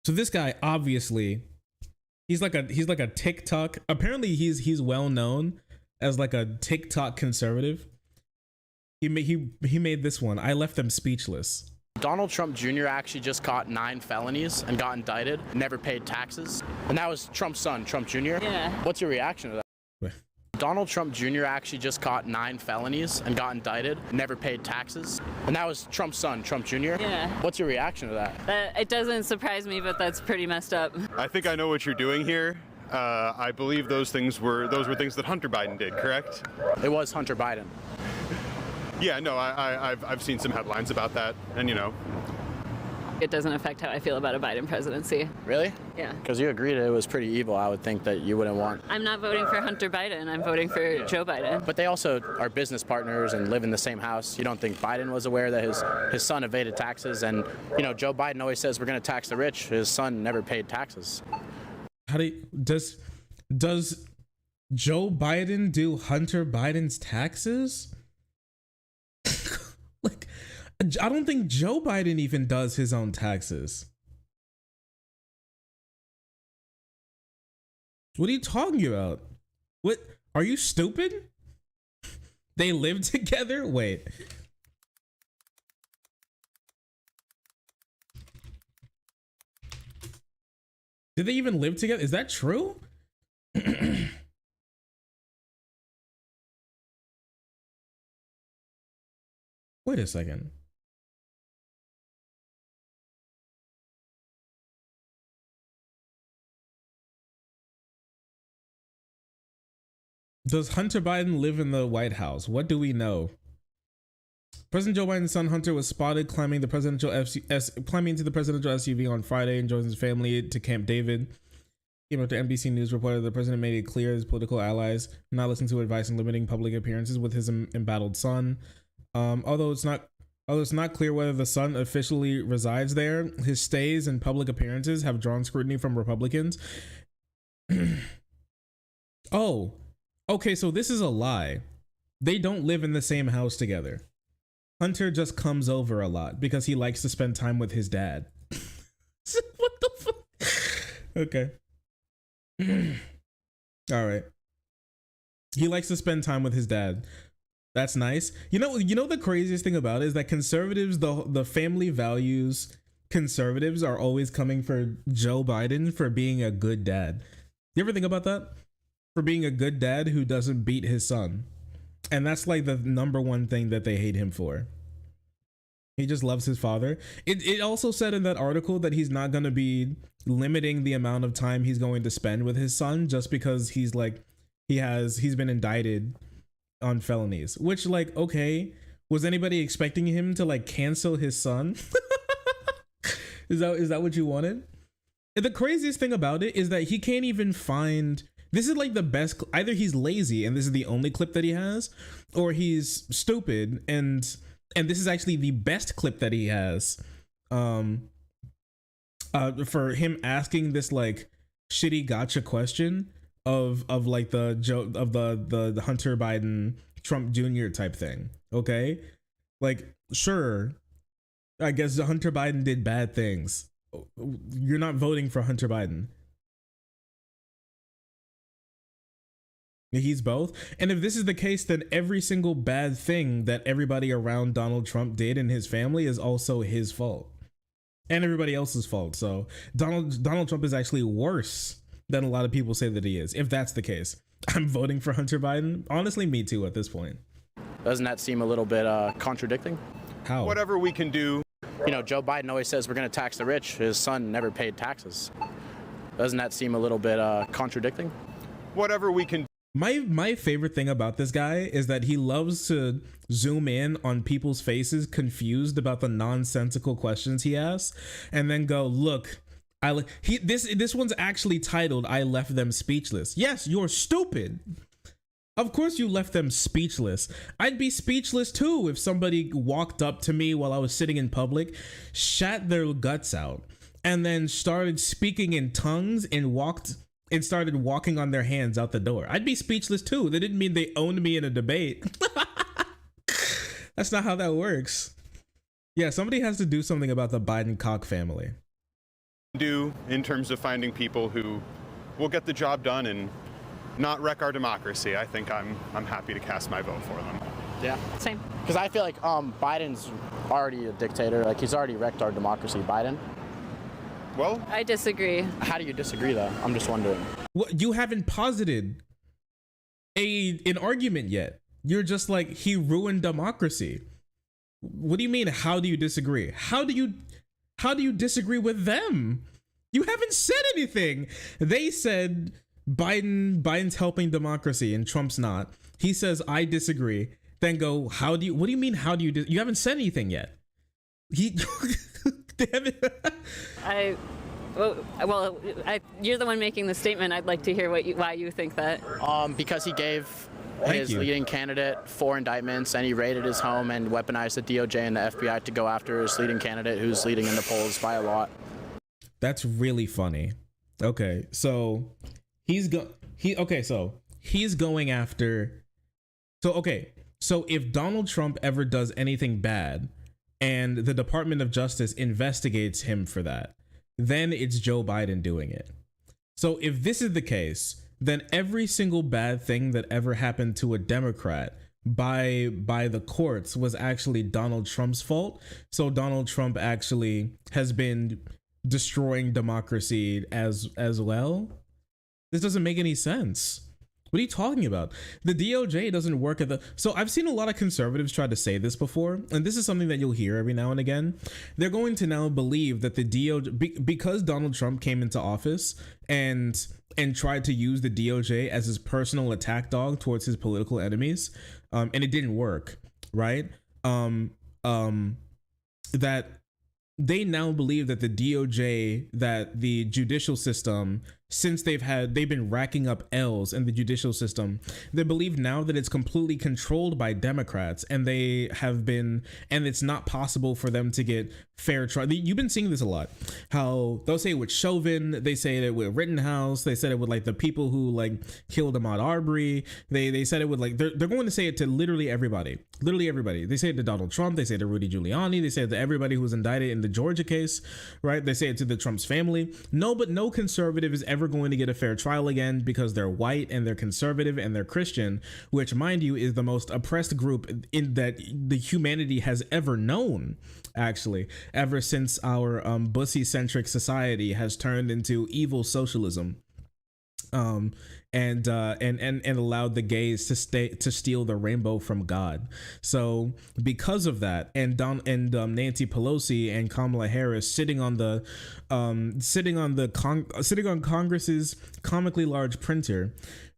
So this guy, obviously, he's like a TikTok. Apparently he's well known as like a TikTok conservative. He made this one. I left them speechless. Donald Trump Jr. actually just caught 9 felonies and got indicted, never paid taxes. And that was Trump's son, Trump Jr. Yeah. What's your reaction to that? Wait. Donald Trump Jr. actually just caught 9 felonies and got indicted, never paid taxes. And that was Trump's son, Trump Jr. Yeah. What's your reaction to that? It doesn't surprise me, but that's pretty messed up. I think I know what you're doing here. I believe those were things that Hunter Biden did, correct? It was Hunter Biden. Yeah, no, I've seen some headlines about that, and you know. It doesn't affect how I feel about a Biden presidency. Really? Yeah. Because you agreed it was pretty evil. I would think that you wouldn't want. I'm not voting for Hunter Biden. I'm voting for Joe Biden. But they also are business partners and live in the same house. You don't think Biden was aware that his son evaded taxes? And, you know, Joe Biden always says we're going to tax the rich. His son never paid taxes. Does Joe Biden do Hunter Biden's taxes? Like, I don't think Joe Biden even does his own taxes. What are you talking about? What? Are you stupid? They live together? Wait. Did they even live together? Is that true? Wait a second. Does Hunter Biden live in the White House? What do we know? President Joe Biden's son Hunter was spotted climbing into the presidential SUV on Friday and joins his family to Camp David. Came up to NBC News reported the president made it clear his political allies not listen to advice and limiting public appearances with his embattled son. Although it's not clear whether the son officially resides there, his stays and public appearances have drawn scrutiny from Republicans. Oh, okay, so this is a lie. They don't live in the same house together. Hunter just comes over a lot because he likes to spend time with his dad. What the fuck? Okay. All right. He likes to spend time with his dad. That's nice. You know the craziest thing about it is that conservatives, the family values conservatives are always coming for Joe Biden for being a good dad. You ever think about that? For being a good dad who doesn't beat his son. And that's like the number one thing that they hate him for. He just loves his father. It also said in that article that he's not going to be limiting the amount of time he's going to spend with his son just because he's like, he's been indicted on felonies, which, like, okay, was anybody expecting him to like cancel his son? Is that what you wanted? And the craziest thing about it is that he can't even find, this is like the best, either he's lazy and this is the only clip that he has, or he's stupid and this is actually the best clip that he has for him asking this like shitty gotcha question of like the joke of the Hunter Biden Trump Jr. type thing. Okay, like, sure, I guess Hunter Biden did bad things. You're not voting for Hunter Biden. He's both. And if this is the case, then every single bad thing that everybody around Donald Trump did in his family is also his fault and everybody else's fault. So Donald Trump is actually worse than a lot of people say that he is. If that's the case, I'm voting for Hunter Biden. Honestly, me too at this point. Doesn't that seem a little bit contradicting? How? Whatever we can do. You know, Joe Biden always says we're going to tax the rich. His son never paid taxes. Doesn't that seem a little bit contradicting? Whatever we can. My favorite thing about this guy is that he loves to zoom in on people's faces confused about the nonsensical questions he asks and then go, look, this one's actually titled "I left them speechless." Yes, you're stupid. Of course you left them speechless. I'd be speechless too if somebody walked up to me while I was sitting in public, shat their guts out, and then started speaking in tongues and started walking on their hands out the door. I'd be speechless too. That didn't mean they owned me in a debate. That's not how that works. Yeah, somebody has to do something about the Biden Koch family. Do in terms of finding people who will get the job done and not wreck our democracy. I think I'm happy to cast my vote for them. Yeah, same. Because I feel like Biden's already a dictator. Like, he's already wrecked our democracy. Biden. Well, I disagree. How do you disagree, though? I'm just wondering. Well, you haven't posited an argument yet. You're just like, he ruined democracy. What do you mean? How do you disagree? How do you disagree with them? You haven't said anything. They said Biden's helping democracy and Trump's not. He says, I disagree. Then go, what do you mean? How do you, you haven't said anything yet. Damn it. You're the one making the statement. I'd like to hear why you think that. Because he gave his leading candidate 4 indictments, and he raided his home and weaponized the DOJ and the FBI to go after his leading candidate, who's leading in the polls by a lot. That's really funny. Okay, so he's going after. So if Donald Trump ever does anything bad, and the Department of Justice investigates him for that, then it's Joe Biden doing it. So if this is the case, then every single bad thing that ever happened to a Democrat by the courts was actually Donald Trump's fault. So Donald Trump actually has been destroying democracy as well. This doesn't make any sense. What are you talking about? The DOJ doesn't work at the... So I've seen a lot of conservatives try to say this before, and this is something that you'll hear every now and again. They're going to now believe that the DOJ... Because Donald Trump came into office and tried to use the DOJ as his personal attack dog towards his political enemies, and it didn't work, right? That they now believe that the DOJ, that the judicial system, since they've been racking up L's in the judicial system, they believe now that it's completely controlled by Democrats, and it's not possible for them to get fair trial. You've been seeing this a lot, how they'll say it with Chauvin, they say it with Rittenhouse, they said it with like the people who like killed Ahmaud Arbery, they said it with like, they're going to say it to literally everybody. They say it to Donald Trump, they say it to Rudy Giuliani, they say it to everybody who was indicted in the Georgia case, right? They say it to the Trump's family. No conservative is ever never going to get a fair trial again because they're white and they're conservative and they're Christian, which, mind you, is the most oppressed group in that the humanity has ever known, actually, ever since our bussy-centric society has turned into evil socialism. And allowed the gays to steal the rainbow from God. So because of that, and Nancy Pelosi and Kamala Harris sitting on Congress's comically large printer,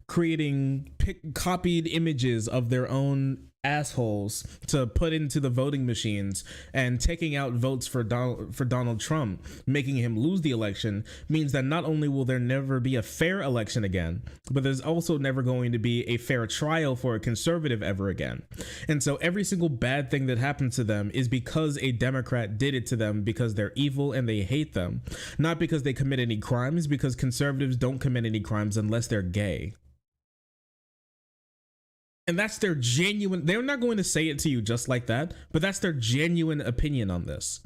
creating copied images of their own assholes to put into the voting machines and taking out votes for Donald Trump, making him lose the election, means that not only will there never be a fair election again, but there's also never going to be a fair trial for a conservative ever again. And so every single bad thing that happens to them is because a Democrat did it to them, because they're evil and they hate them, not because they commit any crimes, because conservatives don't commit any crimes unless they're gay. And that's their genuine, they're not going to say it to you just like that, but that's their genuine opinion on this.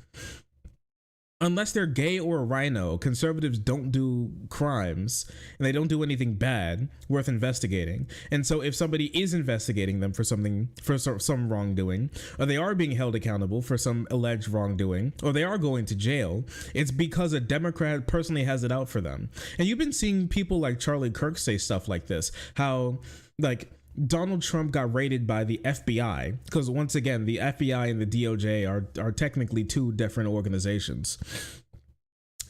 Unless they're gay or a rhino, conservatives don't do crimes and they don't do anything bad worth investigating. And so if somebody is investigating them for something, for some wrongdoing, or they are being held accountable for some alleged wrongdoing, or they are going to jail, it's because a Democrat personally has it out for them. And you've been seeing people like Charlie Kirk say stuff like this, how like Donald Trump got raided by the FBI, because once again, the FBI and the DOJ are technically two different organizations.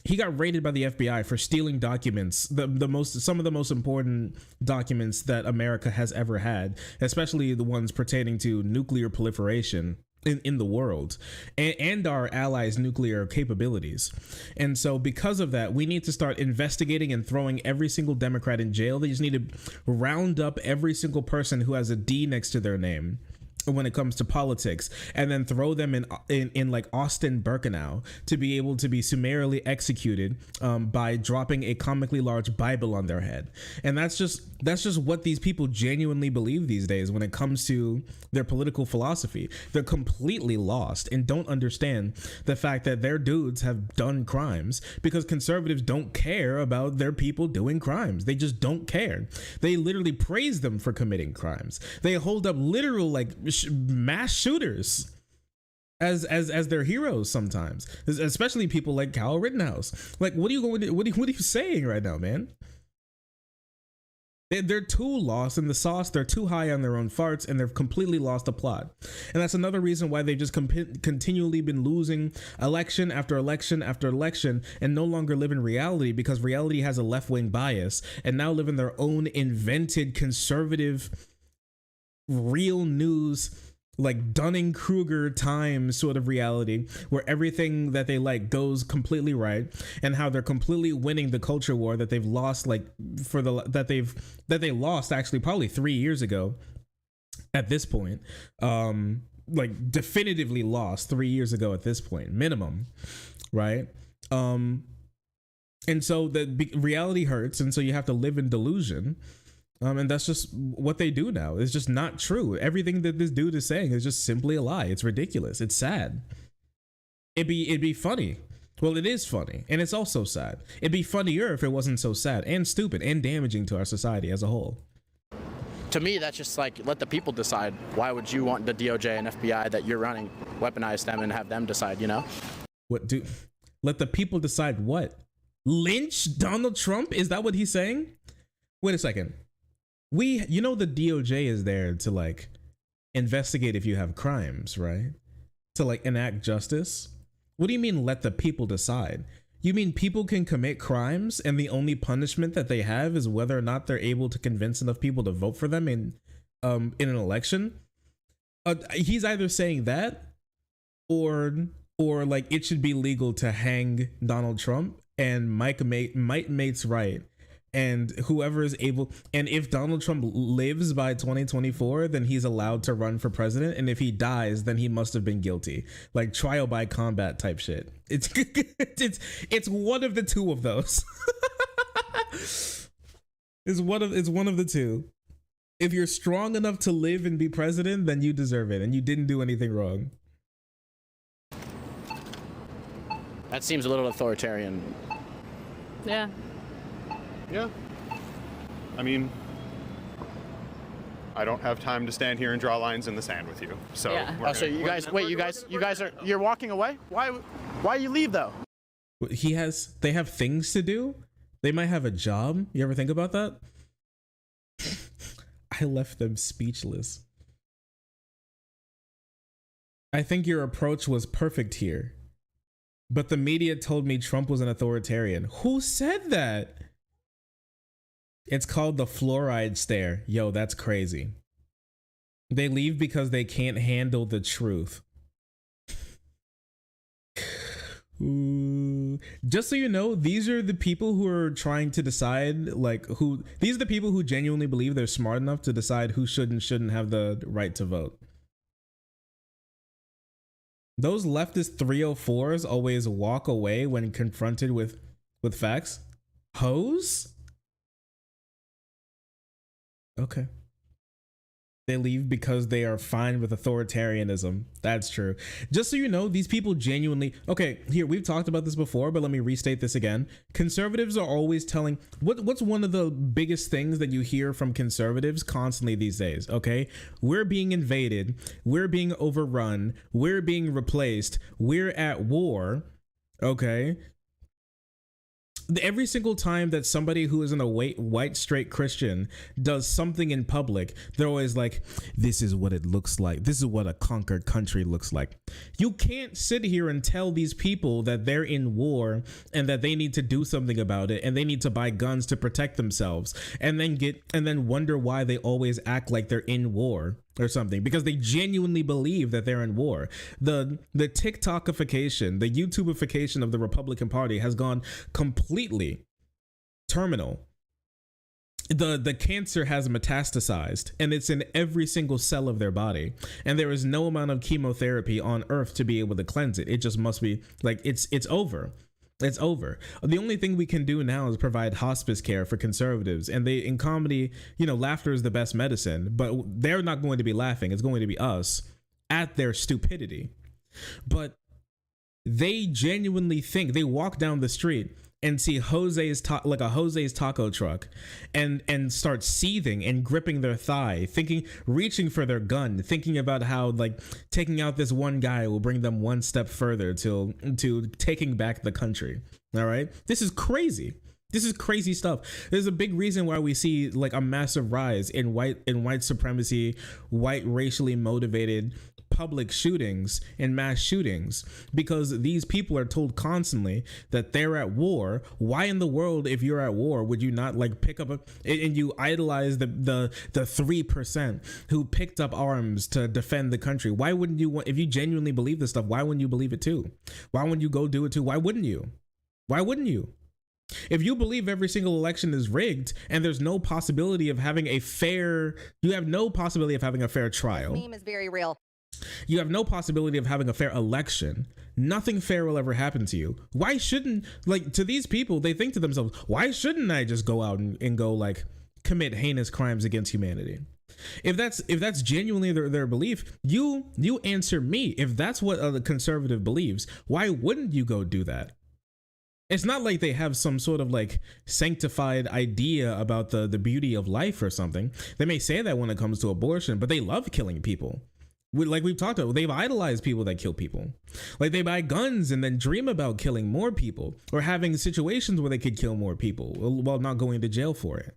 He got raided by the FBI for stealing documents, some of the most important documents that America has ever had, especially the ones pertaining to nuclear proliferation in the world and our allies' nuclear capabilities. And so because of that, we need to start investigating and throwing every single Democrat in jail. They just need to round up every single person who has a D next to their name when it comes to politics, and then throw them in like Austin Birkenau to be able to be summarily executed by dropping a comically large Bible on their head. And that's just what these people genuinely believe these days when it comes to their political philosophy. They're completely lost and don't understand the fact that their dudes have done crimes, because conservatives don't care about their people doing crimes. They just don't care. They literally praise them for committing crimes. They hold up literal like mass shooters as their heroes sometimes, especially people like Kyle Rittenhouse. Like, what are you saying right now, man? They're too lost in the sauce. They're too high on their own farts, and they've completely lost the plot. And that's another reason why they've just continually been losing election after election after election, and no longer live in reality, because reality has a left-wing bias, and now live in their own invented conservative real news, like Dunning-Kruger Times sort of reality, where everything that they like goes completely right, and how they're completely winning the culture war that they've lost, like that they lost actually probably 3 years ago at this point, like definitively lost 3 years ago at this point minimum, right? And so the reality hurts, and so you have to live in delusion. And that's just what they do now. It's just not true. Everything that this dude is saying is just simply a lie. It's ridiculous. It's sad. It'd be funny. Well, it is funny, and it's also sad. It'd be funnier if it wasn't so sad and stupid and damaging to our society as a whole. To me, that's just like, let the people decide. Why would you want the DOJ and FBI that you're running weaponize them and have them decide, you know? Let the people decide what? Lynch Donald Trump? Is that what he's saying? Wait a second. You know, the DOJ is there to like investigate if you have crimes, right? To like enact justice. What do you mean let the people decide? You mean people can commit crimes and the only punishment that they have is whether or not they're able to convince enough people to vote for them in an election? He's either saying that or like it should be legal to hang Donald Trump, and might mate's right. And whoever is able, and if Donald Trump lives by 2024, then he's allowed to run for president. And if he dies, then he must have been guilty, like trial by combat type shit. It's one of the two of those. It's one of the two. If you're strong enough to live and be president, then you deserve it, and you didn't do anything wrong. That seems a little authoritarian. Yeah. Yeah. I mean, I don't have time to stand here and draw lines in the sand with you. So, Oh, so you guys, wait, you guys you're walking away? Why you leave though? They have things to do. They might have a job. You ever think about that? I left them speechless. I think your approach was perfect here. But the media told me Trump was an authoritarian. Who said that? It's called the fluoride stare. Yo, that's crazy. They leave because they can't handle the truth. Ooh. Just so you know, these are the people who are trying to decide, like, these are the people who genuinely believe they're smart enough to decide who should and shouldn't have the right to vote. Those leftist 304s always walk away when confronted with facts. Hoes? Okay. They leave because they are fine with authoritarianism. That's true. Just so you know, these people genuinely... Okay, here, we've talked about this before, but let me restate this again. Conservatives are always telling... What's one of the biggest things that you hear from conservatives constantly these days, okay? We're being invaded. We're being overrun. We're being replaced. We're at war, okay? Every single time that somebody who isn't a white straight Christian does something in public, they're always like, this is what it looks like. This is what a conquered country looks like. You can't sit here and tell these people that they're in war and that they need to do something about it and they need to buy guns to protect themselves and then wonder why they always act like they're in war or something, because they genuinely believe that they're in war. The TikTokification, the YouTubeification of the Republican Party has gone completely terminal. The cancer has metastasized and it's in every single cell of their body, and there is no amount of chemotherapy on earth to be able to cleanse it. It just must be like, it's over. It's over. The only thing we can do now is provide hospice care for conservatives. And in comedy, laughter is the best medicine, but they're not going to be laughing. It's going to be us at their stupidity. But they genuinely think, they walk down the street and see Jose's taco truck and start seething and gripping their thigh, reaching for their gun, thinking about how like taking out this one guy will bring them one step further to taking back the country. All right. This is crazy. This is crazy stuff. There's a big reason why we see like a massive rise in white supremacy, white racially motivated public shootings and mass shootings, because these people are told constantly that they're at war. Why in the world, if you're at war, would you not like pick up and you idolize the 3% who picked up arms to defend the country? Why wouldn't you if you genuinely believe this stuff, why wouldn't you believe it too? Why wouldn't you go do it too? Why wouldn't you? If you believe every single election is rigged and there's no possibility of having a fair, you have no possibility of having a fair trial. This meme is very real. You have no possibility of having a fair election. Nothing fair will ever happen to you. Why shouldn't, like, to these people, they think to themselves, why shouldn't I just go out and go like commit heinous crimes against humanity? If that's genuinely their belief, you answer me. If that's what a conservative believes, why wouldn't you go do that? It's not like they have some sort of like sanctified idea about the beauty of life or something. They may say that when it comes to abortion, but they love killing people. Like we've talked about, they've idolized people that kill people. Like they buy guns and then dream about killing more people or having situations where they could kill more people while not going to jail for it.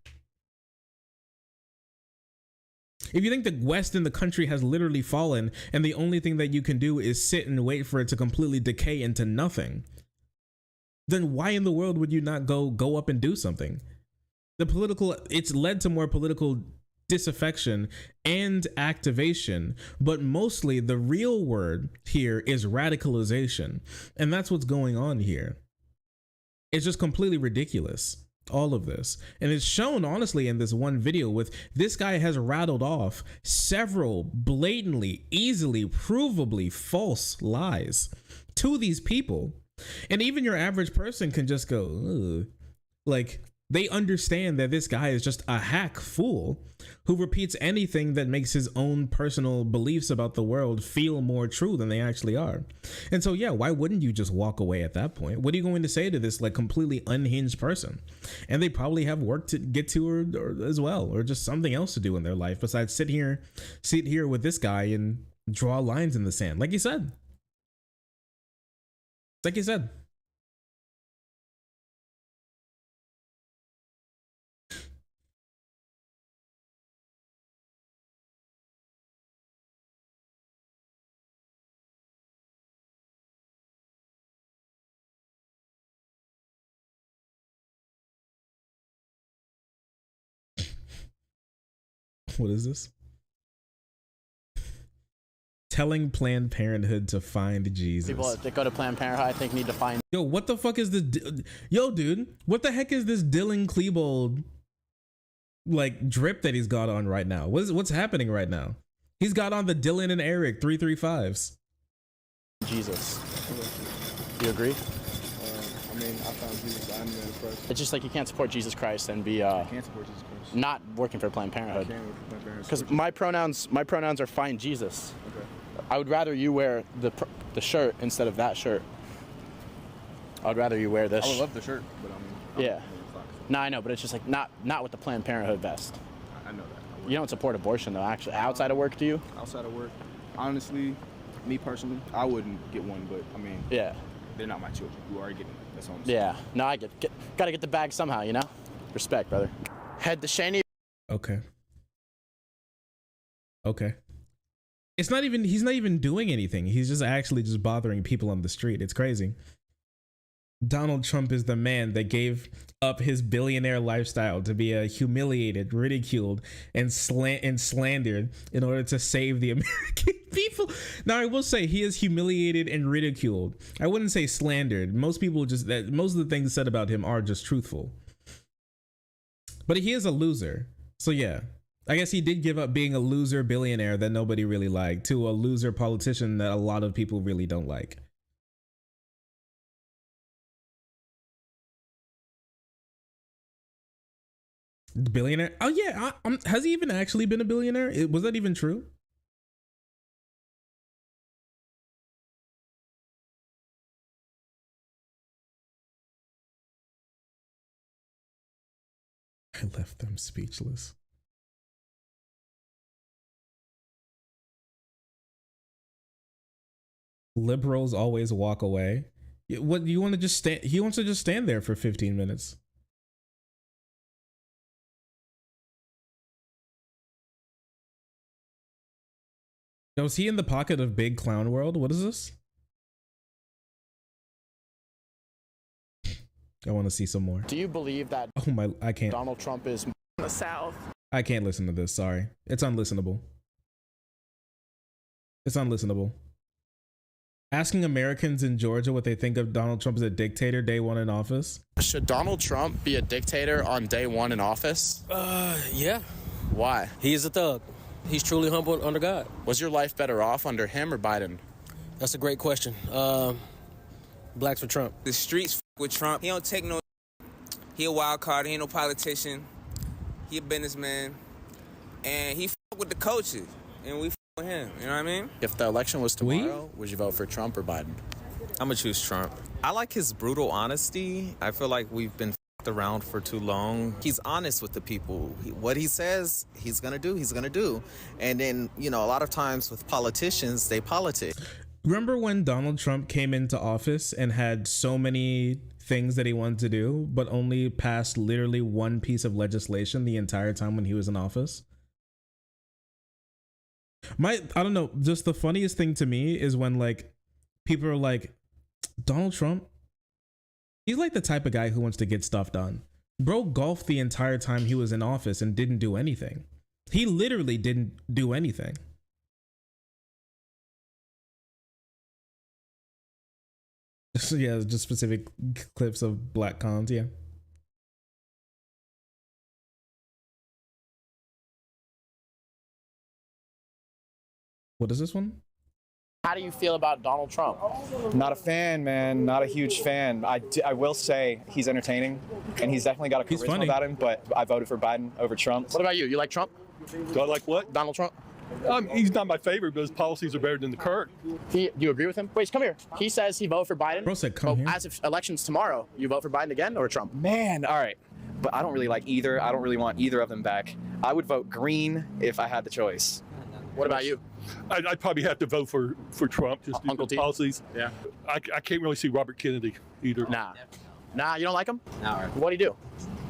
If you think the West in the country has literally fallen and the only thing that you can do is sit and wait for it to completely decay into nothing, then why in the world would you not go up and do something? It's led to more political disaffection and activation, but mostly the real word here is radicalization. And that's what's going on here. It's just completely ridiculous, all of this. And it's shown honestly in this one video with this guy has rattled off several blatantly, easily, provably false lies to these people. And even your average person can just go, ugh. Like, They understand that this guy is just a hack fool who repeats anything that makes his own personal beliefs about the world feel more true than they actually are. And so, yeah, why wouldn't you just walk away at that point? What are you going to say to this like completely unhinged person? And they probably have work to get to or as well, or just something else to do in their life besides sit here with this guy and draw lines in the sand. Like you said. Like you said. What is this? Telling Planned Parenthood to find Jesus. People that go to Planned Parenthood, I think, need to find. Yo, what the fuck is this? Yo, dude, what the heck is this Dylan Klebold like drip that he's got on right now? What's happening right now? He's got on the Dylan and Eric 335s. Jesus. Do you agree? I mean, I found Jesus. I'm in Christ. It's just like you can't support Jesus Christ and be I can't support Jesus Christ. not working for Planned Parenthood. Because my pronouns are find Jesus. Okay. I would rather you wear the shirt instead of that shirt. I would rather you wear this. I would love the shirt, but yeah. No, I know, but it's just like not with the Planned Parenthood vest. I know that. You don't support abortion though, actually. Outside of work, do you? Outside of work, honestly, me personally, I wouldn't get one, but I mean, yeah, they're not my children. You are getting them. That's all I'm saying. Yeah. No, I gotta get the bag somehow, you know. Respect, brother. Head to Shaney. Okay. Okay. He's not even doing anything. He's just actually just bothering people on the street. It's crazy. Donald Trump is the man that gave up his billionaire lifestyle to be humiliated, ridiculed, and slandered in order to save the American people. Now, I will say he is humiliated and ridiculed. I wouldn't say slandered. Most of the things said about him are just truthful. But he is a loser. So yeah, I guess he did give up being a loser billionaire that nobody really liked to a loser politician that a lot of people really don't like. Billionaire? Oh yeah, has he even actually been a billionaire? Was that even true? I left them speechless. Liberals always walk away. What you want to just stand? He wants to just stand there for 15 minutes. Now, is he in the pocket of Big Clown World? What is this? I want to see some more. Do you believe that? Oh my! I can't. Donald Trump is in the South. I can't listen to this. Sorry, it's unlistenable. It's unlistenable. Asking Americans in Georgia what they think of Donald Trump as a dictator day one in office. Should Donald Trump be a dictator on day one in office? Yeah. Why? He is a thug. He's truly humble under God. Was your life better off under him or Biden? That's a great question. Blacks for Trump. The streets with Trump. He don't take no. He a wild card. He ain't no politician. He a businessman, and he with the coaches, and we with him. You know what I mean? If the election was tomorrow, would you vote for Trump or Biden? I'm gonna choose Trump. I like his brutal honesty. I feel like we've been around for too long. He's honest with the people. What he says he's gonna do, he's gonna do. And then, you know, a lot of times with politicians, they politic. Remember when Donald Trump came into office and had so many things that he wanted to do, but only passed literally one piece of legislation the entire time when he was in office? I don't know, just the funniest thing to me is when like people are like, Donald Trump, he's like the type of guy who wants to get stuff done. Bro golfed the entire time he was in office and didn't do anything. He literally didn't do anything. So yeah, just specific clips of black cons, yeah. What is this one? How do you feel about Donald Trump? Not a fan, man. Not a huge fan. I will say he's entertaining, and he's definitely got a charisma about him, but I voted for Biden over Trump. What about you? You like Trump? Do I like what? Donald Trump? He's not my favorite, but his policies are better than the current. Do you agree with him? Wait, come here. He says he voted for Biden. Bro said come here. As of elections tomorrow, you vote for Biden again or Trump? Man, all right. But I don't really like either. I don't really want either of them back. I would vote green if I had the choice. What about you? I'd probably have to vote for Trump, just due to the policies. Yeah. I can't really see Robert Kennedy either. Nah, you don't like him? No. What'd he do?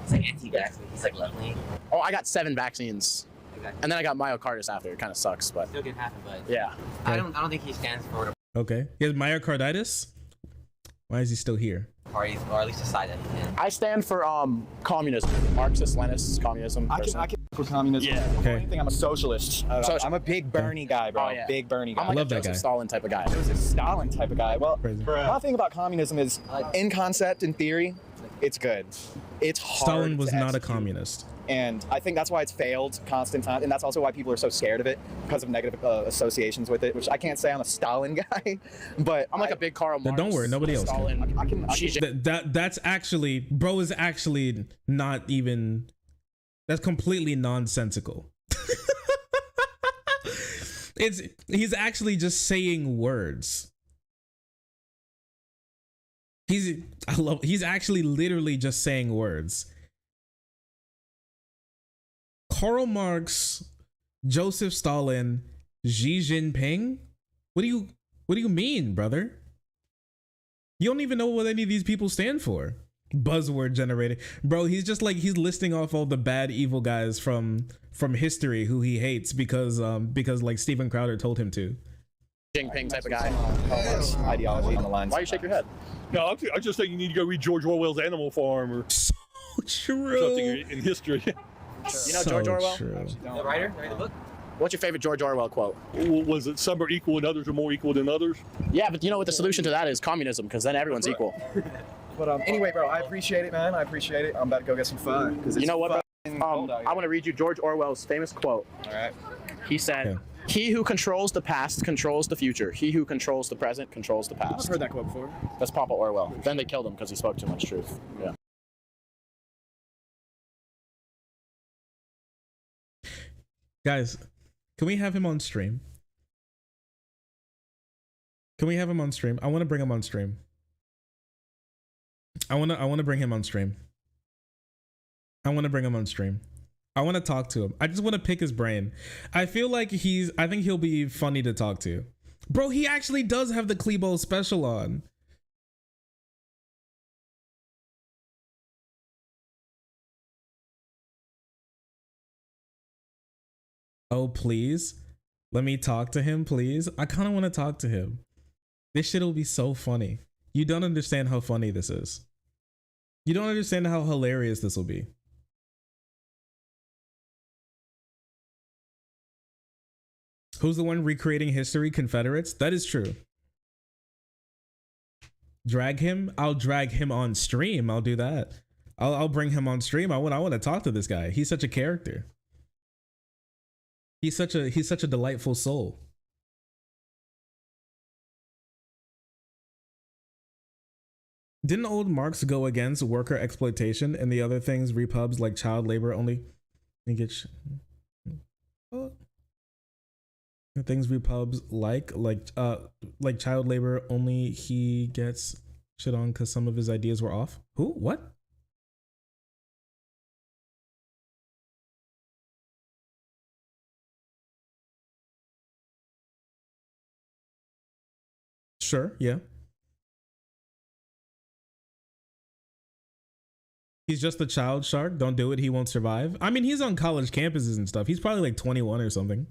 He's like anti-vaccine. He's like left-leaning. Oh, I got 7 vaccines. Okay. And then I got myocarditis after. It kind of sucks, but still get half of it. Yeah. I don't think he stands for Okay. He has myocarditis? Why is he still here? parties, or at least decide that he can. I stand for communism, Marxist-Leninist communism. I can for communism. Yeah. Before anything, I'm a socialist. I'm a big Bernie guy, bro. Oh, yeah. Big Bernie guy. I'm like a Joseph Stalin type of guy. Joseph Stalin type of guy. Well, my thing about communism is, in concept, in theory, it's good. It's hard. Stalin was to not a execute. communist. And I think that's why it's failed constant time, and that's also why people are so scared of it, because of negative associations with it, which I can't say I'm a Stalin guy, but I'm like a big Karl Marx. Don't worry, nobody else Stalin. can. That's actually, bro is actually not even, that's completely nonsensical. He's actually just saying words. He's actually literally just saying words. Karl Marx, Joseph Stalin, Xi Jinping? What do you mean, brother? You don't even know what any of these people stand for. Buzzword generator. Bro, he's just like, he's listing off all the bad evil guys from history who he hates because like Steven Crowder told him to. Jinping type of guy. Ideology on the lines. Why you shake your head? No, I just think you need to go read George Orwell's Animal Farm or so true. something in history. You know George Orwell? The writer? Write the book? What's your favorite George Orwell quote? Was it some are equal and others are more equal than others? Yeah, but you know what the solution to that is? Communism, because then everyone's equal. But anyway, bro, I appreciate it, man. I appreciate it. I'm about to go get some fun. You know what, bro? I want to read you George Orwell's famous quote. All right. He said, "He who controls the past controls the future. He who controls the present controls the past." I've heard that quote before. That's Papa Orwell. Then they killed him because he spoke too much truth. Yeah. Guys, can we have him on stream? Can we have him on stream? I want to bring him on stream. I want to bring him on stream. I want to bring him on stream. I want to talk to him. I just want to pick his brain. I feel like I think he'll be funny to talk to. Bro, he actually does have the Klebo special on. Oh, please. Let me talk to him, please. I kind of want to talk to him. This shit will be so funny. You don't understand how funny this is. You don't understand how hilarious this will be. Who's the one recreating history? Confederates? That is true. Drag him? I'll drag him on stream. I'll do that. I'll bring him on stream. I want to talk to this guy. He's such a character. He's such a delightful soul. Didn't old Marx go against worker exploitation and the other things repubs like child labor only? The things repubs like child labor only he gets shit on because some of his ideas were off. Who? What? Sure, yeah. He's just a child shark. Don't do it. He won't survive. I mean, he's on college campuses and stuff. He's probably like 21 or something.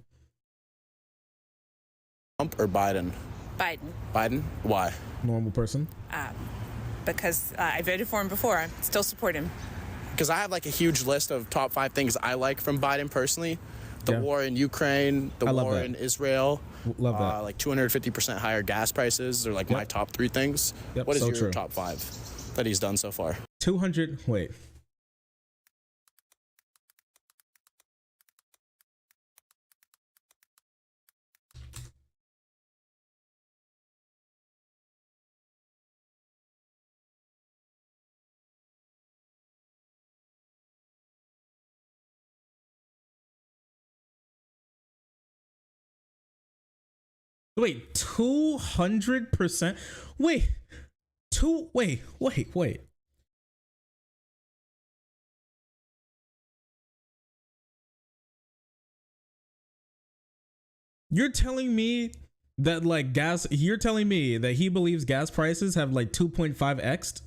Trump or Biden? Biden. Biden? Why? Normal person. Because I voted for him before. I still support him. Because I have like a huge list of top 5 things I like from Biden personally. The war in Ukraine, the war in Israel. Love that. Like 250% higher gas prices are like my top 3 things. What is your top 5 that he's done so far? 200, wait. Wait, 200%? Wait, wait. You're telling me that like you're telling me that he believes gas prices have like 2.5x'd?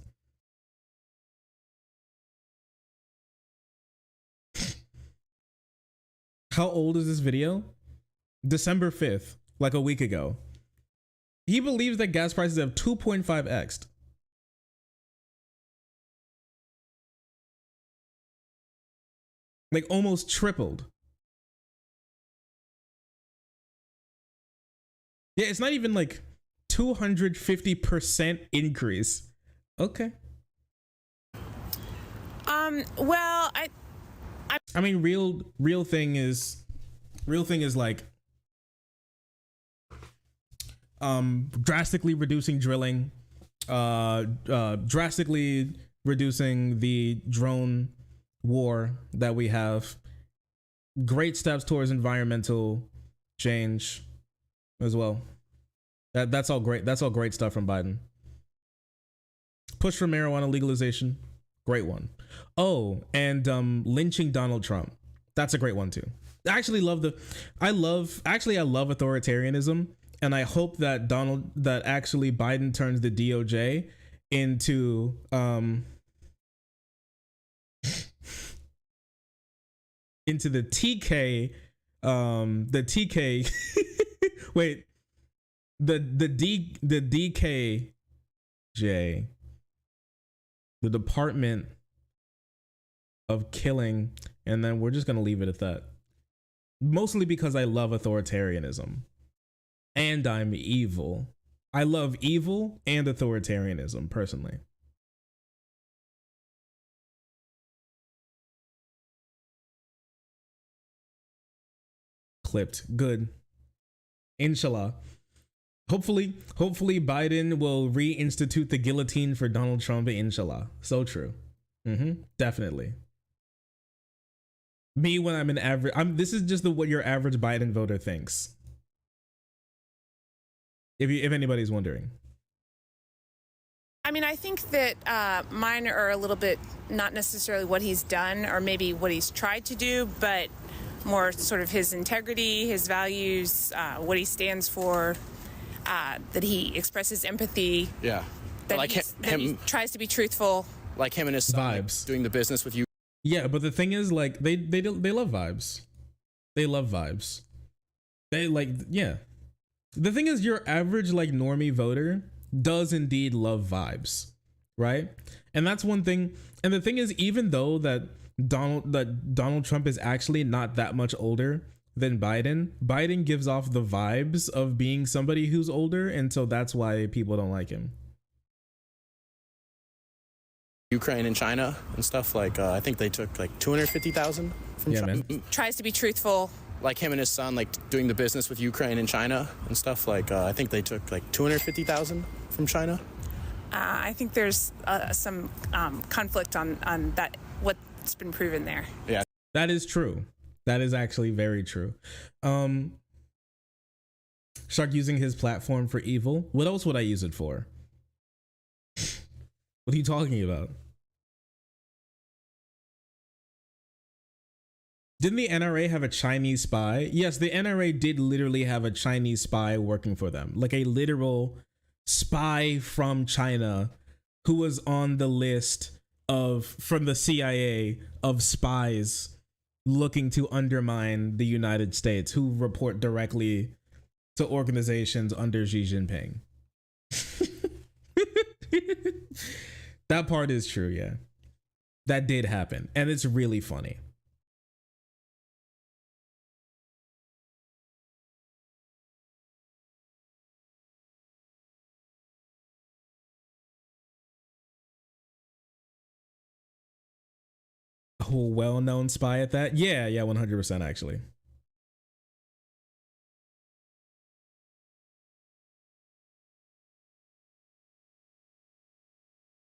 How old is this video? December 5th, like a week ago. He believes that gas prices have 2.5x'd. Like almost tripled. Yeah, it's not even like 250% increase. Okay. Well, I mean, real thing is like drastically reducing drilling, drastically reducing the drone war that we have. Great steps towards environmental change as well. That's all great. That's all great stuff from Biden. Push for marijuana legalization. Great one. Oh, and lynching Donald Trump. That's a great one too. I love authoritarianism, and I hope that actually Biden turns the DOJ into into the TK wait, the DKJ, the Department of Killing, and then we're just gonna leave it at that. Mostly because I love authoritarianism and I'm evil. I love evil and authoritarianism personally. Clipped. Good. Inshallah. Hopefully Biden will reinstitute the guillotine for Donald Trump. Inshallah. So true. Definitely. Me when I'm an average, this is just what your average Biden voter thinks. If anybody's wondering. I mean, I think that mine are a little bit not necessarily what he's done or maybe what he's tried to do, but more sort of his integrity, his values, what he stands for, that he expresses empathy. Yeah. That, like he tries to be truthful. Like him and his son, like, doing the business with you. Yeah, but the thing is, like, they love vibes. They love vibes. They like, yeah. The thing is, your average like normie voter does indeed love vibes, right? And that's one thing. And the thing is, even though that Donald Trump is actually not that much older than Biden gives off the vibes of being somebody who's older, and so that's why people don't like him. Ukraine and China and stuff, like I think they took like 250,000 from China. Tries to be truthful. Like him and his son, like doing the business with Ukraine and China and stuff, like I think they took like 250,000 from China. I think there's some conflict on that, what's been proven there. Yeah, that is true. That is actually very true. Shark using his platform for evil. What else would I use it for? What are you talking about? Didn't the NRA have a Chinese spy? Yes, the NRA did literally have a Chinese spy working for them. Like a literal spy from China who was on the list from the CIA of spies looking to undermine the United States, who report directly to organizations under Xi Jinping. That part is true, yeah. That did happen, and it's really funny. A well-known spy at that? Yeah, 100% actually.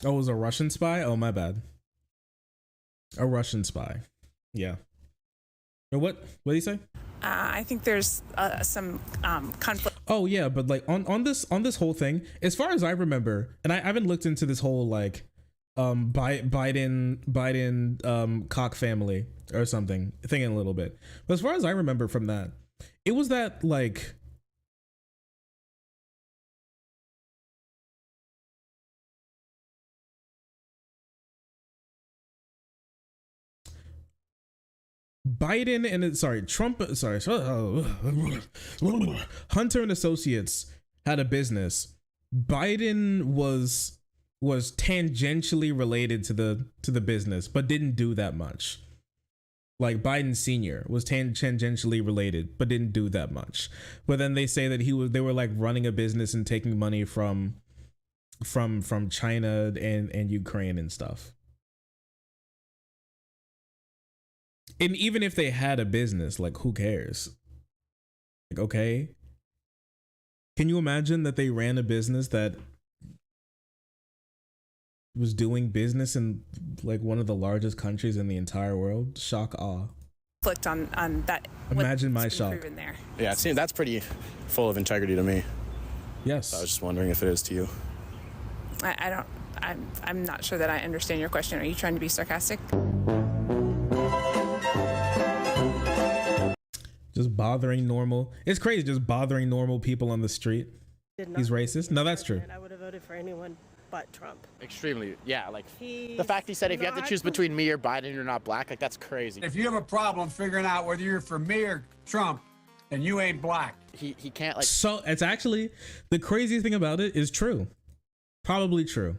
Oh, it was a Russian spy? Oh, my bad. A Russian spy. Yeah. Or what? What did he say? I think there's some conflict. Oh yeah, but like on this whole thing, as far as I remember, and I haven't looked into this whole like Biden cock family or something thing in a little bit. But as far as I remember from that, it was that like Biden and Trump, Hunter and Associates had a business. Biden was tangentially related to the business, but didn't do that much. Like Biden Sr. was tangentially related, but didn't do that much. But then they say that they were like running a business and taking money from China and Ukraine and stuff. And even if they had a business, like who cares? Like, okay. Can you imagine that they ran a business that was doing business in like one of the largest countries in the entire world? Shock, awe. Conflict on that. Imagine my shock. There. Yeah, it seems that's pretty full of integrity to me. Yes. So I was just wondering if it is to you. I don't. I'm not sure that I understand your question. Are you trying to be sarcastic? Just bothering normal. It's crazy just bothering normal people on the street. He's racist. No, that's true. I would have voted for anyone but Trump. Extremely, yeah. Like the fact he said if you have to choose between me or Biden, you're not black. Like that's crazy. If you have a problem figuring out whether you're for me or Trump, then you ain't black. He can't like. So it's actually the craziest thing about it is true. Probably true.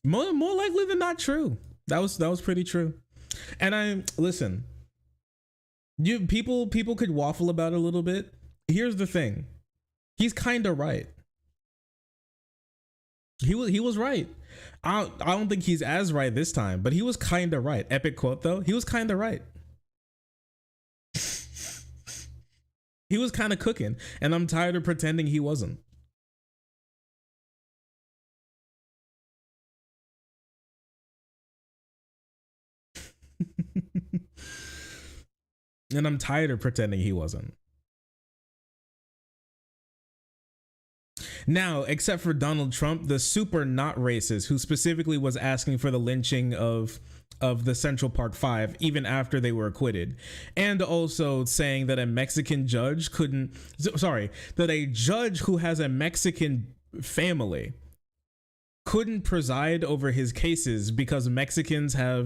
More likely than not true. That was pretty true. And listen. People could waffle about it a little bit. Here's the thing. He's kind of right. He was right. I don't think he's as right this time, but he was kind of right. Epic quote though. He was kind of right. He was kind of cooking, and I'm tired of pretending he wasn't. And I'm tired of pretending he wasn't. Now, except for Donald Trump, the super not racist, who specifically was asking for the lynching of the Central Park Five, even after they were acquitted, and also saying that a judge who has a Mexican family couldn't preside over his cases because Mexicans are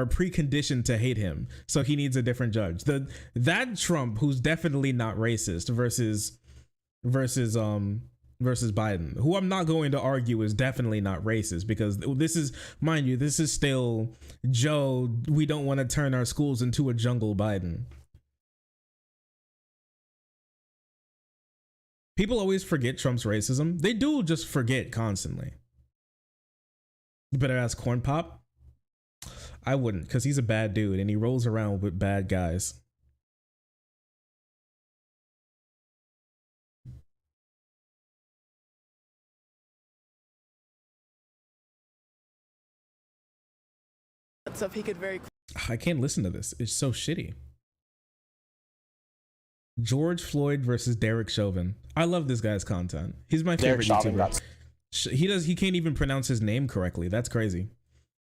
preconditioned to hate him, so he needs a different judge. That Trump, who's definitely not racist, versus Biden, who I'm not going to argue is definitely not racist, because this is, mind you, this is still Joe, we don't want to turn our schools into a jungle Biden. People always forget Trump's racism. They do just forget constantly. You better ask Corn Pop. I wouldn't, because he's a bad dude and he rolls around with bad guys. Sophie could very. I can't listen to this. It's so shitty. George Floyd versus Derek Chauvin. I love this guy's content. He's my favorite YouTuber. He can't even pronounce his name correctly. That's crazy.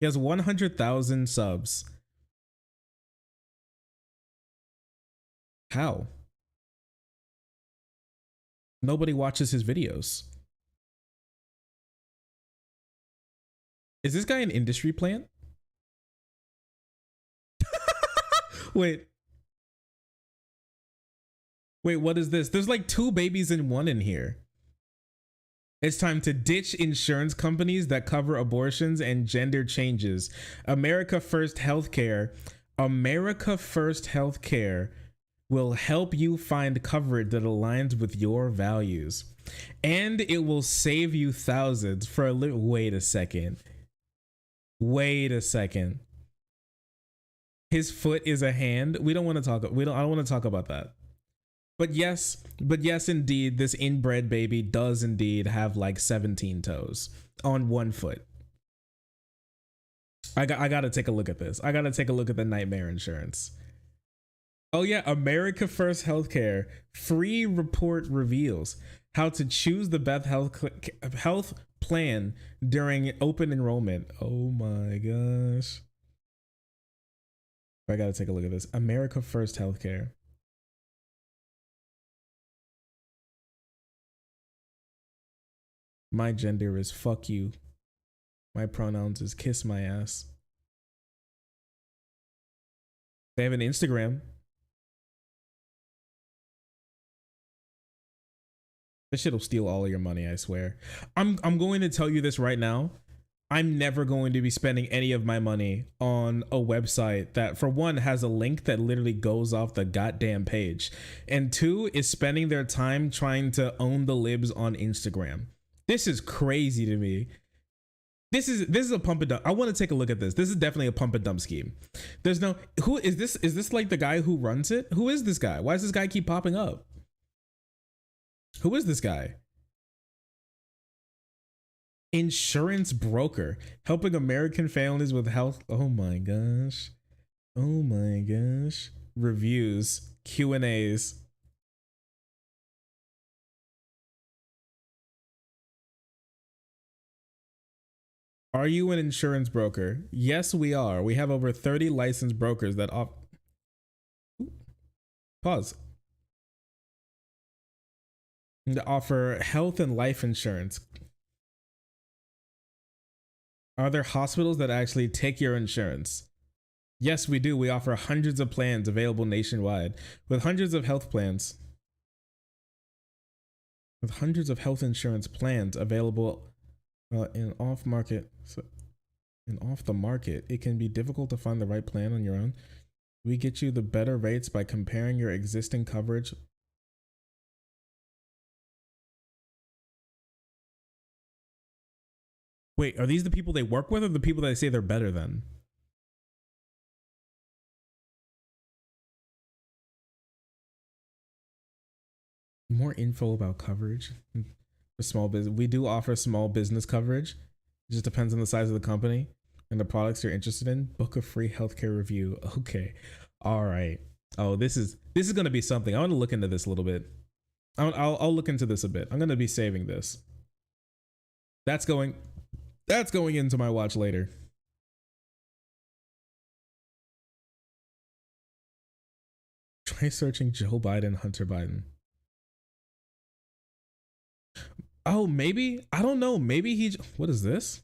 He has 100,000 subs. How? Nobody watches his videos. Is this guy an industry plant? Wait, what is this? There's like 2 babies in one in here. It's time to ditch insurance companies that cover abortions and gender changes. America First Healthcare will help you find coverage that aligns with your values. And it will save you thousands for a little. Wait a second. His foot is a hand. I don't want to talk about that. But yes, indeed, this inbred baby does indeed have like 17 toes on one foot. I gotta take a look at this. I gotta take a look at the nightmare insurance. Oh yeah, America First Healthcare free report reveals how to choose the best health plan during open enrollment. Oh my gosh. I gotta take a look at this. America First Healthcare. My gender is fuck you. My pronouns is kiss my ass. They have an Instagram. This shit'll steal all of your money, I swear. I'm going to tell you this right now. I'm never going to be spending any of my money on a website that, for one, has a link that literally goes off the goddamn page, and two, is spending their time trying to own the libs on Instagram. This is crazy to me. This is a pump and dump. I want to take a look at this. This is definitely a pump and dump scheme. There's no, who is this? Is this like the guy who runs it? Who is this guy? Why does this guy keep popping up? Who is this guy? Insurance broker helping American families with health. Oh my gosh. Oh my gosh. Reviews, Q&As. Are you an insurance broker? Yes, we are. We have over 30 licensed brokers that pause. To offer health and life insurance. Are there hospitals that actually take your insurance? Yes, we do. We offer hundreds of plans available nationwide with hundreds of health plans. With hundreds of health insurance plans available in off the market. It can be difficult to find the right plan on your own. We get you the better rates by comparing your existing coverage. Wait, are these the people they work with or the people that they say they're better than? More info about coverage for small business. We do offer small business coverage. It just depends on the size of the company and the products you're interested in. Book a free healthcare review. Okay. All right. Oh, this is going to be something. I want to look into this a little bit. I'll look into this a bit. I'm going to be saving this. That's going into my watch later. Try searching Joe Biden, Hunter Biden. Oh, maybe. I don't know. Maybe what is this?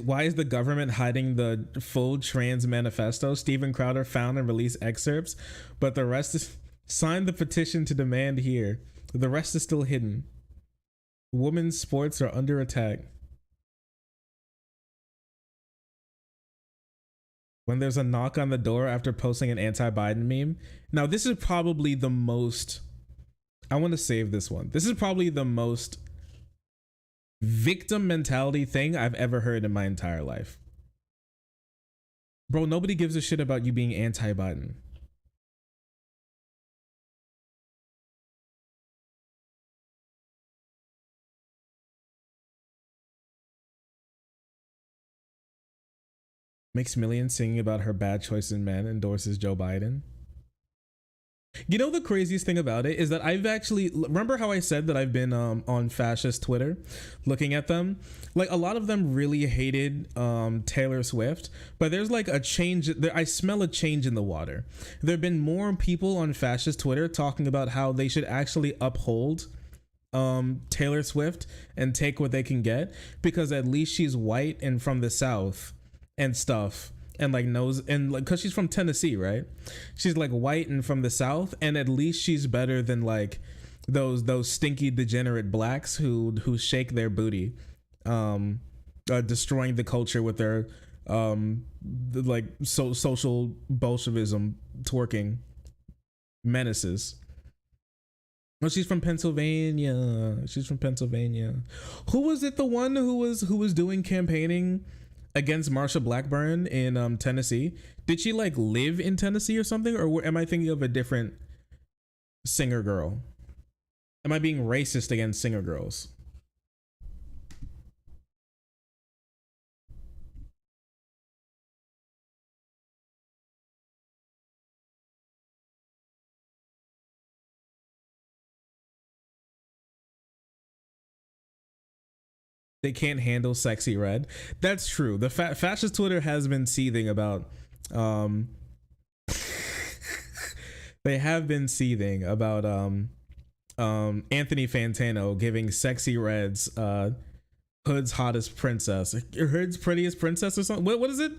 Why is the government hiding the full trans manifesto? Steven Crowder found and released excerpts, but the rest is signed the petition to demand here. The rest is still hidden. Women's sports are under attack. When there's a knock on the door after posting an anti-Biden meme. Now, this is probably the most... I want to save this one. This is probably the most victim mentality thing I've ever heard in my entire life. Bro, nobody gives a shit about you being anti-Biden. Makes millions singing about her bad choice in men, endorses Joe Biden. You know, the craziest thing about it is that I've actually, remember how I said that I've been on fascist Twitter looking at them? Like, a lot of them really hated Taylor Swift, but there's like a change. I smell a change in the water. There have been more people on fascist Twitter talking about how they should actually uphold Taylor Swift and take what they can get, because at least she's white and from the South and stuff, and like knows, and like, because she's from Tennessee, right? She's like white and from the South, and at least she's better than like those stinky degenerate blacks who shake their booty, destroying the culture with their social Bolshevism twerking menaces. Oh, she's from Pennsylvania. She's from Pennsylvania. Who was it? The one who was doing campaigning against Marsha Blackburn in Tennessee? Did she like live in Tennessee or something, or am I thinking of a different singer girl? Am I being racist against singer girls? they can't handle sexy red. That's true. The fascist Twitter has been seething about they have been seething about Anthony Fantano giving sexy reds Hood's hottest princess, Hood's prettiest princess, or something. What is it?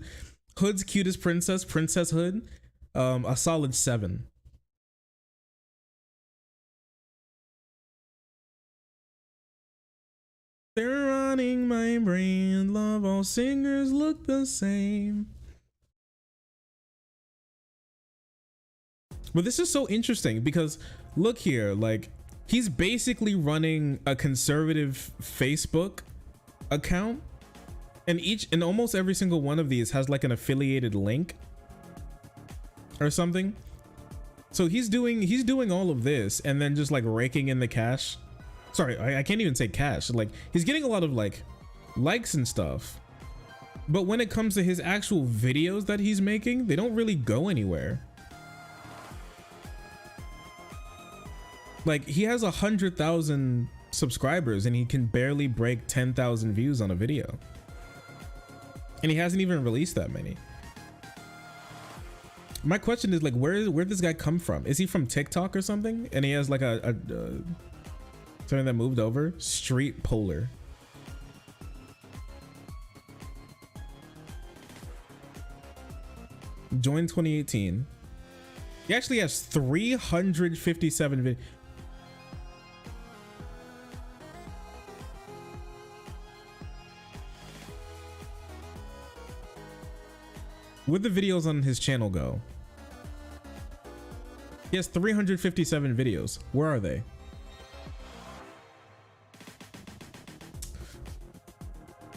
Hood's cutest princess, Princess Hood. A solid 7. They're running my brain. Love all singers look the same. But this is so interesting because look here, like he's basically running a conservative Facebook account, and almost every single one of these has like an affiliated link or something. So he's doing all of this and then just like raking in the cash. Sorry, I can't even say cash. Like he's getting a lot of like likes and stuff. But when it comes to his actual videos that he's making, they don't really go anywhere. Like he has 100,000 subscribers and he can barely break 10,000 views on a video. And he hasn't even released that many. My question is like, where'd this guy come from? Is he from TikTok or something? And he has like a something that moved over? Street Polar. Joined 2018. He actually has 357 videos. Where'd the videos on his channel go? He has 357 videos. Where are they?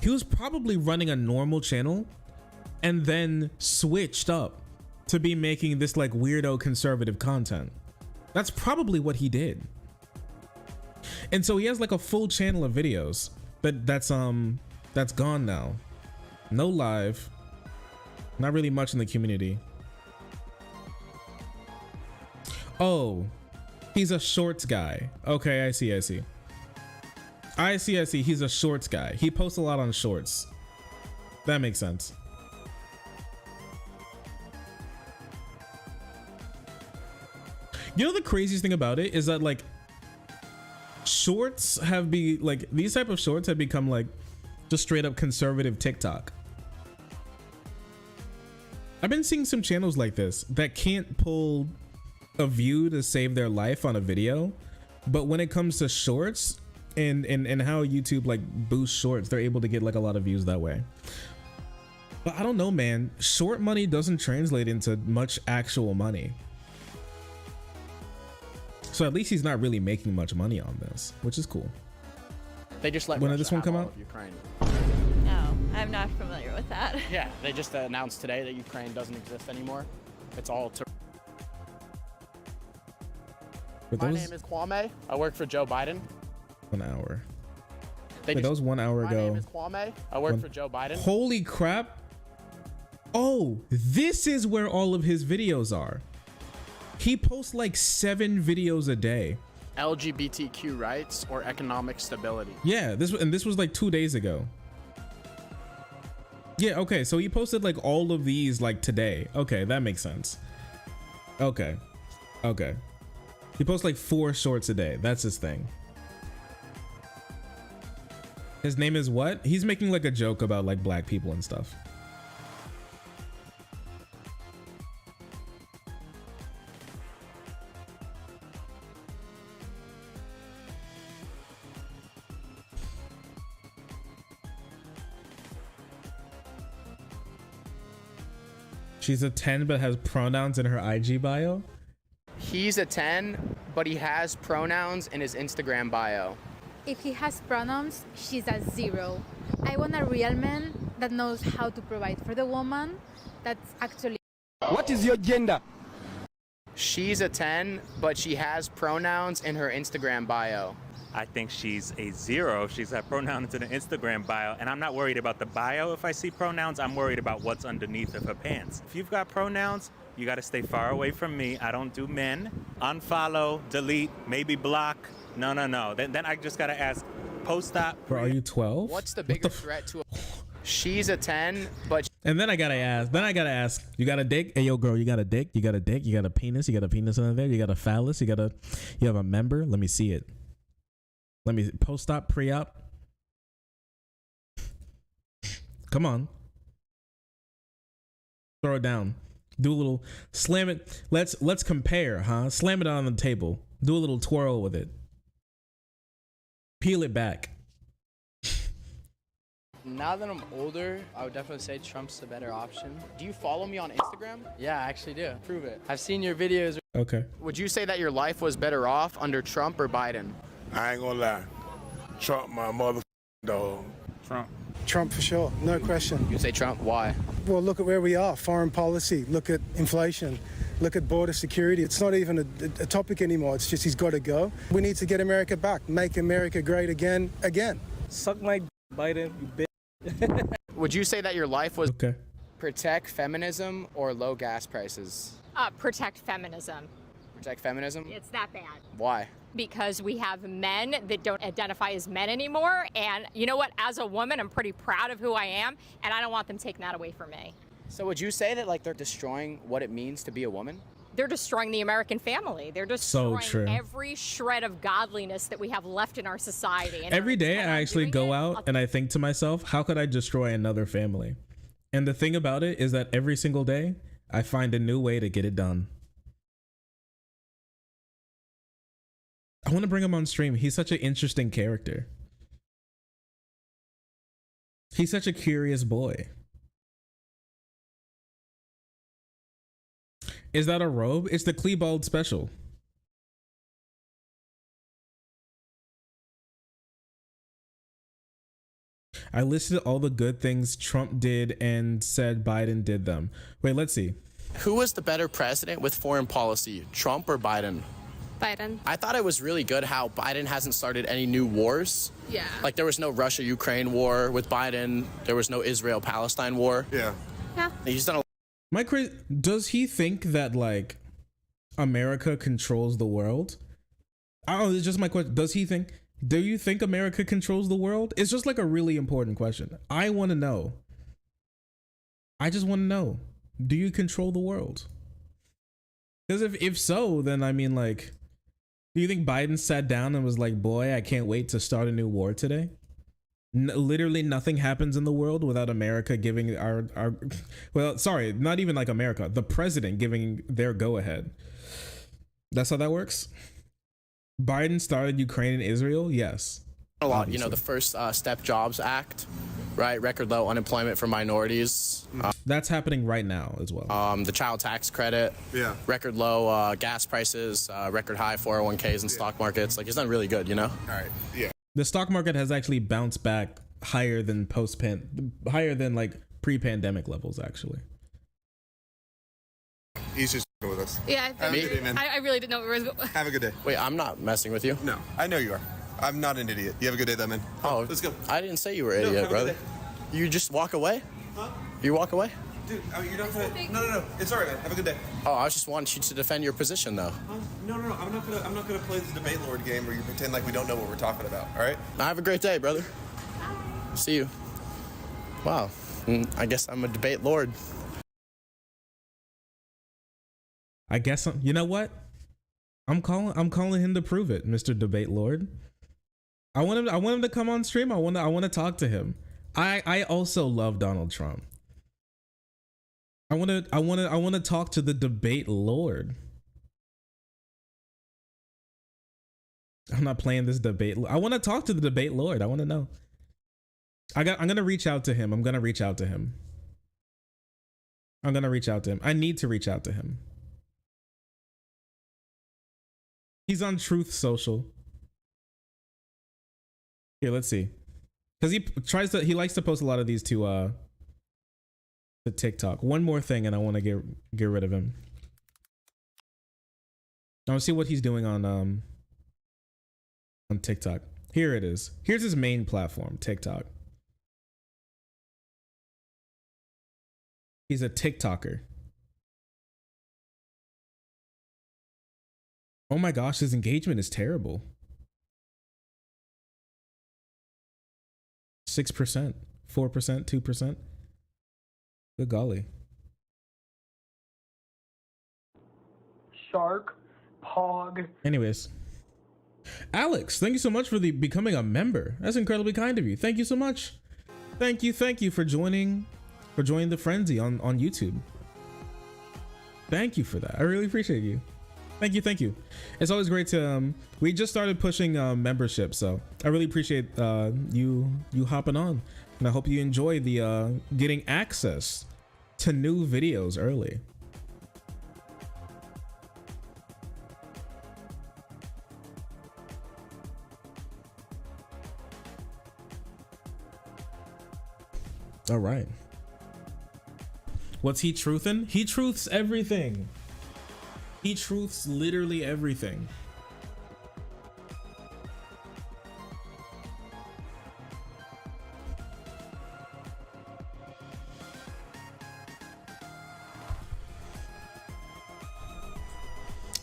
He was probably running a normal channel and then switched up to be making this like weirdo conservative content. That's probably what he did. And so he has like a full channel of videos that's gone now. No live. Not really much in the community. Oh, he's a shorts guy. Okay, I see. He's a shorts guy. He posts a lot on shorts. That makes sense. You know the craziest thing about it is that like shorts have these type of shorts have become like just straight up conservative TikTok. I've been seeing some channels like this that can't pull a view to save their life on a video, but when it comes to shorts and how YouTube like boosts shorts, they're able to get like a lot of views that way. But I don't know, man. Short money doesn't translate into much actual money. So at least he's not really making much money on this, which is cool. They just let when Russia did this one have come all out? of Ukraine. No, I'm not familiar with that. Yeah, they just announced today that Ukraine doesn't exist anymore. It's all to. My name is Kwame. I work for Joe Biden. 1 hour. That was 1 hour ago. My name is Kwame. I work for Joe Biden. Holy crap. Oh, this is where all of his videos are. He posts like 7 videos a day. LGBTQ rights or economic stability. Yeah, this was like 2 days ago. Yeah, okay, so he posted like all of these like today. Okay, that makes sense. Okay. He posts like 4 shorts a day. That's his thing. His name is what? He's making like a joke about like black people and stuff. She's a 10 but has pronouns in her IG bio. He's a 10, but he has pronouns in his Instagram bio. If he has pronouns, she's a 0. I want a real man that knows how to provide for the woman. That's actually... What is your gender? She's a 10, but she has pronouns in her Instagram bio. I think she's a 0. She's got pronouns in her Instagram bio, and I'm not worried about the bio. If I see pronouns, I'm worried about what's underneath of her pants. If you've got pronouns, you got to stay far away from me. I don't do men. Unfollow, delete, maybe block. No. Then I just got to ask, Post-op. Bro, are you 12? What's the bigger threat to a... She's a 10, but... And then I gotta ask, you got a dick? Hey, yo, girl, you got a dick? You got a dick? You got a penis? You got a penis under there? You got a phallus? You have a member? Let me see it. Let me, post-op, pre-op? Come on. Throw it down. Do a little, slam it. Let's compare, huh? Slam it on the table. Do a little twirl with it. Peel it back. Now that I'm older, I would definitely say Trump's the better option. Do you follow me on Instagram? Yeah, I actually do. Prove it. I've seen your videos. Okay. Would you say that your life was better off under Trump or Biden? I ain't gonna lie. Trump, my mother dog. Trump. Trump for sure, no question. You say Trump, why? Well, look at where we are, foreign policy, look at inflation, look at border security. It's not even a topic anymore, it's just he's got to go. We need to get America back, make America great again. Suck my Biden, you bitch. Would you say that your life was protect feminism or low gas prices? Protect feminism. Protect feminism? It's that bad. Why? Because we have men that don't identify as men anymore. And you know what? As a woman, I'm pretty proud of who I am, and I don't want them taking that away from me. So would you say that like they're destroying what it means to be a woman? They're destroying the American family. They're destroying every shred of godliness that we have left in our society. And every day I actually go out and I think to myself, how could I destroy another family? And the thing about it is that every single day I find a new way to get it done. I want to bring him on stream. He's such an interesting character. He's such a curious boy. Is that a robe? It's the Klebold special. I listed all the good things Trump did and said Biden did them. Wait, let's see. Who was the better president with foreign policy, Trump or Biden? Biden. I thought it was really good how Biden hasn't started any new wars. Yeah. Like there was no Russia-Ukraine war with Biden. There was no Israel-Palestine war. Yeah. Yeah. He's done a does he think that like America controls the world? I don't know, it's just my question. Do you think America controls the world? It's just like a really important question. I want to know. I just want to know. Do you control the world? Because if so, then I mean like, do you think Biden sat down and was like, boy, I can't wait to start a new war today? Literally nothing happens in the world without America giving well, sorry, not even like America, the president giving their go ahead. That's how that works. Biden started Ukraine and Israel. Yes. A lot, obviously. You know, the first Step Jobs Act, right? Record low unemployment for minorities. That's happening right now as well. The child tax credit. Yeah. Record low gas prices, record high 401ks and stock markets. Like, it's done really good, you know? All right. Yeah. The stock market has actually bounced back higher than higher than like pre-pandemic levels, actually. He's just with us. Yeah, Have a good day, man. I really didn't know where it was going. Have a good day. Wait, I'm not messing with you. No, I know you are. I'm not an idiot. You have a good day, though, man. Oh, let's go. I didn't say you were an idiot, brother. You just walk away? Huh? You walk away? Dude, you're not gonna. No. It's all right, man. Have a good day. Oh, I just wanted you to defend your position, though. No. I'm not gonna play the debate lord game where you pretend like we don't know what we're talking about. All right? Have a great day, brother. See you. Wow. I guess I'm a debate lord. I guess you know what? I'm calling him to prove it, Mr. Debate Lord. I want him to come on stream. I want to talk to him. I also love Donald Trump. I want to talk to the Debate Lord. I'm not playing this debate. I want to talk to the Debate Lord. I want to know. I'm going to reach out to him. I need to reach out to him. He's on Truth Social. Here, let's see. Because he likes to post a lot of these to TikTok. One more thing and I want to get rid of him. I want to see what he's doing on TikTok. Here it is. Here's his main platform, TikTok. He's a TikToker. Oh my gosh, his engagement is terrible. 6%, 4%, 2%. Good golly. Shark, Pog. Anyways, Alex, thank you so much for becoming a member. That's incredibly kind of you. Thank you so much. Thank you for joining the frenzy on YouTube. Thank you for that. I really appreciate you. Thank you. It's always great to we just started pushing membership, so I really appreciate you hopping on, and I hope you enjoy the getting access to new videos early. All right. What's he truthin'? He truths everything. He truths literally everything.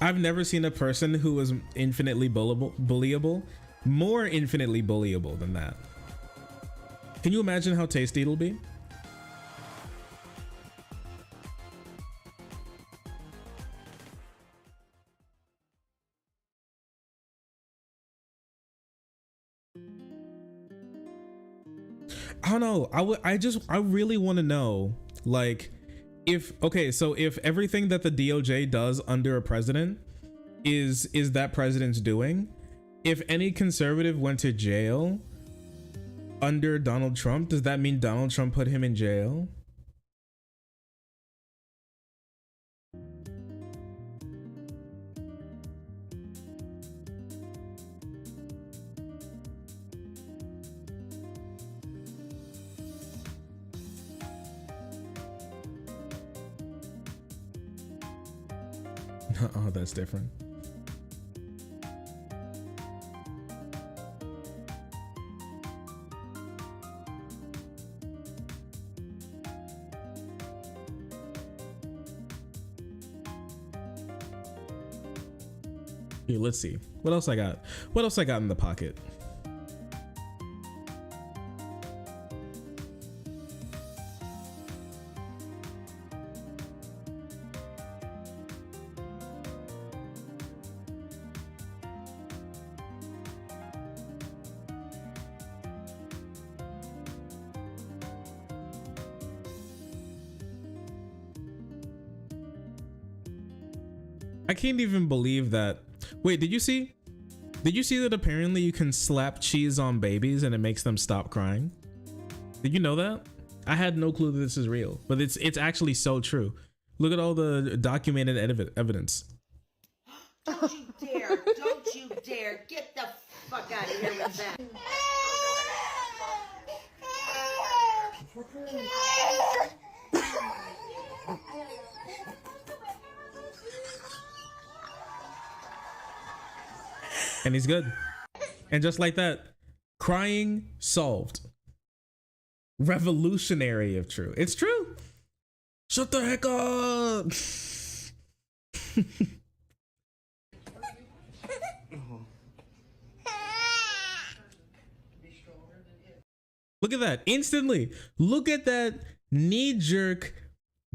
I've never seen a person who was infinitely bullyable, more infinitely bullyable than that. Can you imagine how tasty it'll be? I don't know. I really want to know, like, if everything that the DOJ does under a president is that president's doing, if any conservative went to jail under Donald Trump, does that mean Donald Trump put him in jail? Oh, that's different. Here, let's see. What else I got? What else I got in the pocket? I can't even believe that. Wait, did you see that apparently you can slap cheese on babies and it makes them stop crying? Did you know that? I had no clue that this is real, but it's actually so true. Look at all the documented evidence. Don't you dare, don't you dare. Get the fuck out of here with that. And he's good. And just like that, crying solved. Revolutionary if true. It's true. Shut the heck up. Look at that. Instantly. Look at that knee-jerk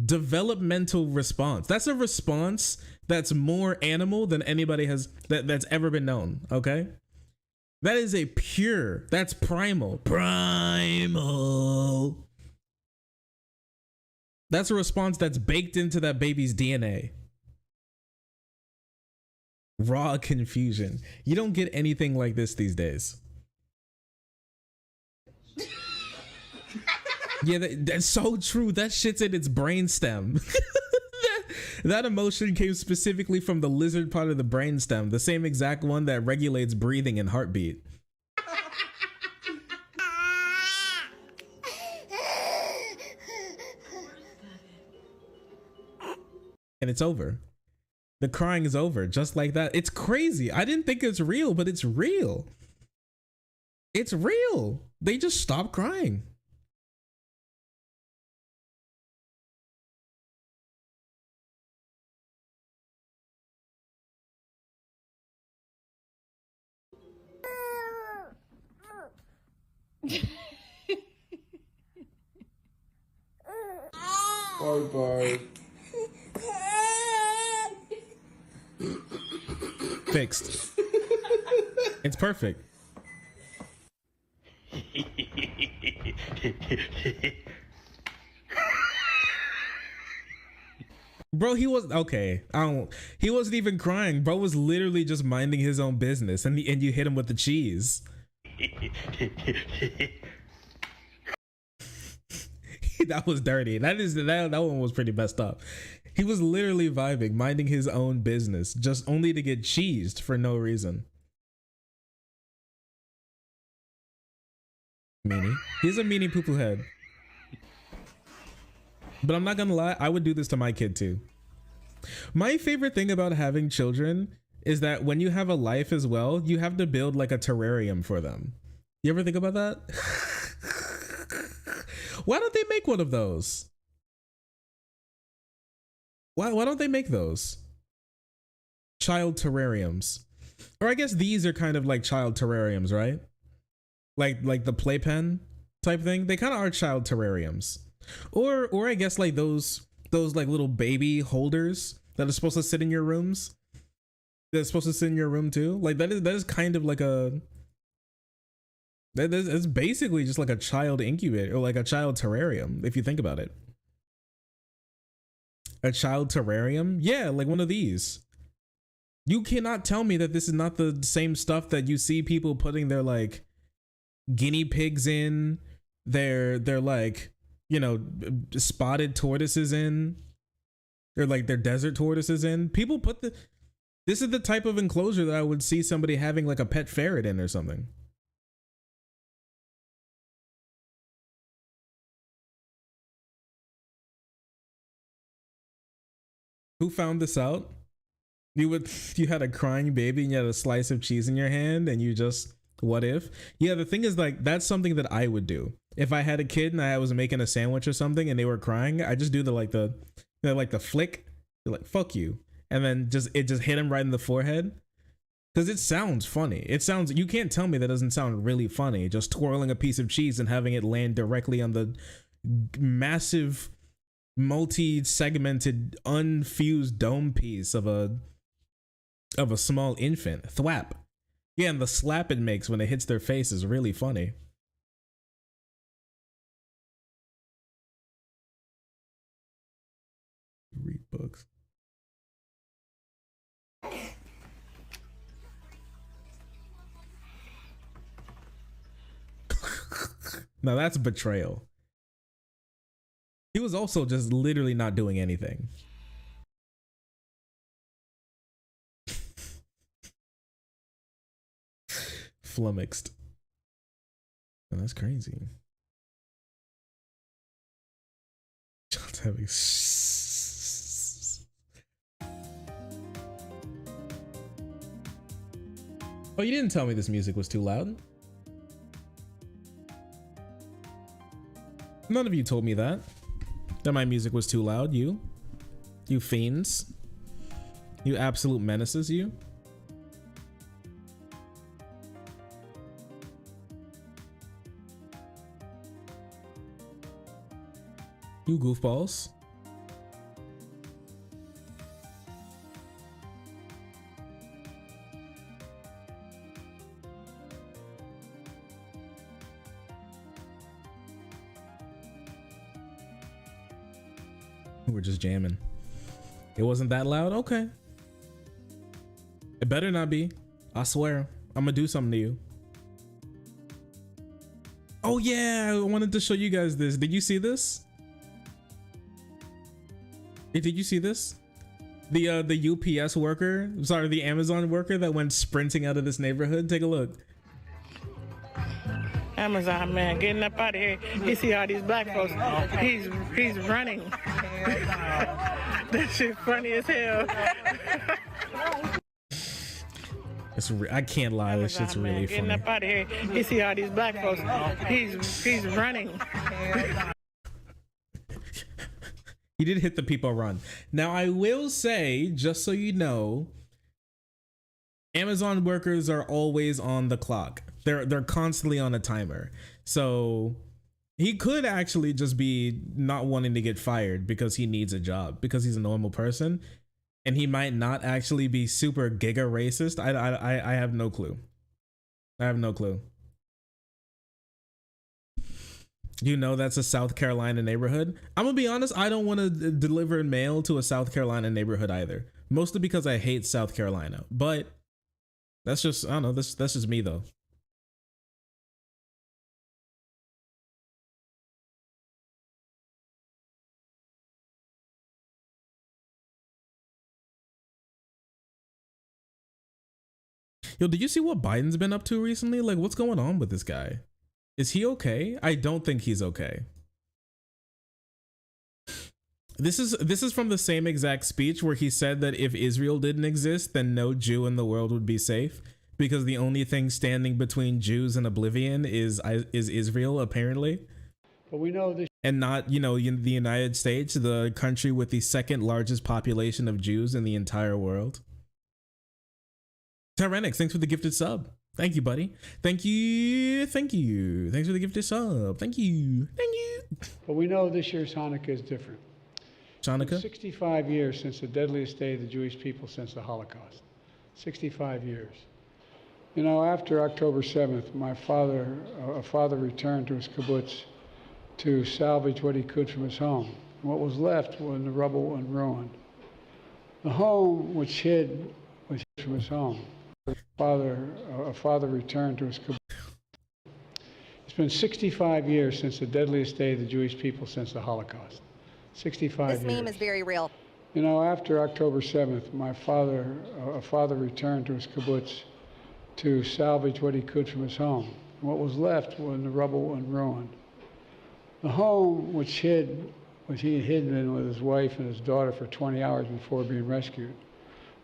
developmental response. That's a response that's more animal than anybody has that's ever been known. Okay, that is a pure, that's primal. That's a response that's baked into that baby's DNA. Raw confusion. You don't get anything like this these days. Yeah, that's so true. That shit's in its brainstem. That emotion came specifically from the lizard part of the brainstem, the same exact one that regulates breathing and heartbeat. And it's over. The crying is over, just like that. It's crazy. I didn't think it's real, but it's real. It's real. They just stopped crying. Bye-bye. Fixed. It's perfect. Bro, he was okay. He wasn't even crying. Bro was literally just minding his own business, and you hit him with the cheese. That was dirty. That one was pretty messed up. He was literally vibing, minding his own business, just only to get cheesed for no reason. Meanie. He's a meanie poo-poo head. But I'm not gonna lie, I would do this to my kid too. My favorite thing about having children is that when you have a life as well, you have to build like a terrarium for them. You ever think about that? Why don't they make one of those? Why don't they make those? Child terrariums. Or I guess these are kind of like child terrariums, right? Like the playpen type thing. They kind of are child terrariums. Or I guess like those like little baby holders that are supposed to sit in your rooms. They're supposed to sit in your room too. Like that is kind of like it's basically just like a child incubator or like a child terrarium if you think about it. A child terrarium? Yeah, like one of these. You cannot tell me that this is not the same stuff that you see people putting their like guinea pigs in, their like, you know, spotted tortoises in, or like their desert tortoises in. People put this is the type of enclosure that I would see somebody having like a pet ferret in or something. Who found this out? You had a crying baby and you had a slice of cheese in your hand and you just, what if? Yeah, the thing is like, that's something that I would do. If I had a kid and I was making a sandwich or something and they were crying, I just do the flick, like, fuck you. And then it just hit him right in the forehead. Cause it sounds funny. You can't tell me that doesn't sound really funny. Just twirling a piece of cheese and having it land directly on the massive multi-segmented unfused dome piece of a small infant. Thwap. Yeah, and the slap it makes when it hits their face is really funny. Read books. Now that's betrayal. He was also just literally not doing anything. Flummoxed. Oh, that's crazy. John's having. Oh, you didn't tell me this music was too loud. None of you told me that my music was too loud. You fiends. You absolute menaces, you. You goofballs. We're just jamming. It wasn't that loud? Okay. It better not be. I swear. I'm gonna do something to you. Oh yeah, I wanted to show you guys this. Did you see this? Did you see this? The UPS worker, sorry, the Amazon worker that went sprinting out of this neighborhood. Take a look. Amazon man getting up out of here. You see all these black folks. He's running. That shit funny as hell. I can't lie. This shit's really getting funny. Up out of here. You see all these black folks. He's running. He did hit the people run. Now I will say, just so you know, Amazon workers are always on the clock. They're constantly on a timer. So He could actually just be not wanting to get fired because he needs a job, because he's a normal person, and he might not actually be super giga racist. I have no clue. I have no clue. You know, that's a South Carolina neighborhood. I'm gonna be honest, I don't want to deliver mail to a South Carolina neighborhood either. Mostly because I hate South Carolina. But that's just, I don't know, that's just me though. Yo, did you see what Biden's been up to recently? Like, what's going on with this guy? Is he okay? I don't think he's okay. This is from the same exact speech where he said that if Israel didn't exist, then no Jew in the world would be safe, because the only thing standing between Jews and oblivion is Israel, apparently. But we know this. And not, you know, in the United States, the country with the second largest population of Jews in the entire world. Tyrannics, thanks for the gifted sub. Thank you, buddy. Thank you. Thank you. Thanks for the gifted sub. Thank you. Thank you. But we know this year's Hanukkah is different. Hanukkah? 65 years since the deadliest day of the Jewish people since the Holocaust. 65 years. You know, after October 7th, my father, a father returned to his kibbutz to salvage what he could from his home. What was left was in the rubble and ruin. The home which hid was hid from his home. A father returned to his kibbutz. It's been 65 years since the deadliest day of the Jewish people since the Holocaust. 65 years. This meme is very real. You know, after October 7th, my father, a father returned to his kibbutz to salvage what he could from his home. What was left was in the rubble and ruin. The home which he had hidden in with his wife and his daughter for 20 hours before being rescued.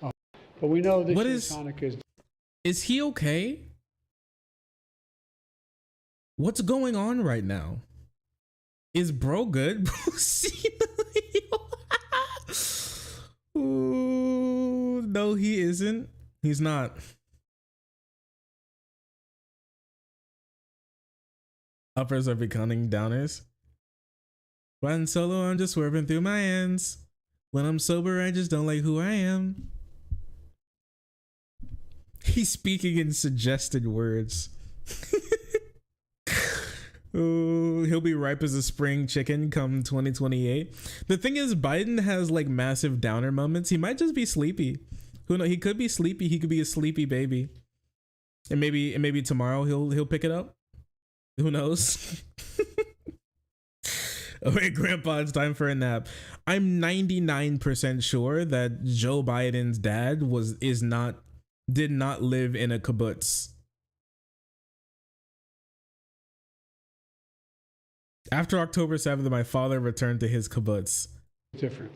But we know this year's Hanukkah is he okay? What's going on right now? Is bro good? Ooh, no, he isn't. He's not. Uppers are becoming downers. Riding solo, I'm just swerving through my ends. When I'm sober, I just don't like who I am. He's speaking in suggested words. Ooh, he'll be ripe as a spring chicken come 2028. The thing is, Biden has like massive downer moments. He might just be sleepy. Who knows? He could be sleepy. He could be a sleepy baby. And maybe tomorrow he'll pick it up. Who knows? Oh wait, Grandpa, it's time for a nap. I'm 99% sure that Joe Biden's dad did not live in a kibbutz. After October 7th, my father returned to his kibbutz. Different.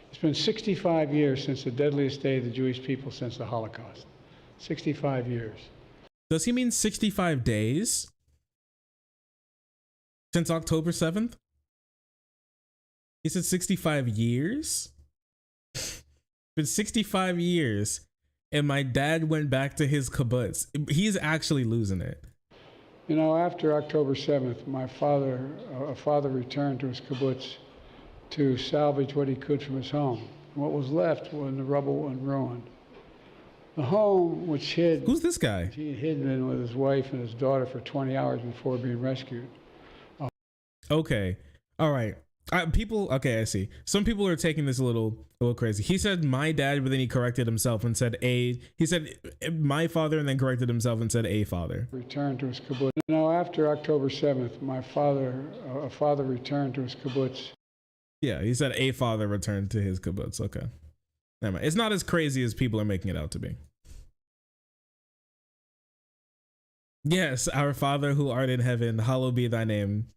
It's been 65 years since the deadliest day of the Jewish people since the Holocaust. 65 years. Does he mean 65 days? Since October 7th? He said 65 years? It's been 65 years, and my dad went back to his kibbutz. He's actually losing it. You know, after October 7th, my father, a father returned to his kibbutz to salvage what he could from his home. What was left was in the rubble and ruin. The home which hid... Who's this guy? He had hidden in with his wife and his daughter for 20 hours before being rescued. Okay. All right. Okay, I see. Some people are taking this a little crazy. He said my dad, but then he corrected himself and said he said my father and then corrected himself and said a father. Returned to his kibbutz. You know, after October 7th, my father, a father returned to his kibbutz. Yeah, he said a father returned to his kibbutz. Okay. Never mind. It's not as crazy as people are making it out to be. Yes, our Father who art in heaven, hallowed be thy name.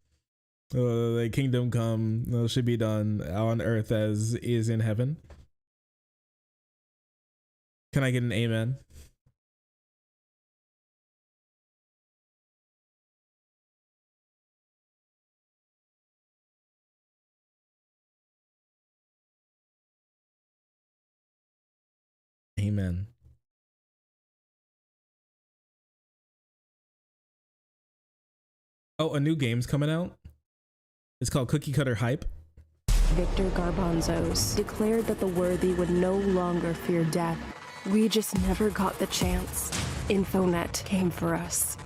Thy kingdom come, should be done on earth as is in heaven. Can I get an amen? Amen. Oh, a new game's coming out. It's called Cookie Cutter Hype. Victor Garbanzos declared that the worthy would no longer fear death. We just never got the chance. Infonet came for us.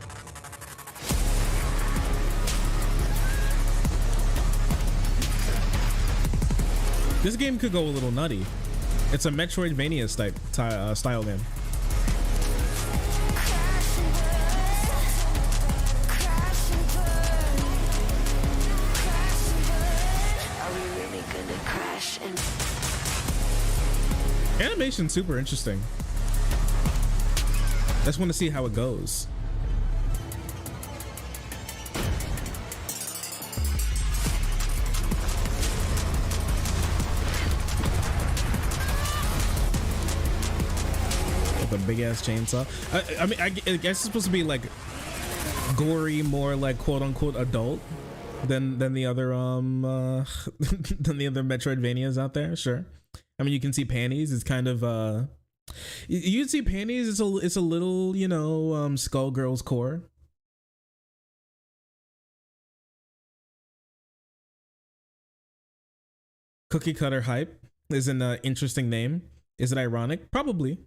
This game could go a little nutty. It's a Metroidvania style game. Animation's super interesting. I just want to see how it goes. With a big ass chainsaw. I mean, I guess it's supposed to be like gory, more like quote unquote adult than the other than the other Metroidvanias out there. Sure. I mean, you can see panties. It's kind of you can see panties. It's a little, you know, Skullgirls core. Cookie Cutter Hype is an interesting name. Is it ironic? Probably.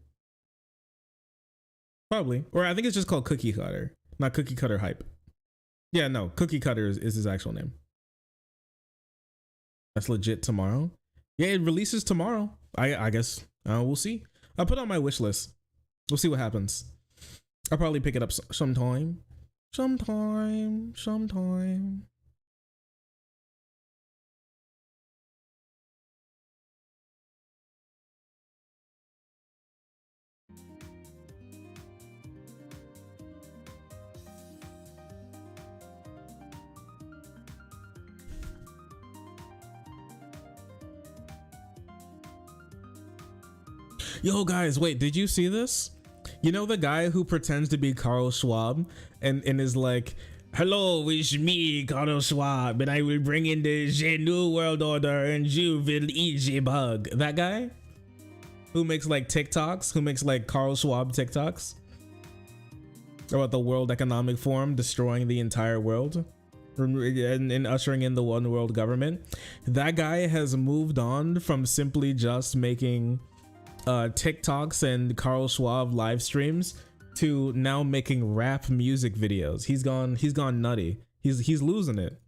Or I think it's just called Cookie Cutter, not Cookie Cutter Hype. Yeah, no, Cookie Cutter is his actual name. That's legit tomorrow. Yeah, it releases tomorrow. I guess we'll see. I'll put it on my wish list. We'll see what happens. I'll probably pick it up sometime. Yo guys, wait, did you see this? You know the guy who pretends to be Carl Schwab and is like, hello, it's me, Carl Schwab, and I will bring in the new world order and you will eat the bug. That guy who makes like TikToks, who makes like Carl Schwab TikToks about the World Economic Forum destroying the entire world and ushering in the one world government. That guy has moved on from simply just making TikToks and Carl Schwab live streams to now making rap music videos. He's gone nutty. He's losing it.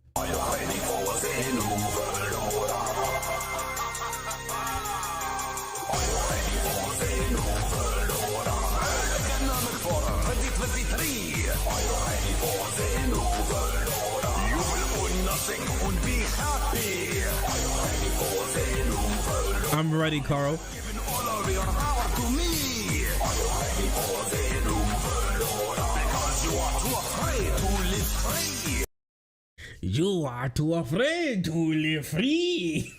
I'm ready, Carl. You are too afraid to live free.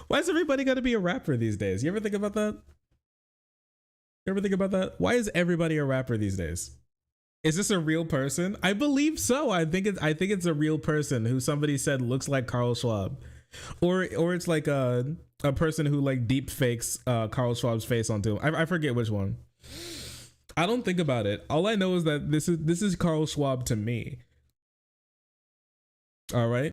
Why is everybody got to be a rapper these days? You ever think about that? Why is everybody a rapper these days? Is this a real person? I believe so. I think it's a real person who somebody said looks like Carl Schwab, or it's like a person who like deep fakes Carl Schwab's face onto him. I forget which one. I don't think about it. All I know is that this is Carl Schwab to me. All right.